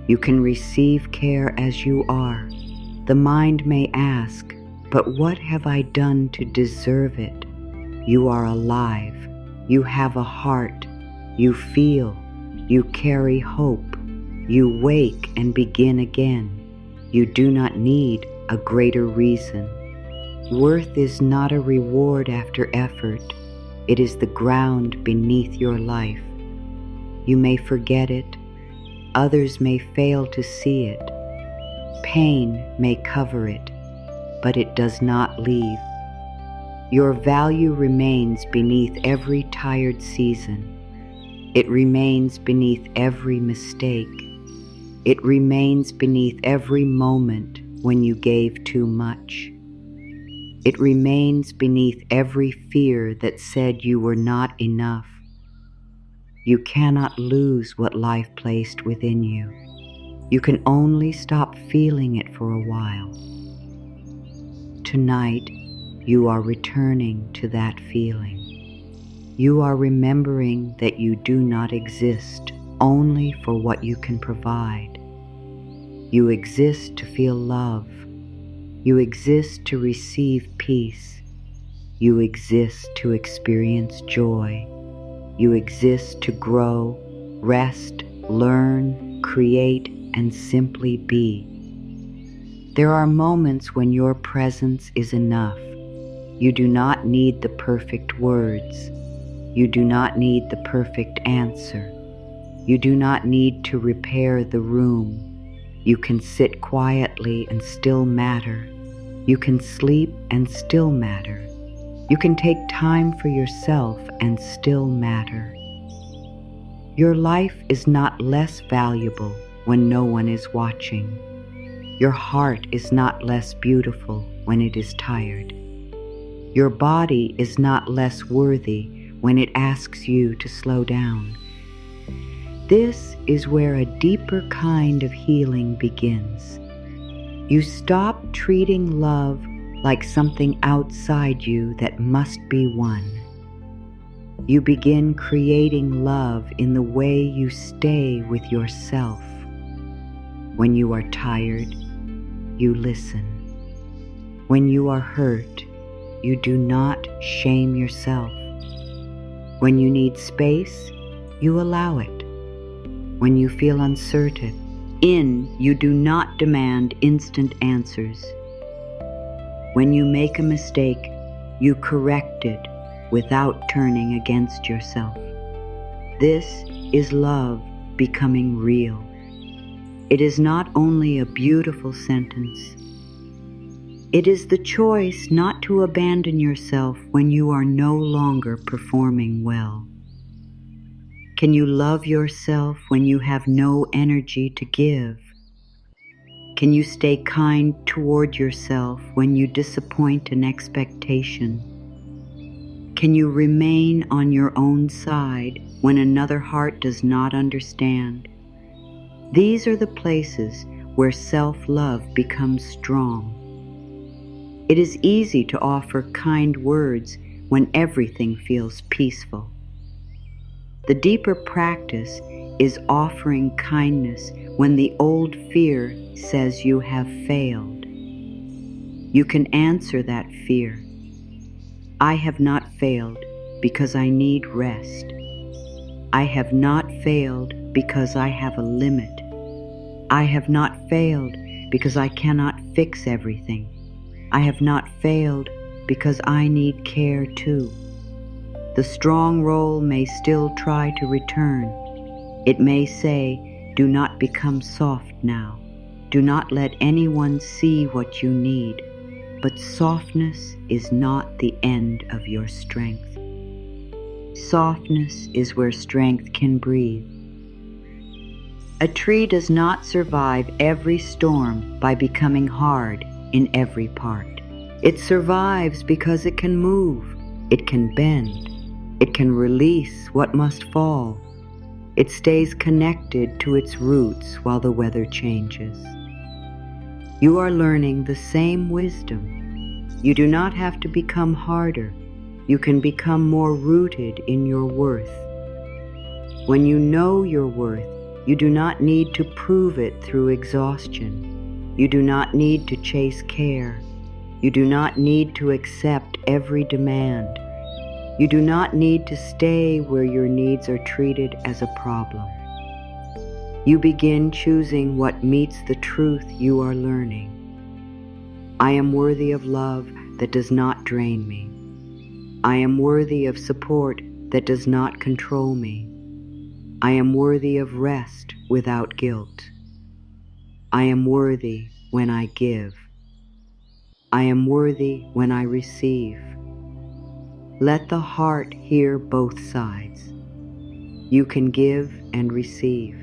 You can receive care as you are. The mind may ask, but what have I done to deserve it? You are alive. You have a heart. You feel. You carry hope. You wake and begin again. You do not need a greater reason. Worth is not a reward after effort. It is the ground beneath your life. You may forget it. Others may fail to see it. Pain may cover it, but it does not leave. Your value remains beneath every tired season. It remains beneath every mistake. It remains beneath every moment when you gave too much. It remains beneath every fear that said you were not enough. You cannot lose what life placed within you. You can only stop feeling it for a while. Tonight, you are returning to that feeling. You are remembering that you do not exist only for what you can provide. You exist to feel love. You exist to receive peace. You exist to experience joy. You exist to grow, rest, learn, create, and simply be. There are moments when your presence is enough. You do not need the perfect words. You do not need the perfect answer. You do not need to repair the room. You can sit quietly and still matter. You can sleep and still matter. You can take time for yourself and still matter. Your life is not less valuable when no one is watching. Your heart is not less beautiful when it is tired. Your body is not less worthy when it asks you to slow down. This is where a deeper kind of healing begins. You stop treating love like something outside you that must be won. You begin creating love in the way you stay with yourself. When you are tired, you listen. When you are hurt, you do not shame yourself. When you need space, you allow it. When you feel uncertain, you do not demand instant answers. When you make a mistake, you correct it without turning against yourself. This is love becoming real. It is not only a beautiful sentence. It is the choice not to abandon yourself when you are no longer performing well. Can you love yourself when you have no energy to give? Can you stay kind toward yourself when you disappoint an expectation? Can you remain on your own side when another heart does not understand? These are the places where self-love becomes strong. It is easy to offer kind words when everything feels peaceful. The deeper practice is offering kindness when the old fear says you have failed. You can answer that fear. I have not failed because I need rest. I have not failed because I have a limit. I have not failed because I cannot fix everything. I have not failed because I need care too. The strong role may still try to return. It may say, do not become soft now. Do not let anyone see what you need. But softness is not the end of your strength. Softness is where strength can breathe. A tree does not survive every storm by becoming hard in every part. It survives because it can move, it can bend, it can release what must fall. It stays connected to its roots while the weather changes. You are learning the same wisdom. You do not have to become harder. You can become more rooted in your worth. When you know your worth, you do not need to prove it through exhaustion. You do not need to chase care. You do not need to accept every demand. You do not need to stay where your needs are treated as a problem. You begin choosing what meets the truth you are learning. I am worthy of love that does not drain me. I am worthy of support that does not control me. I am worthy of rest without guilt. I am worthy when I give. I am worthy when I receive. Let the heart hear both sides. You can give and receive.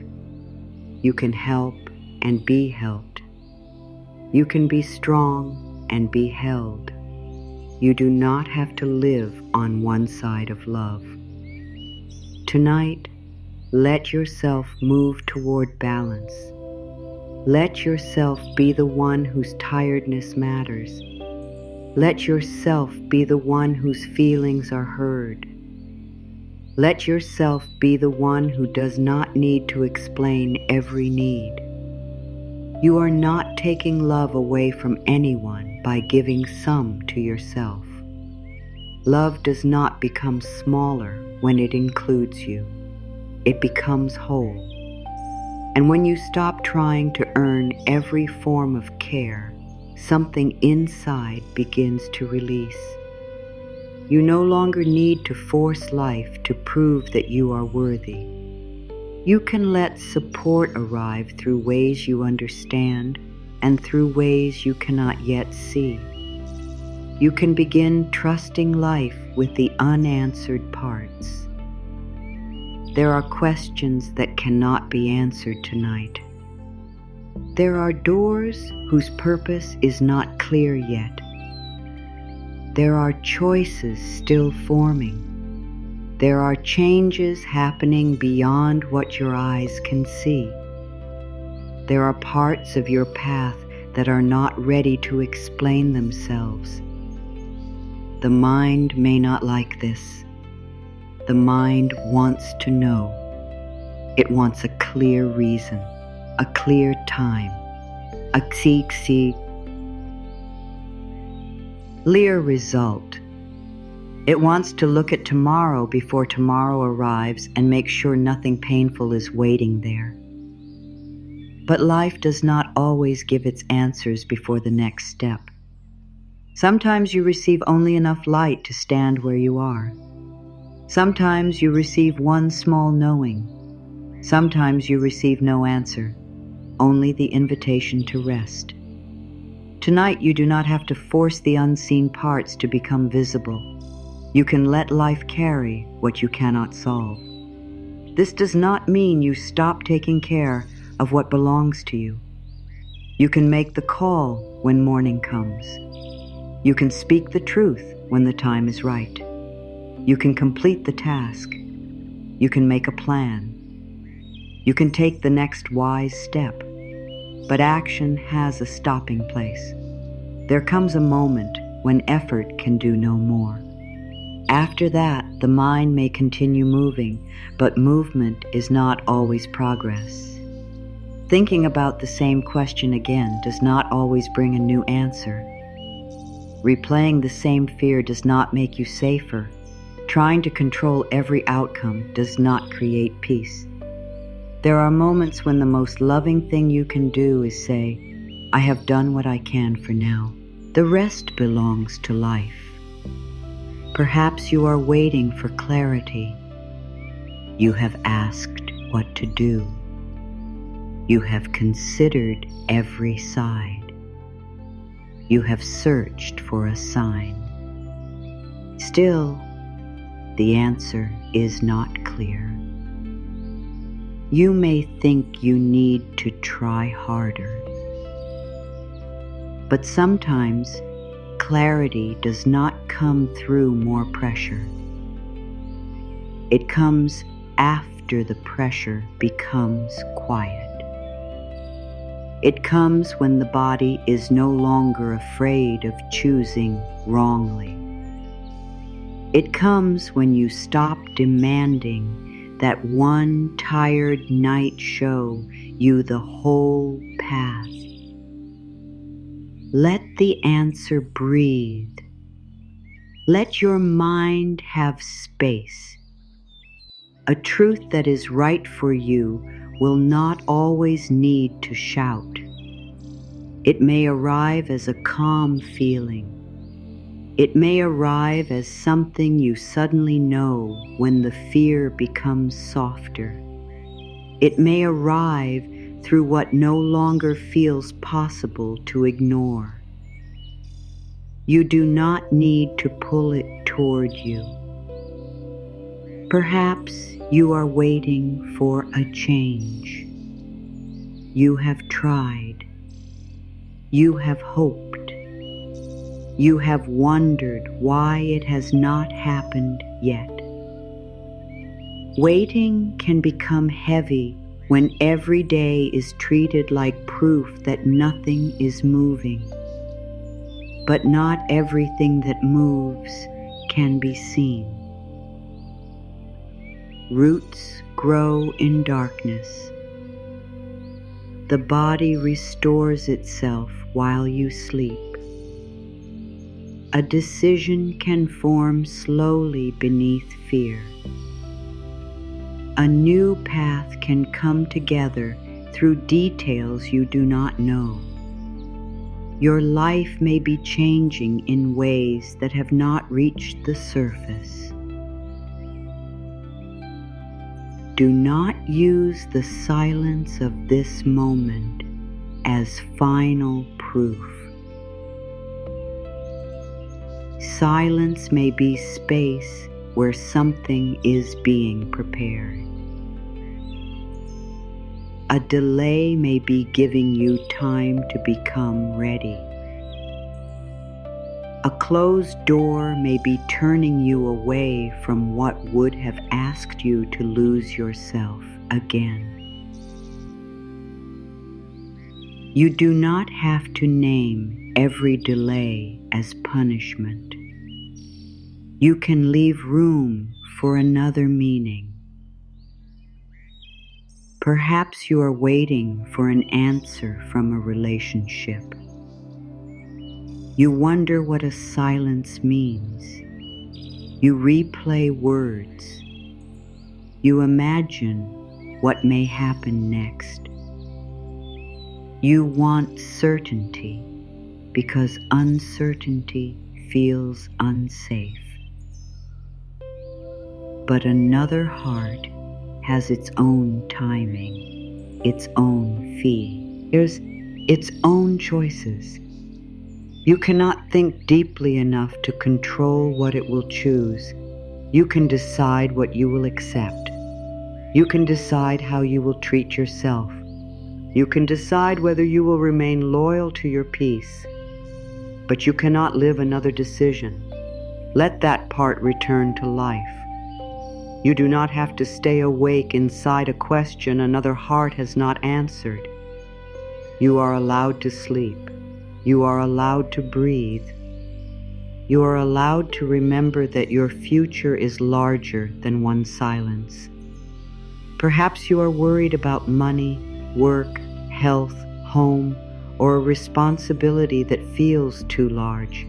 You can help and be helped. You can be strong and be held. You do not have to live on one side of love. Tonight, let yourself move toward balance. Let yourself be the one whose tiredness matters. Let yourself be the one whose feelings are heard. Let yourself be the one who does not need to explain every need. You are not taking love away from anyone by giving some to yourself. Love does not become smaller when it includes you. It becomes whole. And when you stop trying to earn every form of care, something inside begins to release. You no longer need to force life to prove that you are worthy. You can let support arrive through ways you understand and through ways you cannot yet see. You can begin trusting life with the unanswered parts. There are questions that cannot be answered tonight. There are doors whose purpose is not clear yet. There are choices still forming. There are changes happening beyond what your eyes can see. There are parts of your path that are not ready to explain themselves. The mind may not like this. The mind wants to know. It wants a clear reason, a clear time, a clear result. It wants to look at tomorrow before tomorrow arrives and make sure nothing painful is waiting there. But life does not always give its answers before the next step. Sometimes you receive only enough light to stand where you are. Sometimes you receive one small knowing. Sometimes you receive no answer, only the invitation to rest. Tonight you do not have to force the unseen parts to become visible. You can let life carry what you cannot solve. This does not mean you stop taking care of what belongs to you. You can make the call when morning comes. You can speak the truth when the time is right. You can complete the task. You can make a plan. You can take the next wise step. But action has a stopping place. There comes a moment when effort can do no more. After that, the mind may continue moving, but movement is not always progress. Thinking about the same question again does not always bring a new answer. Replaying the same fear does not make you safer. Trying to control every outcome does not create peace. There are moments when the most loving thing you can do is say, I have done what I can for now. The rest belongs to life. Perhaps you are waiting for clarity. You have asked what to do. You have considered every side. You have searched for a sign. Still, the answer is not clear. You may think you need to try harder. But sometimes clarity does not come through more pressure. It comes after the pressure becomes quiet. It comes when the body is no longer afraid of choosing wrongly. It comes when you stop demanding that one tired night show you the whole path. Let the answer breathe. Let your mind have space. A truth that is right for you will not always need to shout. It may arrive as a calm feeling. It may arrive as something you suddenly know when the fear becomes softer. It may arrive through what no longer feels possible to ignore. You do not need to pull it toward you. Perhaps you are waiting for a change. You have tried. You have hoped. You have wondered why it has not happened yet. Waiting can become heavy when every day is treated like proof that nothing is moving. But not everything that moves can be seen. Roots grow in darkness. The body restores itself while you sleep. A decision can form slowly beneath fear. A new path can come together through details you do not know. Your life may be changing in ways that have not reached the surface. Do not use the silence of this moment as final proof. Silence may be space where something is being prepared. A delay may be giving you time to become ready. A closed door may be turning you away from what would have asked you to lose yourself again. You do not have to name every delay as punishment. You can leave room for another meaning. Perhaps you are waiting for an answer from a relationship. You wonder what a silence means. You replay words. You imagine what may happen next. You want certainty because uncertainty feels unsafe. But another heart has its own timing, its own fee. There's its own choices. You cannot think deeply enough to control what it will choose. You can decide what you will accept. You can decide how you will treat yourself. You can decide whether you will remain loyal to your peace, but you cannot live another decision. Let that part return to life. You do not have to stay awake inside a question another heart has not answered. You are allowed to sleep. You are allowed to breathe. You are allowed to remember that your future is larger than one silence. Perhaps you are worried about money, work, health, home, or a responsibility that feels too large.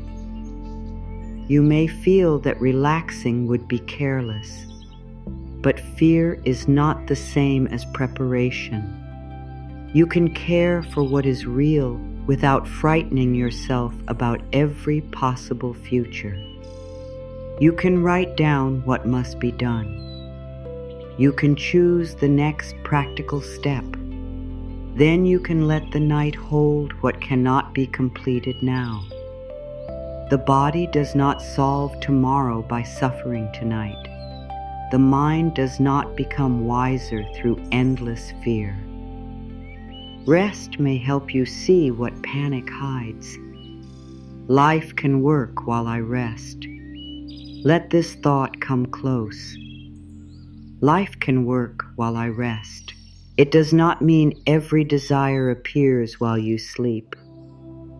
You may feel that relaxing would be careless, but fear is not the same as preparation. You can care for what is real without frightening yourself about every possible future. You can write down what must be done. You can choose the next practical step. Then you can let the night hold what cannot be completed now. The body does not solve tomorrow by suffering tonight. The mind does not become wiser through endless fear. Rest may help you see what panic hides. Life can work while I rest. Let this thought come close. Life can work while I rest. It does not mean every desire appears while you sleep.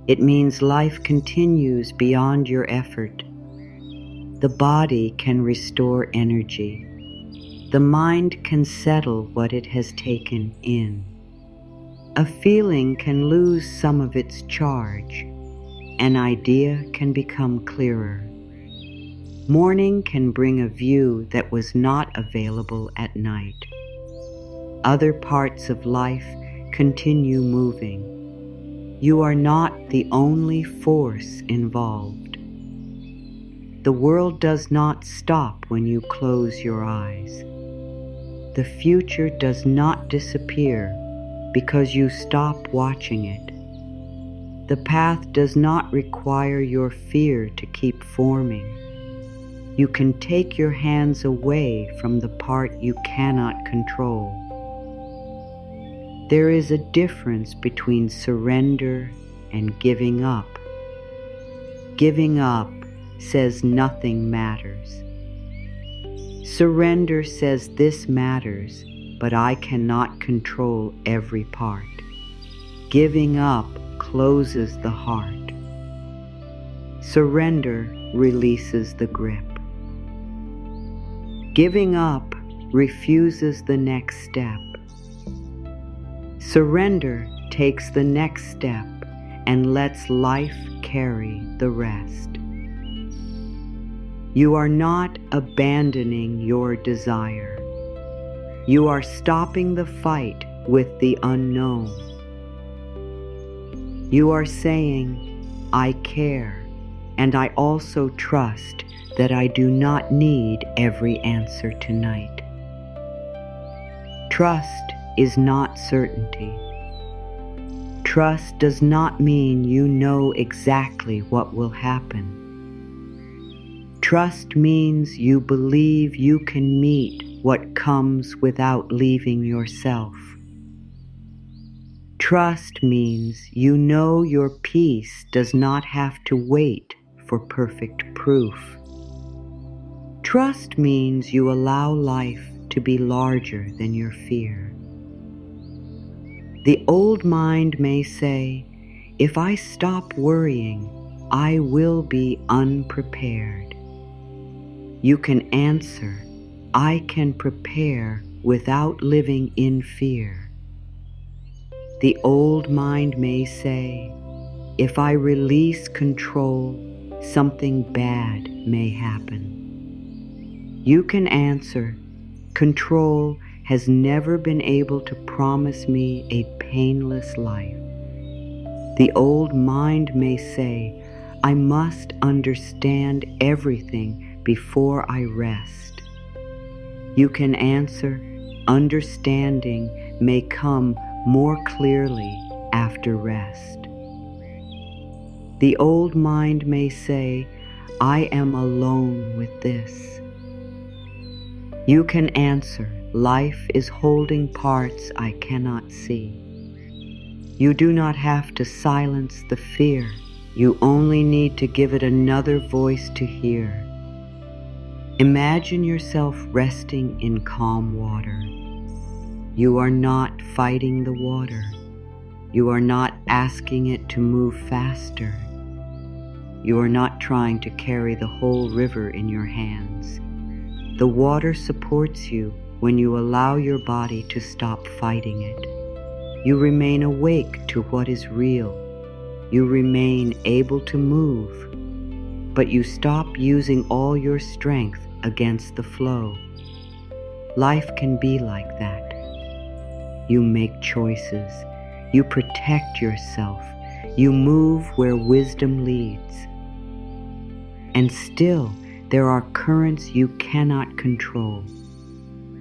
It means life continues beyond your effort. The body can restore energy. The mind can settle what it has taken in. A feeling can lose some of its charge. An idea can become clearer. Morning can bring a view that was not available at night. Other parts of life continue moving. You are not the only force involved. The world does not stop when you close your eyes. The future does not disappear because you stop watching it. The path does not require your fear to keep forming. You can take your hands away from the part you cannot control. There is a difference between surrender and giving up. Giving up says nothing matters. Surrender says this matters, but I cannot control every part. Giving up closes the heart. Surrender releases the grip. Giving up refuses the next step. Surrender takes the next step and lets life carry the rest. You are not abandoning your desire. You are stopping the fight with the unknown. You are saying, I care, and I also trust that I do not need every answer tonight. Trust is not certainty. Trust does not mean you know exactly what will happen. Trust means you believe you can meet what comes without leaving yourself. Trust means you know your peace does not have to wait for perfect proof. Trust means you allow life to be larger than your fear. The old mind may say, if I stop worrying, I will be unprepared. You can answer, I can prepare without living in fear. The old mind may say, if I release control, something bad may happen. You can answer, control has never been able to promise me a painless life. The old mind may say, I must understand everything before I rest. You can answer, understanding may come more clearly after rest. The old mind may say, I am alone with this. You can answer, life is holding parts I cannot see. You do not have to silence the fear. You only need to give it another voice to hear. Imagine yourself resting in calm water. You are not fighting the water. You are not asking it to move faster. You are not trying to carry the whole river in your hands. The water supports you when you allow your body to stop fighting it. You remain awake to what is real. You remain able to move, but you stop using all your strength against the flow. Life can be like that. You make choices. You protect yourself. You move where wisdom leads. And still, there are currents you cannot control.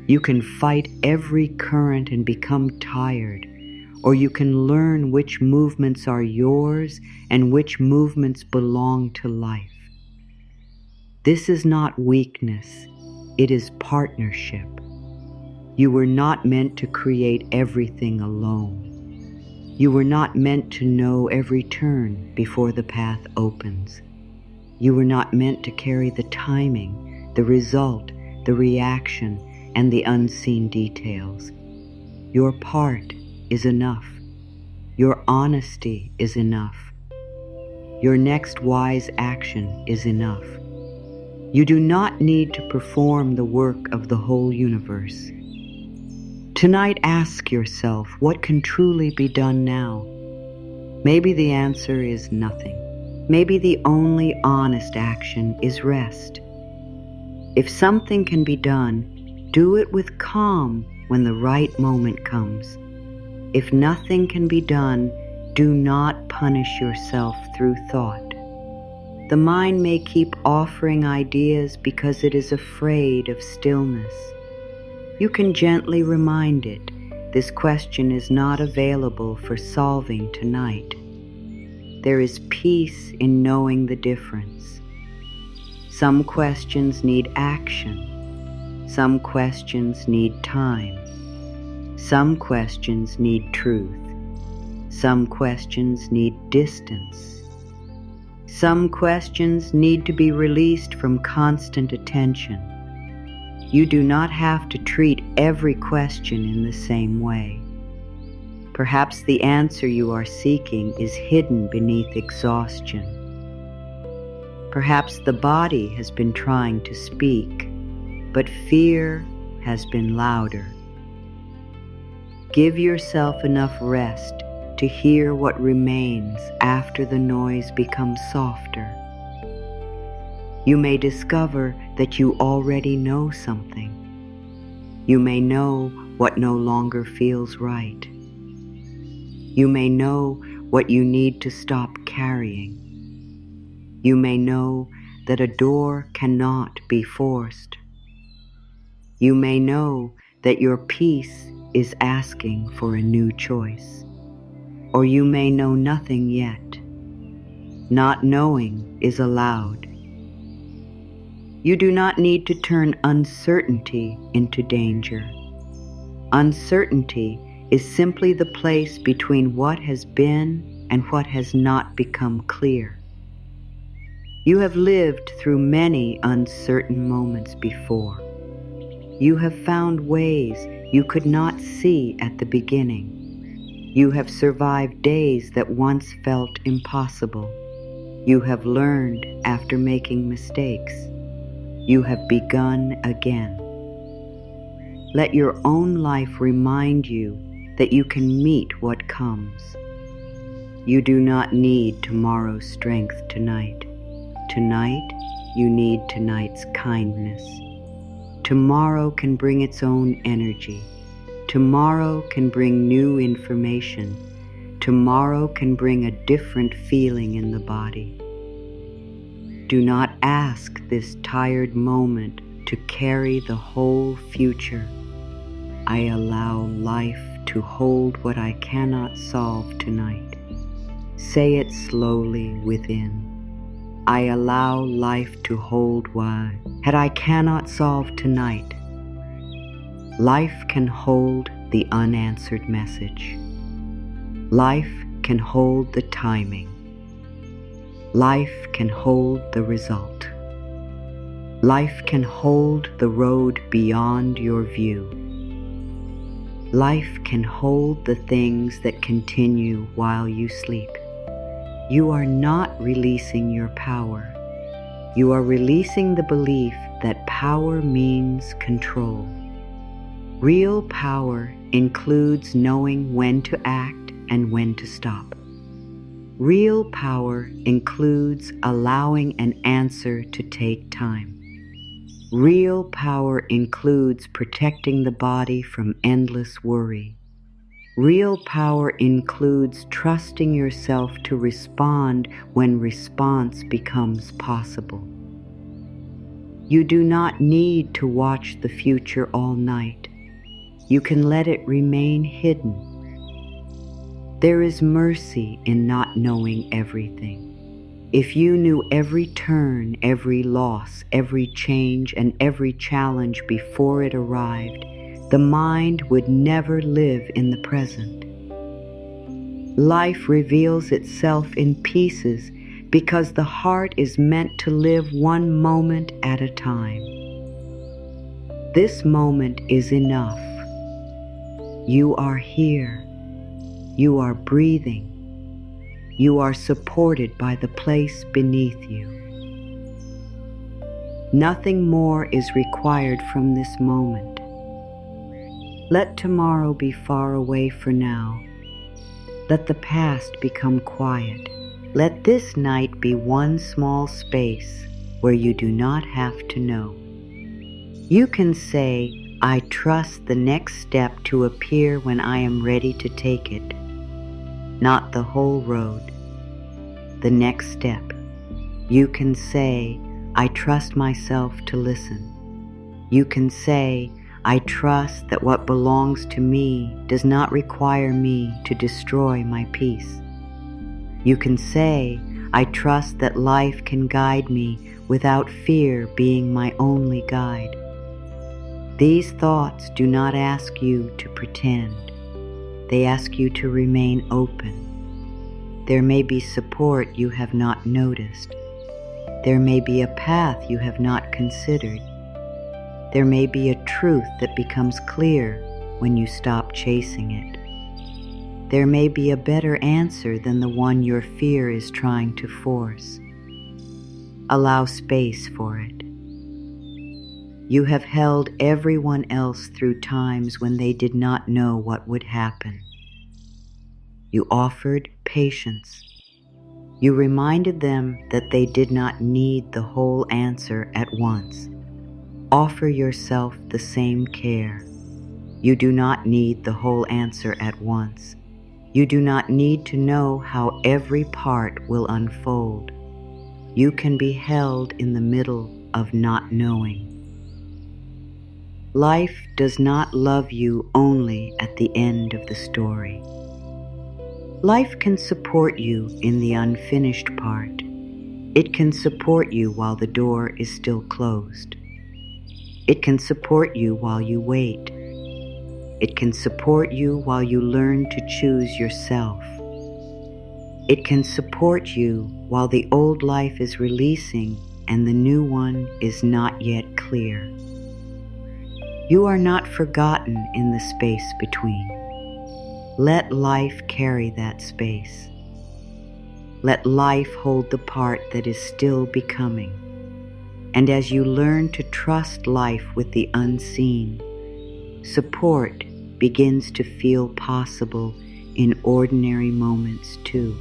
You can fight every current and become tired, or you can learn which movements are yours and which movements belong to life. This is not weakness, it is partnership. You were not meant to create everything alone. You were not meant to know every turn before the path opens. You were not meant to carry the timing, the result, the reaction, and the unseen details. Your part is enough. Your honesty is enough. Your next wise action is enough. You do not need to perform the work of the whole universe. Tonight, ask yourself, what can truly be done now? Maybe the answer is nothing. Maybe the only honest action is rest. If something can be done, do it with calm when the right moment comes. If nothing can be done, do not punish yourself through thought. The mind may keep offering ideas because it is afraid of stillness. You can gently remind it, this question is not available for solving tonight. There is peace in knowing the difference. Some questions need action. Some questions need time. Some questions need truth. Some questions need distance. Some questions need to be released from constant attention. You do not have to treat every question in the same way. Perhaps the answer you are seeking is hidden beneath exhaustion. Perhaps the body has been trying to speak, but fear has been louder. Give yourself enough rest to hear what remains after the noise becomes softer. You may discover that you already know something. You may know what no longer feels right. You may know what you need to stop carrying. You may know that a door cannot be forced. You may know that your peace is asking for a new choice. Or you may know nothing yet. Not knowing is allowed. You do not need to turn uncertainty into danger. Uncertainty is simply the place between what has been and what has not become clear. You have lived through many uncertain moments before. You have found ways you could not see at the beginning. You have survived days that once felt impossible. You have learned after making mistakes. You have begun again. Let your own life remind you that you can meet what comes. You do not need tomorrow's strength tonight. Tonight, you need tonight's kindness. Tomorrow can bring its own energy. Tomorrow can bring new information. Tomorrow can bring a different feeling in the body. Do not ask this tired moment to carry the whole future. I allow life to hold what I cannot solve tonight. Say it slowly within. I allow life to hold what I cannot solve tonight. Life can hold the unanswered message. Life can hold the timing. Life can hold the result. Life can hold the road beyond your view. Life can hold the things that continue while you sleep. You are not releasing your power. You are releasing the belief that power means control. Real power includes knowing when to act and when to stop. Real power includes allowing an answer to take time. Real power includes protecting the body from endless worry. Real power includes trusting yourself to respond when response becomes possible. You do not need to watch the future all night. You can let it remain hidden. There is mercy in not knowing everything. If you knew every turn, every loss, every change, and every challenge before it arrived, the mind would never live in the present. Life reveals itself in pieces because the heart is meant to live one moment at a time. This moment is enough. You are here. You are breathing. You are supported by the place beneath you. Nothing more is required from this moment. Let tomorrow be far away for now. Let the past become quiet. Let this night be one small space where you do not have to know. You can say, I trust the next step to appear when I am ready to take it. Not the whole road. The next step. You can say, I trust myself to listen. You can say, I trust that what belongs to me does not require me to destroy my peace. You can say, I trust that life can guide me without fear being my only guide. These thoughts do not ask you to pretend. They ask you to remain open. There may be support you have not noticed. There may be a path you have not considered. There may be a truth that becomes clear when you stop chasing it. There may be a better answer than the one your fear is trying to force. Allow space for it. You have held everyone else through times when they did not know what would happen. You offered patience. You reminded them that they did not need the whole answer at once. Offer yourself the same care. You do not need the whole answer at once. You do not need to know how every part will unfold. You can be held in the middle of not knowing. Life does not love you only at the end of the story. Life can support you in the unfinished part. It can support you while the door is still closed. It can support you while you wait. It can support you while you learn to choose yourself. It can support you while the old life is releasing and the new one is not yet clear. You are not forgotten in the space between. Let life carry that space. Let life hold the part that is still becoming. And as you learn to trust life with the unseen, support begins to feel possible in ordinary moments too.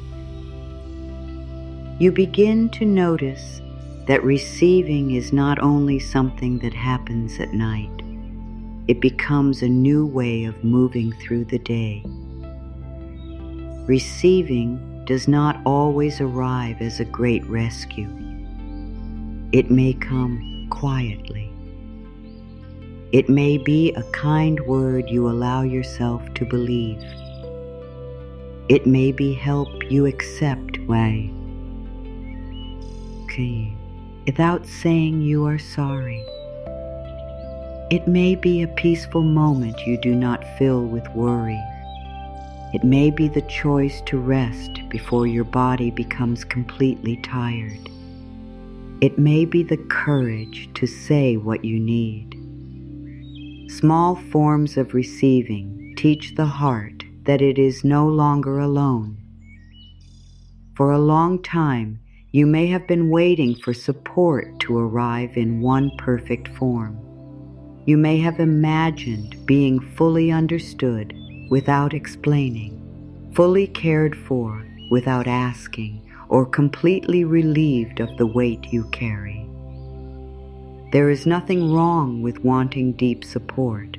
You begin to notice that receiving is not only something that happens at night. It becomes a new way of moving through the day. Receiving does not always arrive as a great rescue. It may come quietly. It may be a kind word you allow yourself to believe. It may be help you accept without saying you are sorry. It may be a peaceful moment you do not fill with worry. It may be the choice to rest before your body becomes completely tired. It may be the courage to say what you need. Small forms of receiving teach the heart that it is no longer alone. For a long time, you may have been waiting for support to arrive in one perfect form. You may have imagined being fully understood without explaining, fully cared for without asking, or completely relieved of the weight you carry. There is nothing wrong with wanting deep support.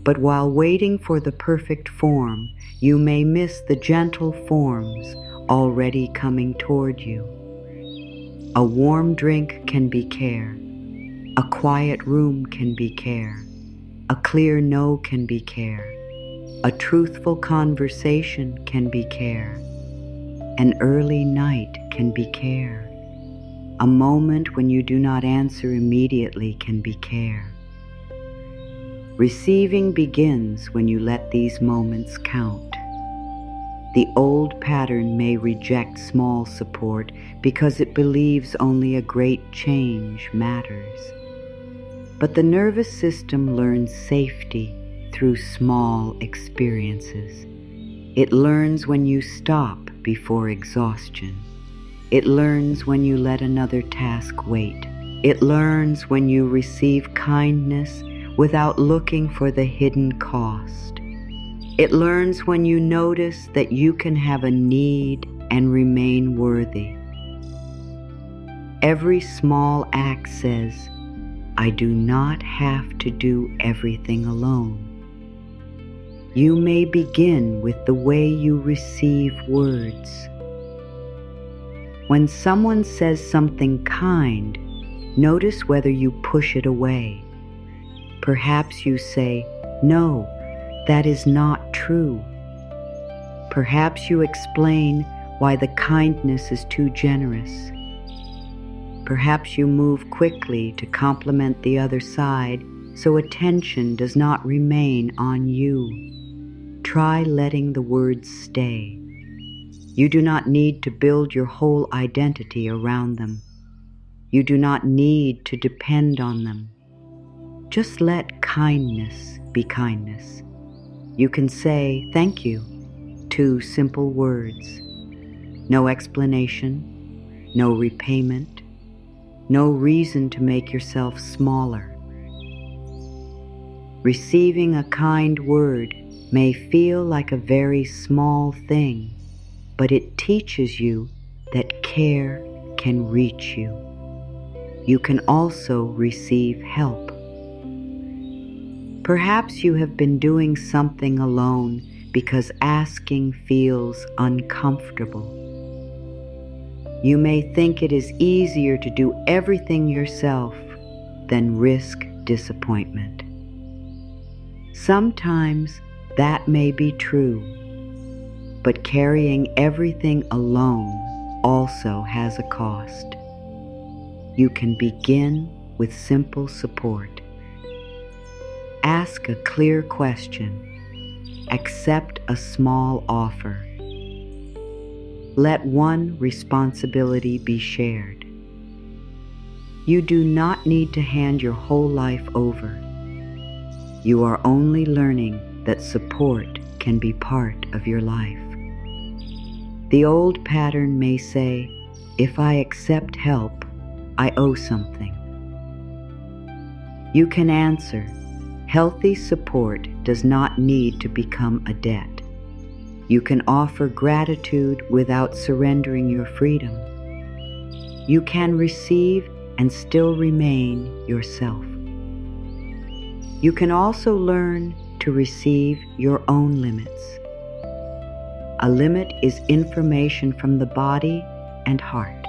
But while waiting for the perfect form, you may miss the gentle forms already coming toward you. A warm drink can be care. A quiet room can be care. A clear no can be care. A truthful conversation can be care. An early night can be care. A moment when you do not answer immediately can be care. Receiving begins when you let these moments count. The old pattern may reject small support because it believes only a great change matters. But the nervous system learns safety through small experiences. It learns when you stop before exhaustion. It learns when you let another task wait. It learns when you receive kindness without looking for the hidden cost. It learns when you notice that you can have a need and remain worthy. Every small act says, I do not have to do everything alone. You may begin with the way you receive words. When someone says something kind, notice whether you push it away. Perhaps you say, no, that is not true. Perhaps you explain why the kindness is too generous. Perhaps you move quickly to compliment the other side so attention does not remain on you. Try letting the words stay. You do not need to build your whole identity around them. You do not need to depend on them. Just let kindness be kindness. You can say thank you, 2 simple words. No explanation, no repayment, no reason to make yourself smaller. Receiving a kind word may feel like a very small thing, but it teaches you that care can reach you. You can also receive help. Perhaps you have been doing something alone because asking feels uncomfortable. You may think it is easier to do everything yourself than risk disappointment. Sometimes that may be true, but carrying everything alone also has a cost. You can begin with simple support. Ask a clear question. Accept a small offer. Let one responsibility be shared. You do not need to hand your whole life over. You are only learning that support can be part of your life. The old pattern may say, if I accept help, I owe something. You can answer, healthy support does not need to become a debt. You can offer gratitude without surrendering your freedom. You can receive and still remain yourself. You can also learn to receive your own limits. A limit is information from the body and heart.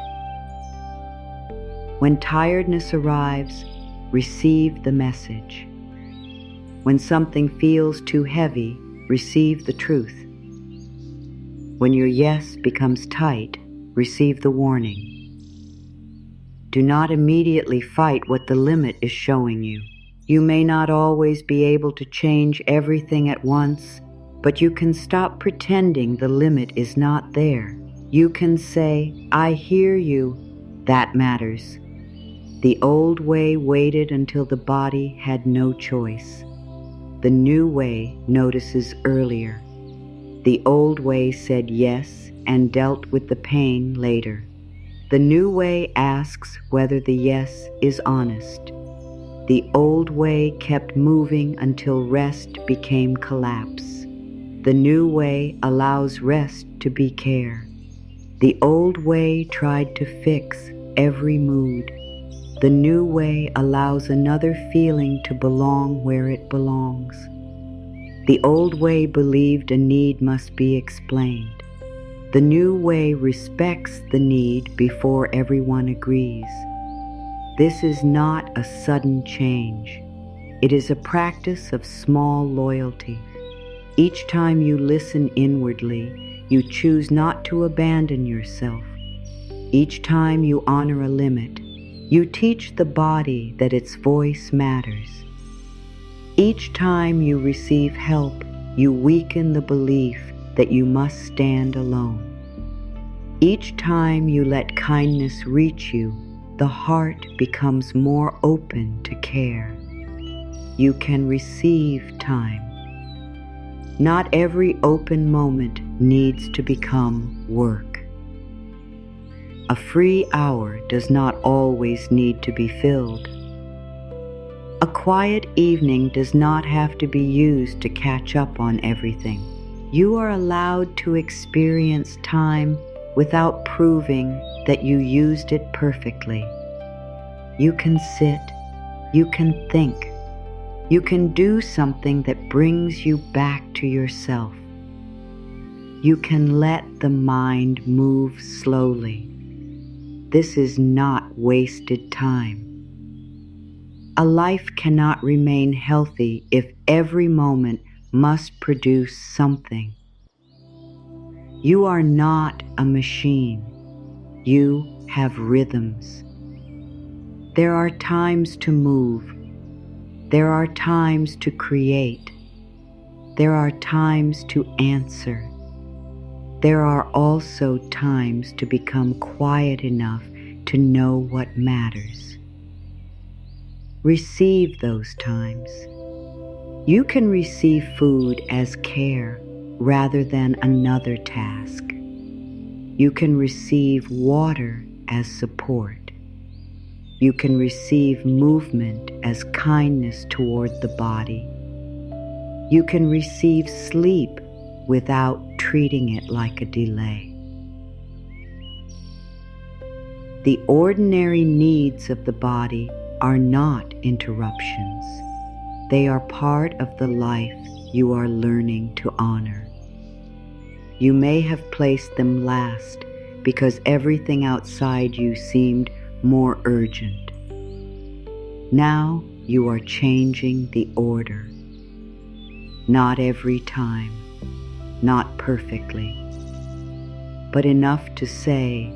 When tiredness arrives, receive the message. When something feels too heavy, receive the truth. When your yes becomes tight, receive the warning. Do not immediately fight what the limit is showing you. You may not always be able to change everything at once, But you can stop pretending the limit is not there. You can say, "I hear you." That matters. The old way waited until the body had no choice. The new way notices earlier. The old way said yes and dealt with the pain later. The new way asks whether the yes is honest. The old way kept moving until rest became collapse. The new way allows rest to be care. The old way tried to fix every mood. The new way allows another feeling to belong where it belongs. The old way believed a need must be explained. The new way respects the need before everyone agrees. This is not a sudden change. It is a practice of small loyalty. Each time you listen inwardly, you choose not to abandon yourself. Each time you honor a limit, you teach the body that its voice matters. Each time you receive help, you weaken the belief that you must stand alone. Each time you let kindness reach you, the heart becomes more open to care. You can receive time. Not every open moment needs to become work. A free hour does not always need to be filled. A quiet evening does not have to be used to catch up on everything. You are allowed to experience time without proving that you used it perfectly. You can sit, you can think, you can do something that brings you back to yourself. You can let the mind move slowly. This is not wasted time. A life cannot remain healthy if every moment must produce something. You are not a machine. You have rhythms. There are times to move. There are times to create. There are times to answer. There are also times to become quiet enough to know what matters. Receive those times. You can receive food as care rather than another task. You can receive water as support. You can receive movement as kindness toward the body. You can receive sleep without treating it like a delay. The ordinary needs of the body are not interruptions. They are part of the life you are learning to honor. You may have placed them last because everything outside you seemed more urgent. Now you are changing the order. Not every time, not perfectly, but enough to say,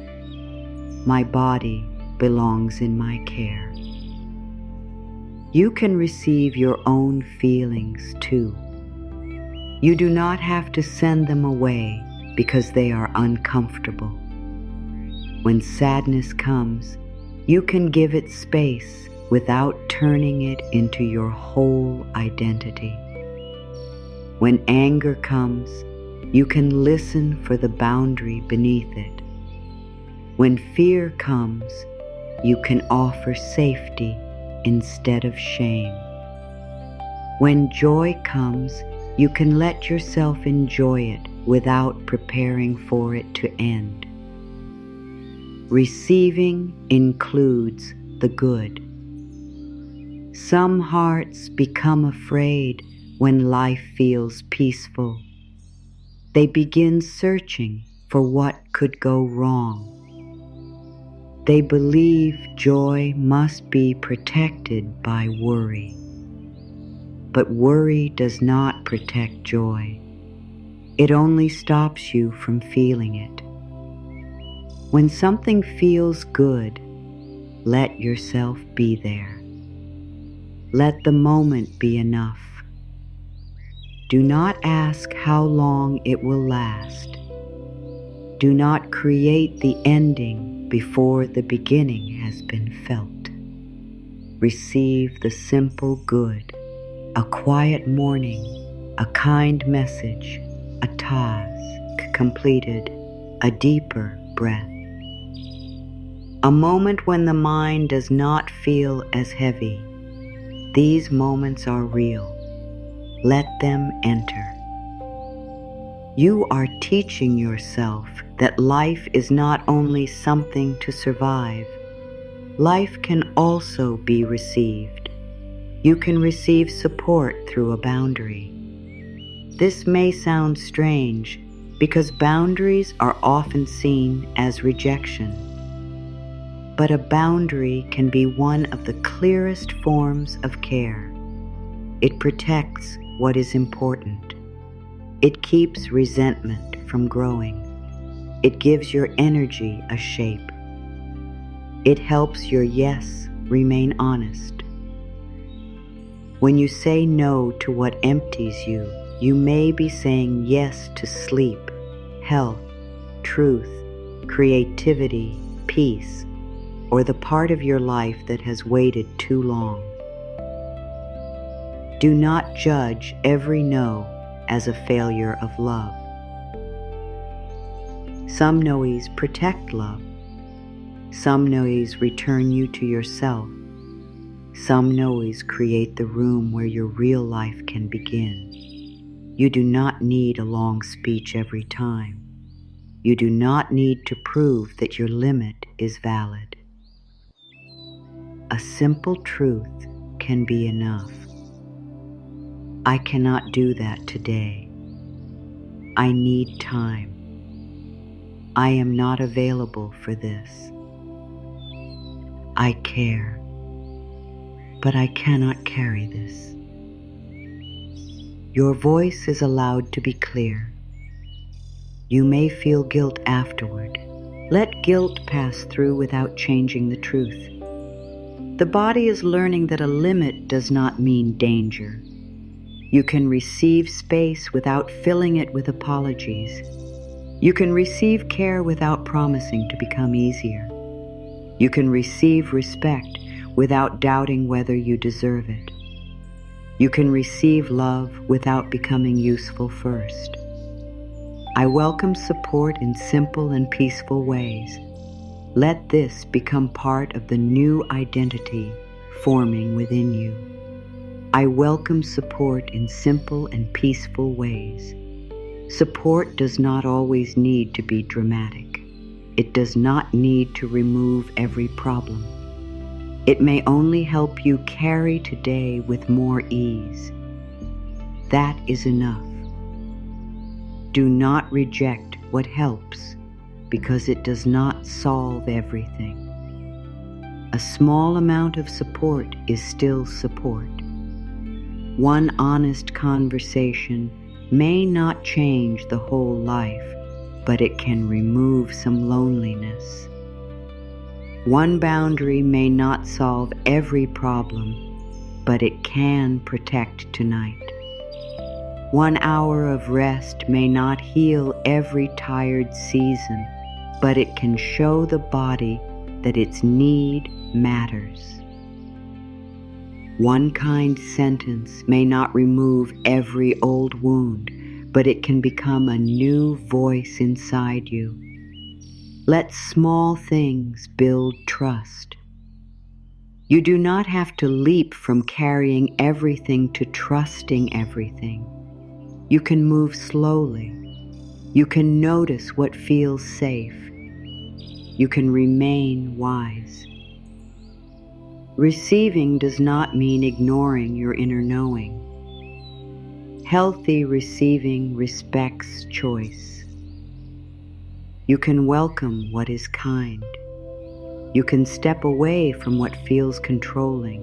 my body belongs in my care. You can receive your own feelings too. You do not have to send them away because they are uncomfortable. When sadness comes, you can give it space without turning it into your whole identity. When anger comes, you can listen for the boundary beneath it. When fear comes, you can offer safety instead of shame. When joy comes, you can let yourself enjoy it without preparing for it to end. Receiving includes the good. Some hearts become afraid when life feels peaceful. They begin searching for what could go wrong. They believe joy must be protected by worry. But worry does not protect joy. It only stops you from feeling it. When something feels good, let yourself be there. Let the moment be enough. Do not ask how long it will last. Do not create the ending before the beginning has been felt. Receive the simple good, a quiet morning, a kind message, a task completed, a deeper breath. A moment when the mind does not feel as heavy. These moments are real. Let them enter. You are teaching yourself that life is not only something to survive. Life can also be received. You can receive support through a boundary. This may sound strange because boundaries are often seen as rejection. But a boundary can be one of the clearest forms of care. It protects what is important. It keeps resentment from growing. It gives your energy a shape. It helps your yes remain honest. When you say no to what empties you, you may be saying yes to sleep, health, truth, creativity, peace, or the part of your life that has waited too long. Do not judge every no as a failure of love. Some no's protect love. Some no's return you to yourself. Some no's create the room where your real life can begin. You do not need a long speech every time. You do not need to prove that your limit is valid. A simple truth can be enough. I cannot do that today. I need time. I am not available for this. I care, but I cannot carry this. Your voice is allowed to be clear. You may feel guilt afterward. Let guilt pass through without changing the truth. The body is learning that a limit does not mean danger. You can receive space without filling it with apologies. You can receive care without promising to become easier. You can receive respect without doubting whether you deserve it. You can receive love without becoming useful first. I welcome support in simple and peaceful ways. Let this become part of the new identity forming within you. I welcome support in simple and peaceful ways. Support does not always need to be dramatic. It does not need to remove every problem. It may only help you carry today with more ease. That is enough. Do not reject what helps because it does not solve everything. A small amount of support is still support. One honest conversation may not change the whole life, but it can remove some loneliness. One boundary may not solve every problem, but it can protect tonight. 1 hour of rest may not heal every tired season, but it can show the body that its need matters. One kind sentence may not remove every old wound, but it can become a new voice inside you. Let small things build trust. You do not have to leap from carrying everything to trusting everything. You can move slowly. You can notice what feels safe. You can remain wise. Receiving does not mean ignoring your inner knowing. Healthy receiving respects choice. You can welcome what is kind. You can step away from what feels controlling.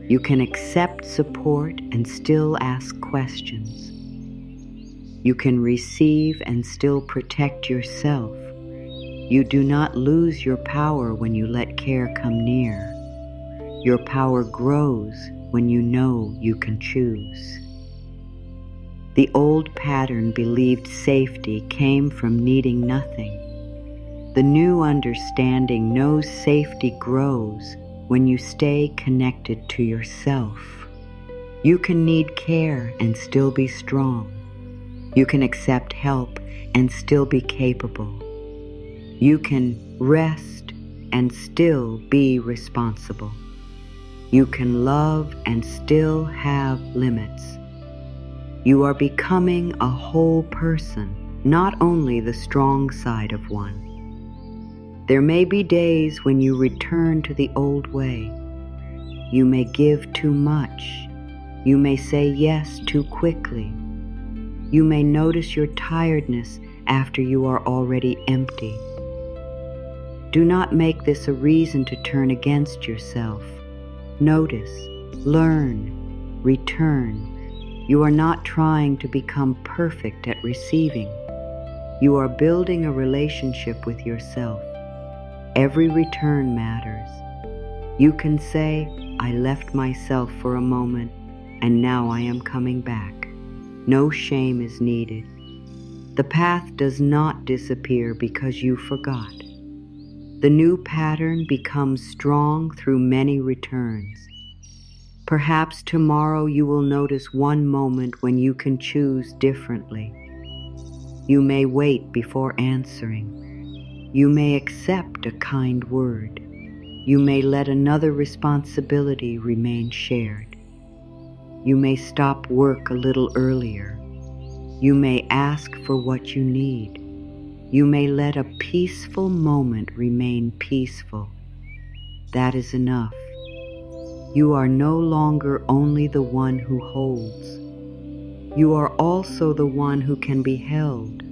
You can accept support and still ask questions. You can receive and still protect yourself. You do not lose your power when you let care come near. Your power grows when you know you can choose. The old pattern believed safety came from needing nothing. The new understanding knows safety grows when you stay connected to yourself. You can need care and still be strong. You can accept help and still be capable. You can rest and still be responsible. You can love and still have limits. You are becoming a whole person, not only the strong side of one. There may be days when you return to the old way. You may give too much. You may say yes too quickly. You may notice your tiredness after you are already empty. Do not make this a reason to turn against yourself. Notice, learn, return. You are not trying to become perfect at receiving. You are building a relationship with yourself. Every return matters. You can say, I left myself for a moment, and now I am coming back. No shame is needed. The path does not disappear because you forgot. The new pattern becomes strong through many returns. Perhaps tomorrow you will notice one moment when you can choose differently. You may wait before answering. You may accept a kind word. You may let another responsibility remain shared. You may stop work a little earlier. You may ask for what you need. You may let a peaceful moment remain peaceful. That is enough. You are no longer only the one who holds. You are also the one who can be held.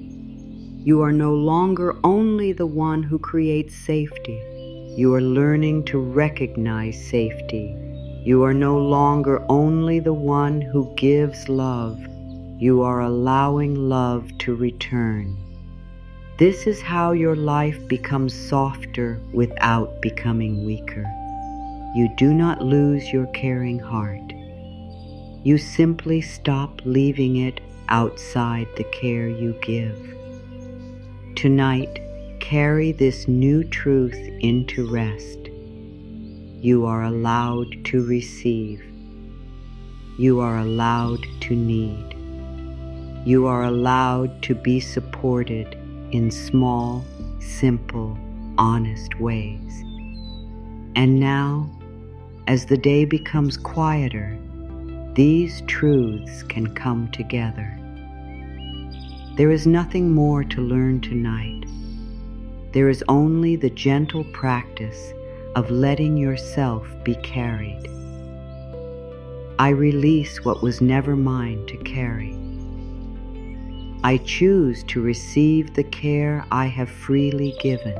You are no longer only the one who creates safety. You are learning to recognize safety. You are no longer only the one who gives love. You are allowing love to return. This is how your life becomes softer without becoming weaker. You do not lose your caring heart. You simply stop leaving it outside the care you give. Tonight, carry this new truth into rest. You are allowed to receive. You are allowed to need. You are allowed to be supported in small, simple, honest ways. And now, as the day becomes quieter, these truths can come together. There is nothing more to learn tonight. There is only the gentle practice of letting yourself be carried. I release what was never mine to carry. I choose to receive the care I have freely given.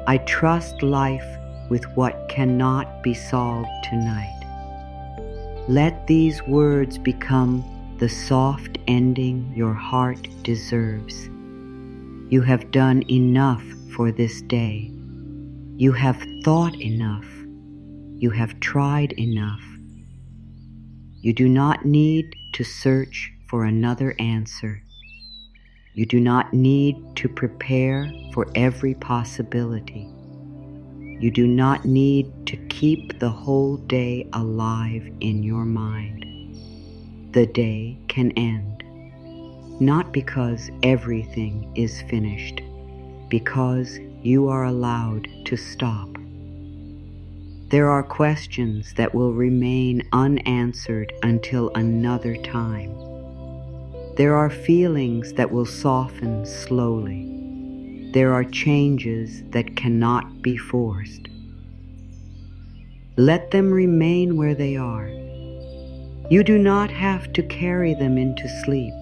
I trust life with what cannot be solved tonight. Let these words become the soft ending your heart deserves. You have done enough for this day. You have thought enough. You have tried enough. You do not need to search for another answer. You do not need to prepare for every possibility. You do not need to keep the whole day alive in your mind. The day can end, not because everything is finished, because you are allowed to stop. There are questions that will remain unanswered until another time. There are feelings that will soften slowly. There are changes that cannot be forced. Let them remain where they are. You do not have to carry them into sleep.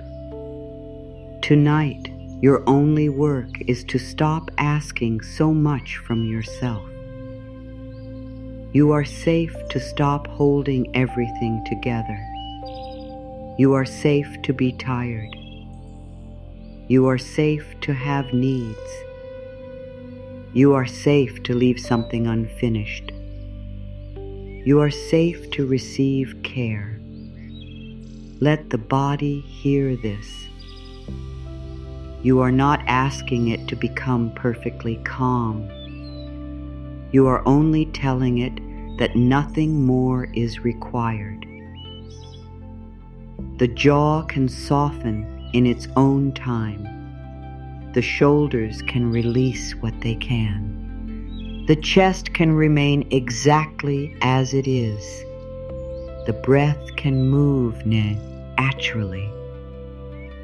Tonight, your only work is to stop asking so much from yourself. You are safe to stop holding everything together. You are safe to be tired. You are safe to have needs. You are safe to leave something unfinished. You are safe to receive care. Let the body hear this. You are not asking it to become perfectly calm. You are only telling it that nothing more is required. The jaw can soften in its own time. The shoulders can release what they can. The chest can remain exactly as it is. The breath can move naturally.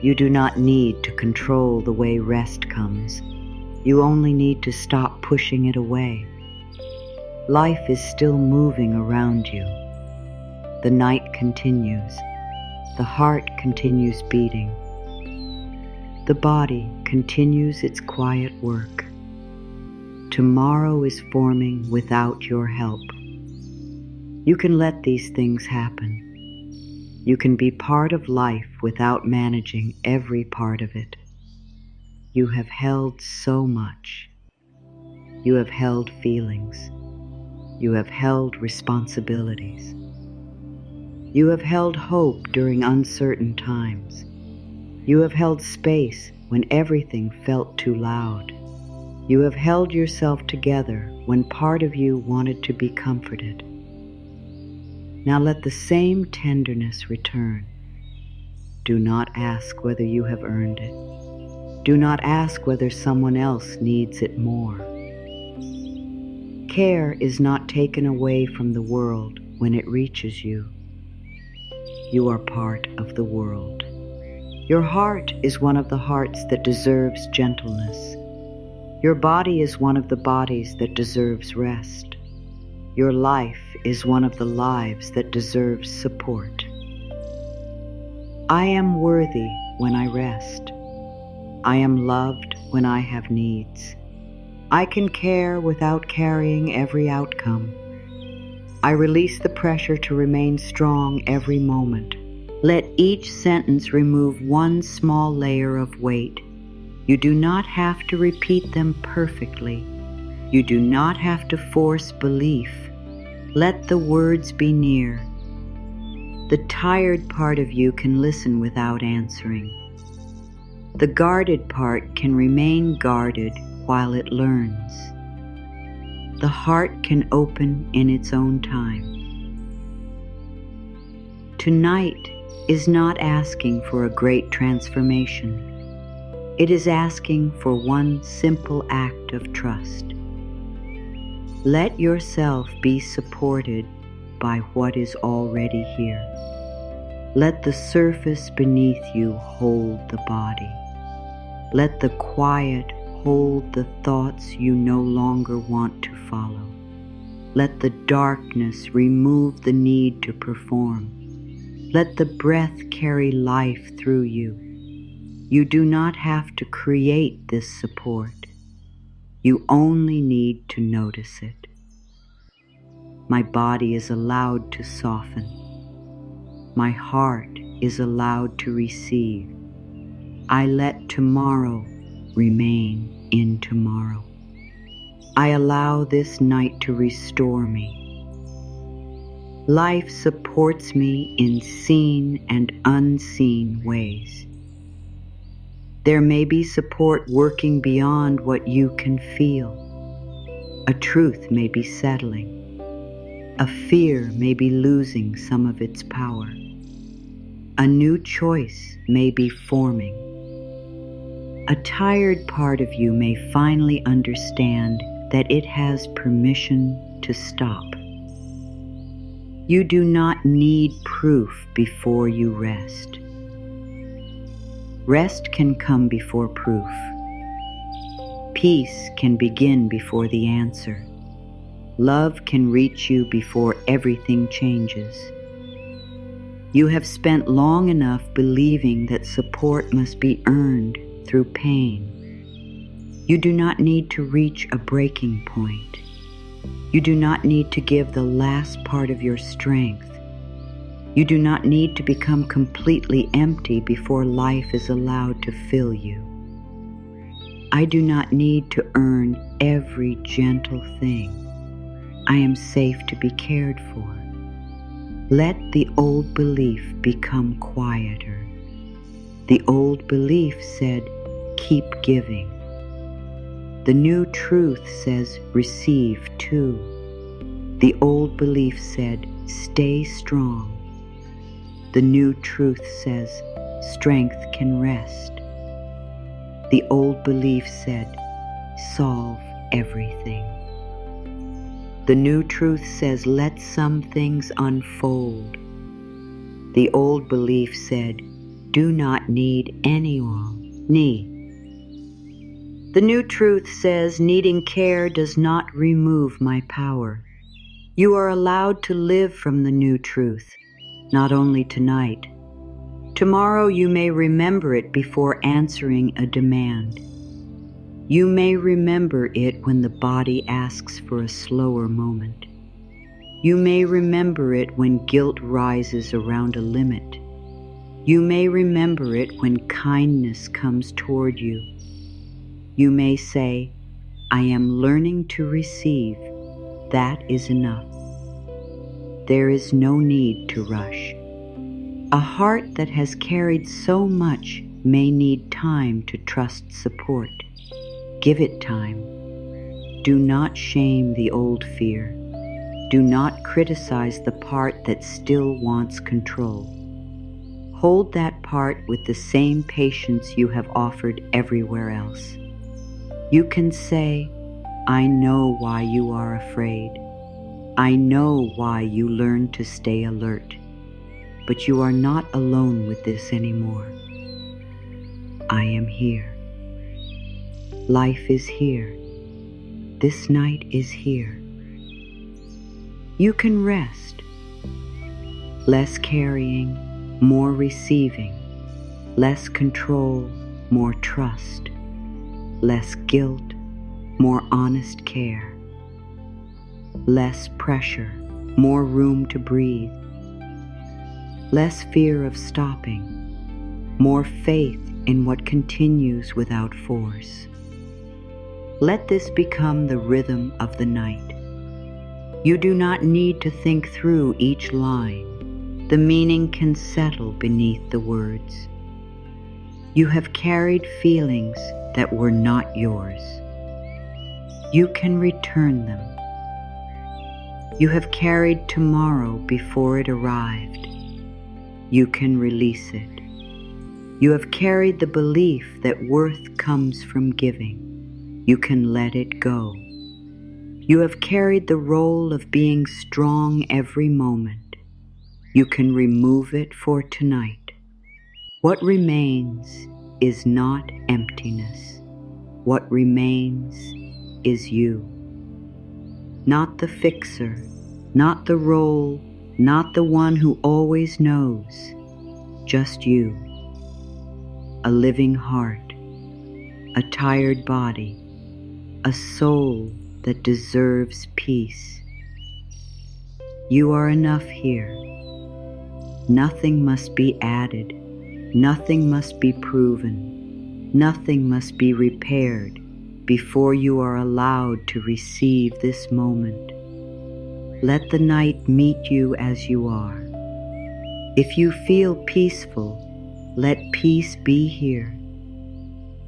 You do not need to control the way rest comes. You only need to stop pushing it away. Life is still moving around you. The night continues. The heart continues beating. The body continues its quiet work. Tomorrow is forming without your help. You can let these things happen. You can be part of life without managing every part of it. You have held so much. You have held feelings. You have held responsibilities. You have held hope during uncertain times. You have held space when everything felt too loud. You have held yourself together when part of you wanted to be comforted. Now let the same tenderness return. Do not ask whether you have earned it. Do not ask whether someone else needs it more. Care is not taken away from the world when it reaches you. You are part of the world. Your heart is one of the hearts that deserves gentleness. Your body is one of the bodies that deserves rest. Your life is one of the lives that deserves support. I am worthy when I rest. I am loved when I have needs. I can care without carrying every outcome. I release the pressure to remain strong every moment. Let each sentence remove one small layer of weight. You do not have to repeat them perfectly. You do not have to force belief. Let the words be near. The tired part of you can listen without answering. The guarded part can remain guarded while it learns. The heart can open in its own time. Tonight is not asking for a great transformation. It is asking for one simple act of trust. Let yourself be supported by what is already here. Let the surface beneath you hold the body. Let the quiet hold the thoughts you no longer want to follow. Let the darkness remove the need to perform. Let the breath carry life through you. You do not have to create this support. You only need to notice it. My body is allowed to soften. My heart is allowed to receive. I let tomorrow remain in tomorrow. I allow this night to restore me. Life supports me in seen and unseen ways. There may be support working beyond what you can feel. A truth may be settling. A fear may be losing some of its power. A new choice may be forming. A tired part of you may finally understand that it has permission to stop. You do not need proof before you rest. Rest can come before proof. Peace can begin before the answer. Love can reach you before everything changes. You have spent long enough believing that support must be earned through pain. You do not need to reach a breaking point. You do not need to give the last part of your strength. You do not need to become completely empty before life is allowed to fill you. I do not need to earn every gentle thing. I am safe to be cared for. Let the old belief become quieter. The old belief said, keep giving. The new truth says, receive too. The old belief said, stay strong. The new truth says, strength can rest. The old belief said, solve everything. The new truth says, let some things unfold. The old belief said, do not need anyone. The new truth says, needing care does not remove my power. You are allowed to live from the new truth, not only tonight. Tomorrow you may remember it before answering a demand. You may remember it when the body asks for a slower moment. You may remember it when guilt rises around a limit. You may remember it when kindness comes toward you. You may say, I am learning to receive. That is enough. There is no need to rush. A heart that has carried so much may need time to trust support. Give it time. Do not shame the old fear. Do not criticize the part that still wants control. Hold that part with the same patience you have offered everywhere else. You can say, I know why you are afraid. I know why you learn to stay alert. But you are not alone with this anymore. I am here. Life is here. This night is here. You can rest. Less carrying, more receiving. Less control, more trust. Less guilt, more honest care. Less pressure, more room to breathe. Less fear of stopping, more faith in what continues without force. Let this become the rhythm of the night. You do not need to think through each line. The meaning can settle beneath the words. You have carried feelings that were not yours. You can return them. You have carried tomorrow before it arrived. You can release it. You have carried the belief that worth comes from giving. You can let it go. You have carried the role of being strong every moment. You can remove it for tonight. What remains is not emptiness. What remains is you. Not the fixer, not the role, not the one who always knows, just you. A living heart, a tired body, a soul that deserves peace. You are enough here. Nothing must be added, nothing must be proven, nothing must be repaired before you are allowed to receive this moment. Let the night meet you as you are. If you feel peaceful, let peace be here.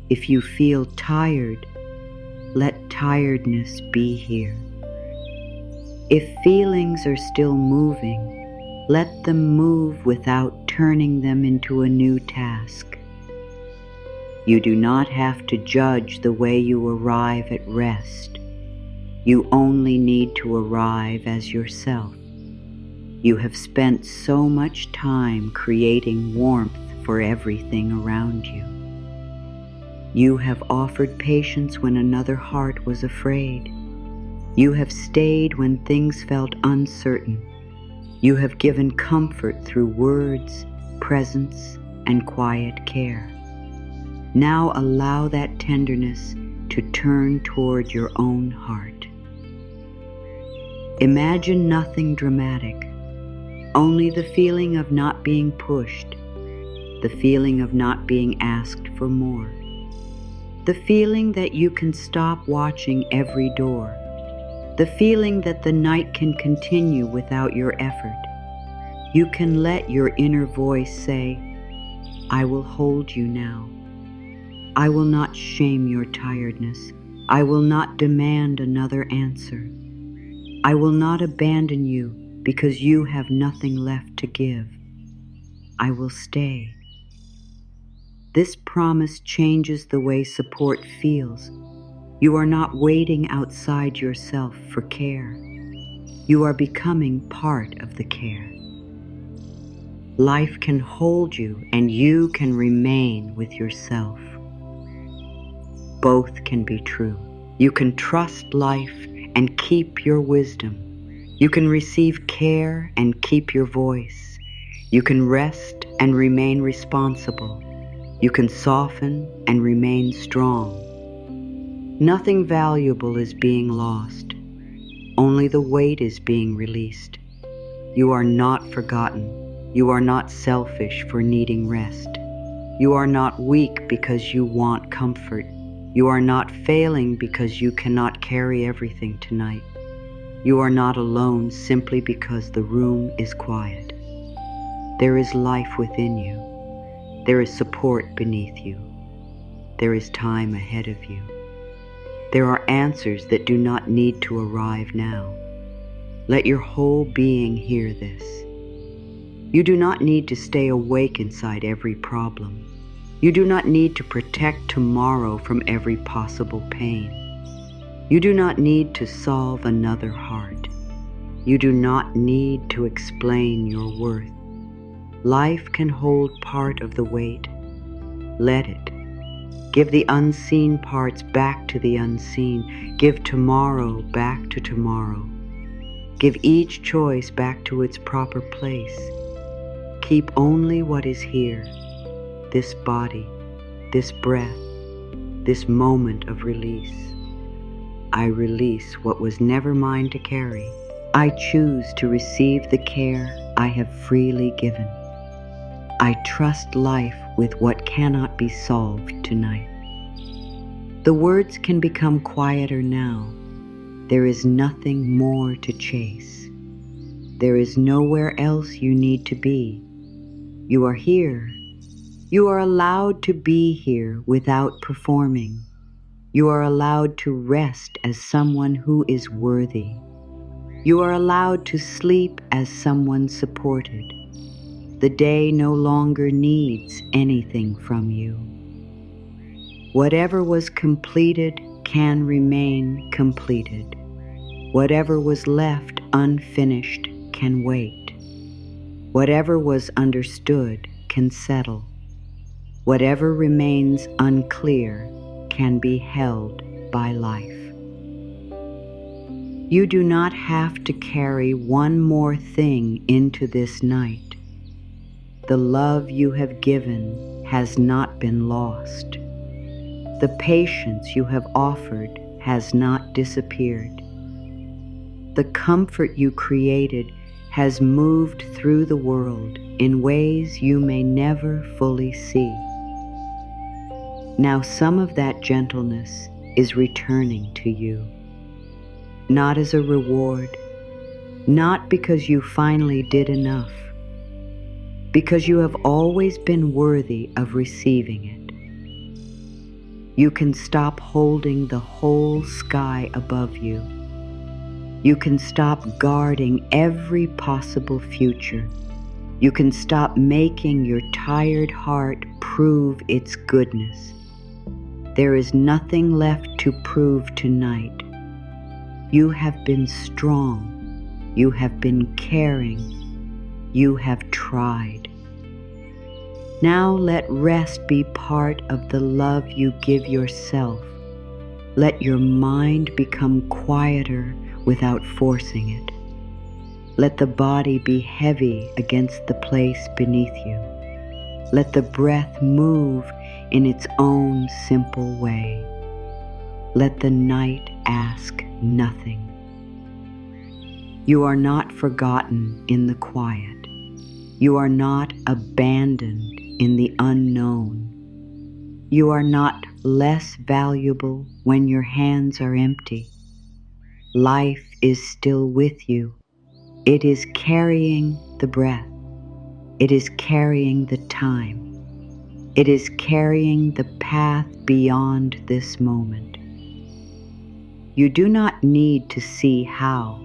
If you feel tired, let tiredness be here. If feelings are still moving, let them move without turning them into a new task. You do not have to judge the way you arrive at rest. You only need to arrive as yourself. You have spent so much time creating warmth for everything around you. You have offered patience when another heart was afraid. You have stayed when things felt uncertain. You have given comfort through words, presence, and quiet care. Now allow that tenderness to turn toward your own heart. Imagine nothing dramatic, only the feeling of not being pushed, the feeling of not being asked for more, the feeling that you can stop watching every door, the feeling that the night can continue without your effort. You can let your inner voice say, I will hold you now. I will not shame your tiredness. I will not demand another answer. I will not abandon you because you have nothing left to give. I will stay. This promise changes the way support feels. You are not waiting outside yourself for care. You are becoming part of the care. Life can hold you and you can remain with yourself. Both can be true. You can trust life and keep your wisdom. You can receive care and keep your voice. You can rest and remain responsible. You can soften and remain strong. Nothing valuable is being lost. Only the weight is being released. You are not forgotten. You are not selfish for needing rest. You are not weak because you want comfort. You are not failing because you cannot carry everything tonight. You are not alone simply because the room is quiet. There is life within you. There is support beneath you. There is time ahead of you. There are answers that do not need to arrive now. Let your whole being hear this. You do not need to stay awake inside every problem. You do not need to protect tomorrow from every possible pain. You do not need to solve another heart. You do not need to explain your worth. Life can hold part of the weight. Let it. Give the unseen parts back to the unseen. Give tomorrow back to tomorrow. Give each choice back to its proper place. Keep only what is here, this body, this breath, this moment of release. I release what was never mine to carry. I choose to receive the care I have freely given. I trust life with what cannot be solved tonight. The words can become quieter now. There is nothing more to chase. There is nowhere else you need to be. You are here. You are allowed to be here without performing. You are allowed to rest as someone who is worthy. You are allowed to sleep as someone supported. The day no longer needs anything from you. Whatever was completed can remain completed. Whatever was left unfinished can wait. Whatever was understood can settle. Whatever remains unclear can be held by life. You do not have to carry one more thing into this night. The love you have given has not been lost. The patience you have offered has not disappeared. The comfort you created has moved through the world in ways you may never fully see. Now some of that gentleness is returning to you, not as a reward, not because you finally did enough, because you have always been worthy of receiving it. You can stop holding the whole sky above you. You can stop guarding every possible future. You can stop making your tired heart prove its goodness. There is nothing left to prove tonight. You have been strong. You have been caring. You have tried. Now let rest be part of the love you give yourself. Let your mind become quieter without forcing it. Let the body be heavy against the place beneath you. Let the breath move in its own simple way. Let the night ask nothing. You are not forgotten in the quiet. You are not abandoned in the unknown. You are not less valuable when your hands are empty. Life is still with you. It is carrying the breath. It is carrying the time. It is carrying the path beyond this moment. You do not need to see how.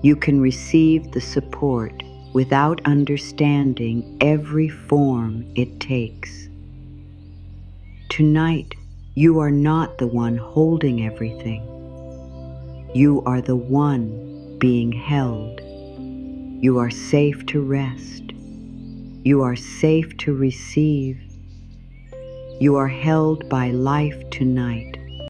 You can receive the support without understanding every form it takes. Tonight, you are not the one holding everything. You are the one being held. You are safe to rest. You are safe to receive. You are held by life tonight.